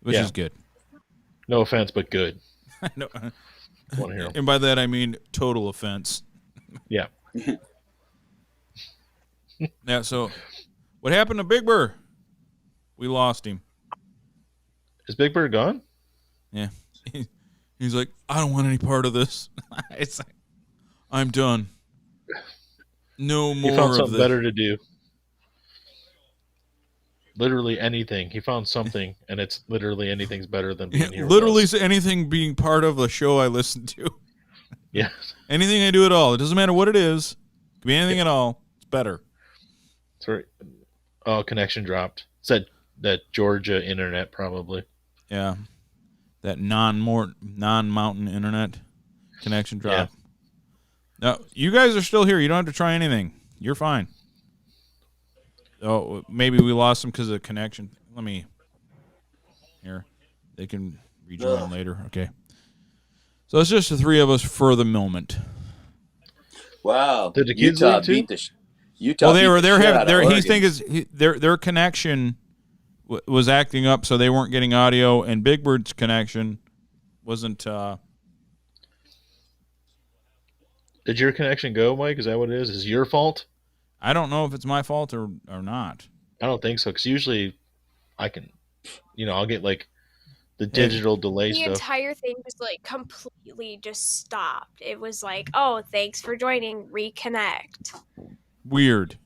which is good. No offense, but good. No. Want to hear 'em. And by that I mean total offense. Yeah. Yeah. So, what happened to Big Bird? We lost him. Is Big Bird gone? Yeah. He's like, I don't want any part of this. It's like, I'm done. No more. He found of something this. better to do. Literally anything. He found something, and it's literally anything's better than being here. Literally anything being part of a show I listen to. Yeah. Anything I do at all. It doesn't matter what it is. It could be anything at all. It's better. That's right. Oh, connection dropped. Said that Georgia internet probably. Yeah. That non-mountain internet connection dropped. Yeah. No, you guys are still here. You don't have to try anything. You're fine. Oh, maybe we lost them because of the connection. Let me. Here. They can rejoin later. Okay. So it's just the three of us for the moment. Wow. Did the kids Utah leave too? beat the Utah. Well, they beat were the there. shit out of He thinks their connection was acting up, so they weren't getting audio, and Big Bird's connection wasn't. Did your connection go, Mike? Is that what it is? Is it your fault? I don't know if it's my fault or not. I don't think so, because usually I can, I'll get like the digital delay The stuff. entire thing was like completely just stopped. It was like, oh, thanks for joining. Reconnect. Weird.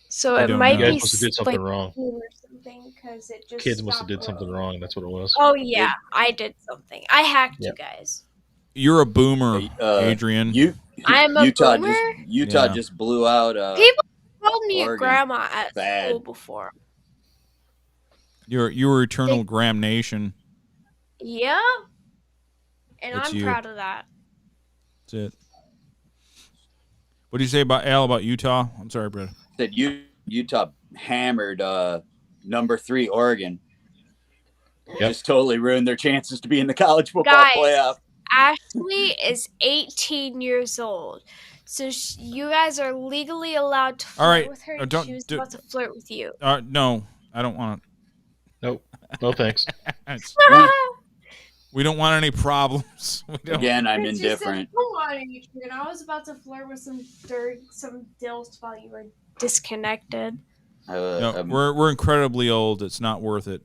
So I it don't might know. You be guys must have did something wrong. or something because it just Kids must have stopped did something working. wrong. That's what it was. Oh yeah, I did something. I hacked Yeah. you guys. You're a boomer, Adrian. I'm a Utah boomer? Utah just blew out. People called me Oregon. grandma at Bad. school before. You were eternal Graham Nation. Yeah, and That's I'm you. proud of that. That's it. What do you say about Al about Utah? I'm sorry, Brett. Said Utah hammered number 3 Oregon. Just totally ruined their chances to be in the college football Guys, playoff. Ashley is 18 years old, so you guys are legally allowed to flirt All right. with her. Don't She was do- about to flirt with you. No, I don't want to. Nope. No thanks. We don't want any problems. Again, I'm It's just indifferent. Come on, Adrian. I was about to flirt with some dilfs while you were disconnected. No, we're incredibly old. It's not worth it.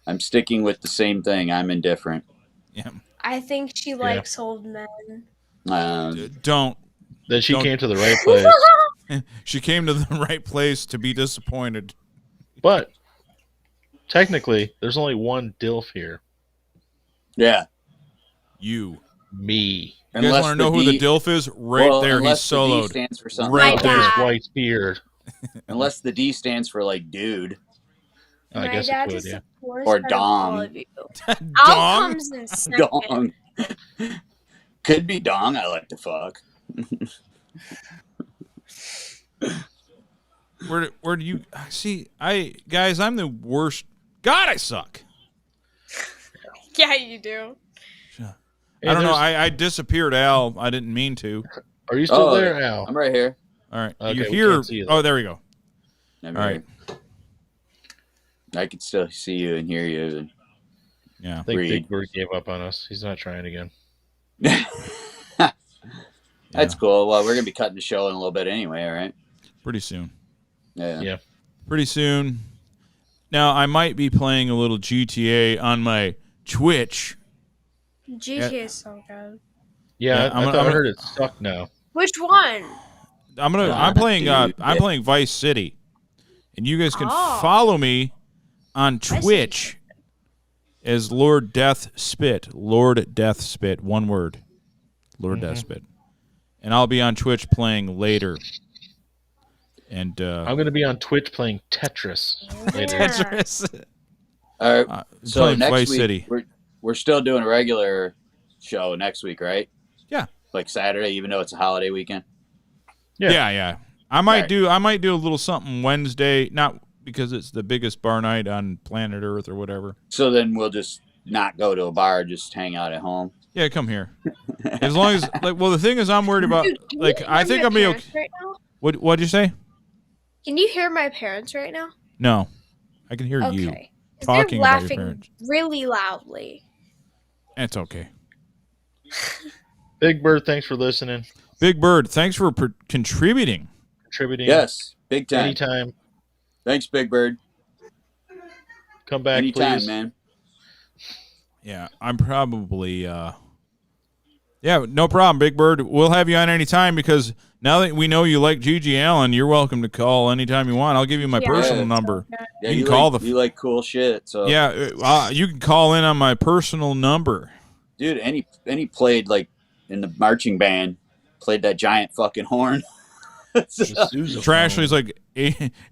I'm sticking with the same thing. I'm indifferent. Yeah. I think she likes old men. Don't. Then she came to the right place. She came to the right place to be disappointed. But technically, there's only one DILF here. Yeah. You. Me. You guys want to know who the DILF is? Right there, he's soloed. The D stands for something. Right there's white beard. Unless the D stands for like dude. I guess it could, yeah. Or dong. Al comes in second. Dong. Could be dong. I like to fuck. Where do you see? Guys, I'm the worst. God, I suck. Yeah, you do. I don't know. I disappeared, Al. I didn't mean to. Are you still there, Al? I'm right here. All right. Okay, You're we here. can't see you, Oh, there we go. I'm all right. I can still see you and hear you. And I think Big Bird gave up on us. He's not trying again. That's cool. Well, we're going to be cutting the show in a little bit anyway, all right? Pretty soon. Yeah. Pretty soon. Now, I might be playing a little GTA on my Twitch. GTA is so good. Yeah, I heard it sucked now. Which one? I'm playing Vice City. And you guys can follow me on Twitch as Lord Death Spit. Lord Death Spit, one word. Lord Death Spit. And I'll be on Twitch playing later. And I'm going to be on Twitch playing Tetris later. Tetris. All right. So playing next Vice week, City. we're still doing a regular show next week, right? Yeah. Like Saturday, even though it's a holiday weekend. Yeah. I might do a little something Wednesday, not because it's the biggest bar night on planet Earth or whatever. So then we'll just not go to a bar, just hang out at home. Yeah, come here. As long as the thing is, I'm worried about. Dude, I think I'll be okay. Right now? What'd you say? Can you hear my parents right now? No, I can hear you talking they're about your parents. laughing really loudly. It's okay. Big Bird, thanks for listening. Big Bird, thanks for contributing. Yes, big time. Anytime. Thanks, Big Bird. Come back, anytime, please. Man. Yeah, I'm probably. Yeah, no problem, Big Bird. We'll have you on anytime because now that we know you like GG Allin, you're welcome to call anytime you want. I'll give you my personal number. Yeah, you can call you like cool shit. So you can call in on my personal number. Dude, and he played like in the marching band, played that giant fucking horn. Trashley's like,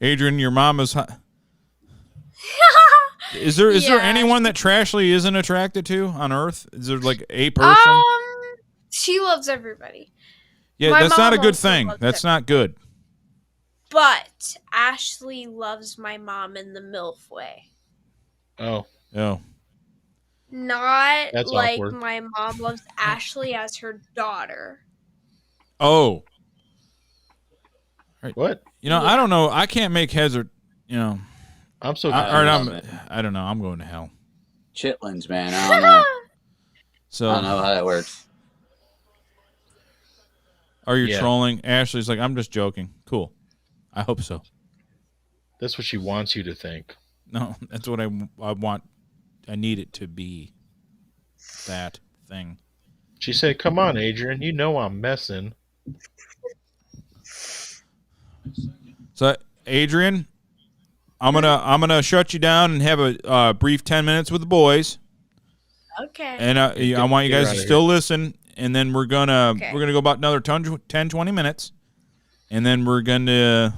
Adrian, your mom is hot. Is there anyone that Trashley isn't attracted to on Earth? Is there like a person? She loves everybody. Yeah, that's not a good thing. That's not good. But Ashley loves my mom in the MILF way. Oh. Not that's like awkward. My mom loves Ashley as her daughter. Oh. Right. What? I don't know. I can't make heads or, I'm so I don't know. I'm going to hell. Chitlins, man. I don't know. So I don't know how that works. Are you trolling? Ashley's like, I'm just joking. Cool. I hope so. That's what she wants you to think. No, that's what I want. I need it to be that thing. She said, come on, Adrian. You know I'm messing. So, Adrian, I'm gonna shut you down and have a brief 10 minutes with the boys. Okay. And I want you guys to still listen, and then we're gonna go about another 10, 20 minutes, and then we're gonna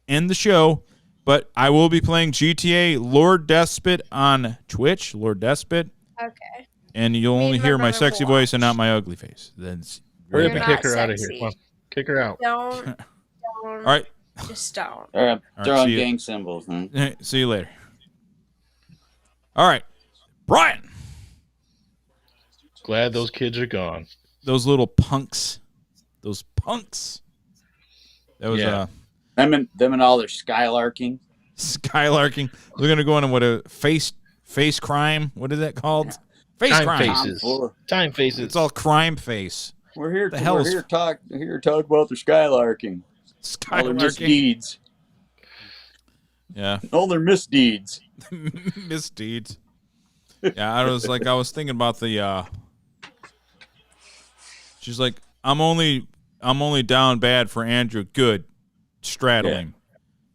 end the show. But I will be playing GTA Lord Despot on Twitch, Lord Despot. Okay. And you'll only hear my sexy voice and not my ugly face. Hurry up and kick her out of here. Come on. Kick her out. Don't. All right. Just don't. All right. Throwing gang symbols. See you later. All right. Brian. Glad those kids are gone. Those little punks. Those punks. That was them and all their skylarking. Skylarking. We're gonna go on what a face crime. What is that called? Face time crime. Faces. Time faces. It's all crime face. We're here. The hell we're here talk about the skylarking. All their misdeeds. Yeah. All their misdeeds. Misdeeds. Yeah, I was thinking about the she's like, I'm only down bad for Andrew. Good. Straddle him.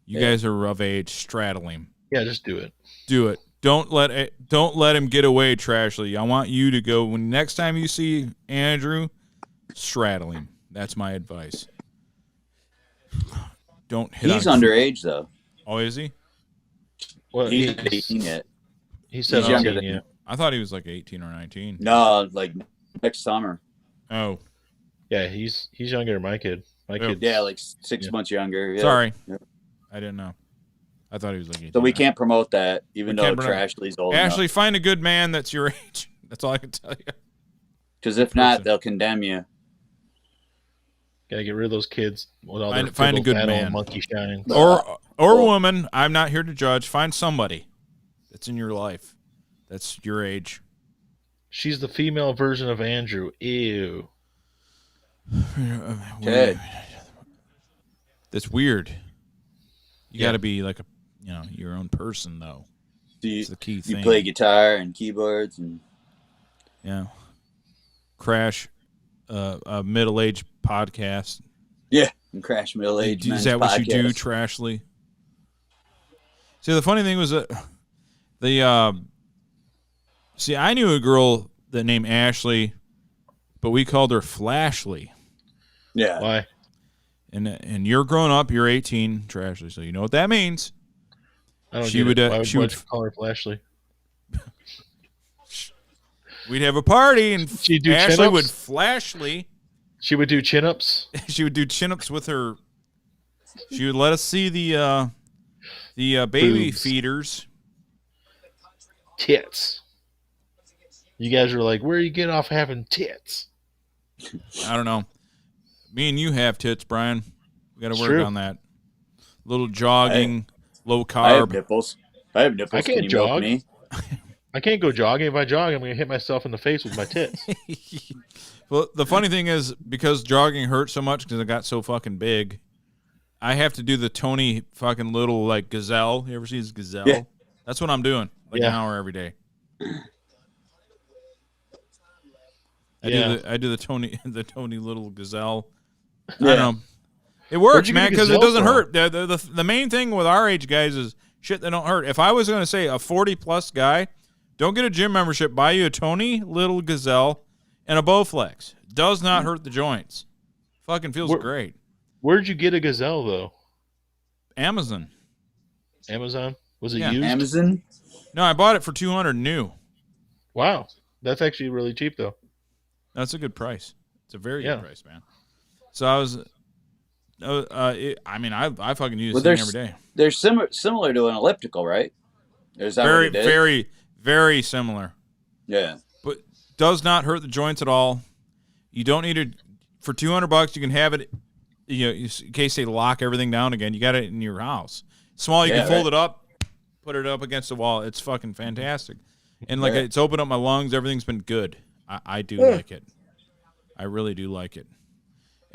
You guys are of age, straddle him. Yeah, just do it. Do it. Don't let him get away, Trashly. I want you to go when next time you see Andrew, straddle him. That's my advice. Don't hit. He's underage though. Oh, is he? Well, he's 18 yet. He's younger than you. I thought he was like 18 or 19. No, like next summer. Oh. Yeah, he's younger than my kid. My kid. Yeah, like 6 months younger. Yeah. Sorry. Yeah. I didn't know. I thought he was like 18. So we can't promote that, even though Trashly's old Ashley, enough. find a good man that's your age. That's all I can tell you. Because if not, they'll condemn you. Gotta get rid of those kids with all their find a good man, monkey shines. or woman. I'm not here to judge. Find somebody that's in your life that's your age. She's the female version of Andrew. Ew. Okay. That's weird. You got to be like your own person though. That's the key thing. You play guitar and keyboards and Crash a middle-aged podcast. Yeah, and Crash middle-aged. Is that what you do, Trashly? See, the funny thing was that I knew a girl that named Ashley, but we called her Flashly. Yeah. Why? And you're grown up. You're 18, Trashly, so you know what that means. I don't she get would. Why She would call her Flashly. We'd have a party, and she'd do Ashley chin-ups? would Flashly. She would do chin-ups. She would do chin-ups with her. She would let us see the baby Boobs. feeders. Tits. You guys were like, where you get off having tits? I don't know. Me and you have tits, Brian. We got to work on that. Little jogging, low carb. I have nipples. I I can't jog. Me? I can't go jogging. If I jog, I'm going to hit myself in the face with my tits. Well, the funny thing is, because jogging hurts so much because I got so fucking big, I have to do the Tony fucking little like gazelle. You ever see his gazelle? Yeah. That's what I'm doing. Like an hour every day. I do the Tony little gazelle. Yeah. I don't know. It works, man, because it doesn't hurt. The main thing with our age guys is shit that don't hurt. If I was going to say a 40-plus guy, don't get a gym membership. Buy you a Tony little gazelle and a Bowflex. Does not hurt the joints. Fucking feels great. Where'd you get a gazelle, though? Amazon. Amazon? Was it used? Amazon? No, I bought it for $200 new. Wow. That's actually really cheap, though. That's a good price. It's a very good price, man. So I was... I fucking use this thing every day. They're similar to an elliptical, right? Is that very, very, very similar. Yeah. But does not hurt the joints at all. You don't need it for $200. You can have it, in case they lock everything down again. You got it in your house. Small, you can fold it up, put it up against the wall. It's fucking fantastic. And it's opened up my lungs. Everything's been good. I do like it. I really do like it.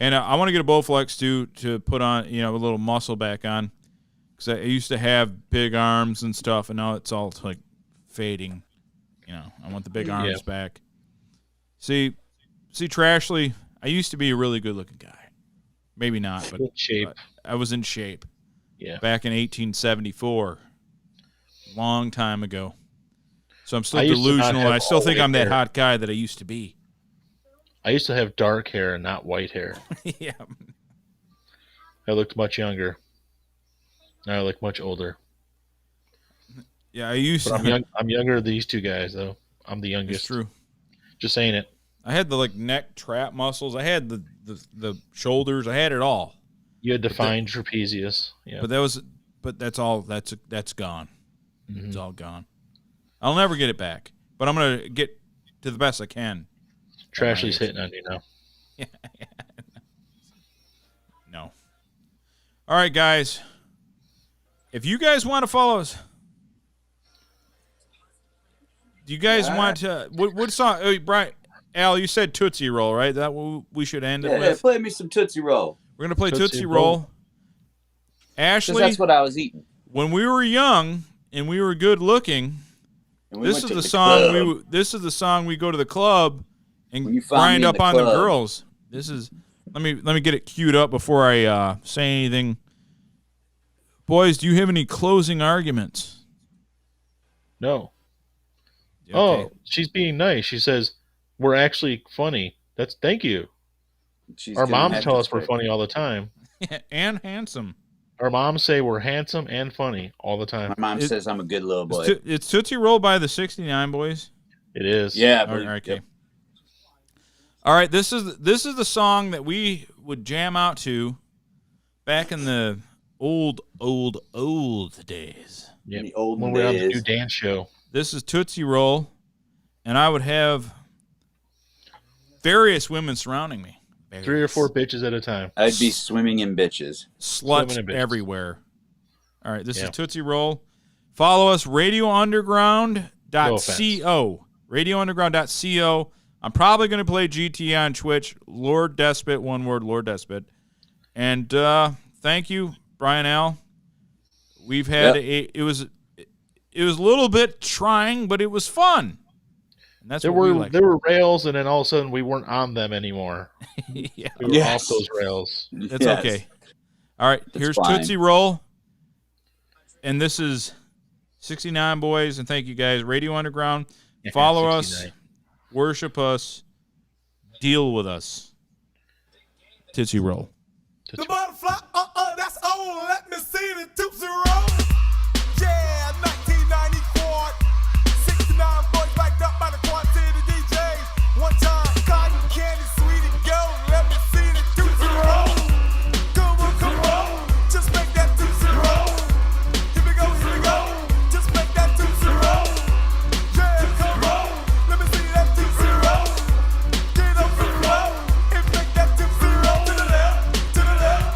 And I want to get a Bowflex too to put on, a little muscle back on, because I used to have big arms and stuff, and now it's all like fading. I want the big arms back. See, Trashly, I used to be a really good-looking guy. Maybe not, but in shape. I was in shape. Yeah. Back in 1874, long time ago. So I'm still delusional, and I still think I'm that hot guy that I used to be. I used to have dark hair and not white hair. Yeah. I looked much younger. Now I look much older. Yeah, I used to. I'm younger than these two guys, though. I'm the youngest. It's true. Just saying it. I had the neck trap muscles. I had the shoulders. I had it all. You had defined trapezius. Yeah. But that's all. That's gone. Mm-hmm. It's all gone. I'll never get it back. But I'm gonna get to the best I can. Trashly's hitting on you now. Yeah. No. All right, guys. If you guys want to follow us, do you guys want to? What song? Oh, Brian, Al, you said Tootsie Roll, right? That what we should end it with. Yeah, play me some Tootsie Roll. We're gonna play Tootsie Roll. Ashley, that's what I was eating. When we were young and we were good looking, this is the song this is the song we go to the club and grind up on the girls. This is let me get it queued up before I say anything. Boys, do you have any closing arguments? No. Okay. Oh, she's being nice. She says we're actually funny. Thank you. Our moms tell us we're funny all the time. And handsome. Our moms say we're handsome and funny all the time. My mom says I'm a good little boy. It's Tootsie Roll by the 69 Boys. It is. Yeah. Okay. Yep. All right. This is the song that we would jam out to back in the old days. Yep. The old when we were on the new dance show. This is Tootsie Roll, and I would have various women surrounding me. 3 or 4 bitches at a time. I'd be swimming in bitches. Sluts everywhere. All right, this is Tootsie Roll. Follow us, radiounderground.co. Radiounderground.co. I'm probably going to play GT on Twitch. Lord Despot, one word, Lord Despot. And thank you, Brian Al. We've had it was a little bit trying, but it was fun. And that's there were rails, and then all of a sudden we weren't on them anymore. Yeah. We were off those rails. That's okay. All right, here's Tootsie Roll. And this is 69 Boys, and thank you guys. Radio Underground. Follow us, worship us, deal with us. Tootsie Roll. The butterfly, that's on. Let me see the Tootsie Roll. Yeah, 1994. 69 Boys backed up by the Quantity DJs. One time, cotton candy, sweetie, go. Let me see the Tootsie Roll. Come on. Just make that Tootsie Roll. Here we go. Just make that Tootsie Roll. Yeah, come on. Let me see that Tootsie Roll. Get up and roll and make that Tootsie Roll. To the left,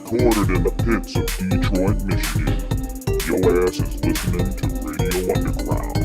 Recorded in the pits of Detroit, Michigan. Your ass is listening to Radio Underground.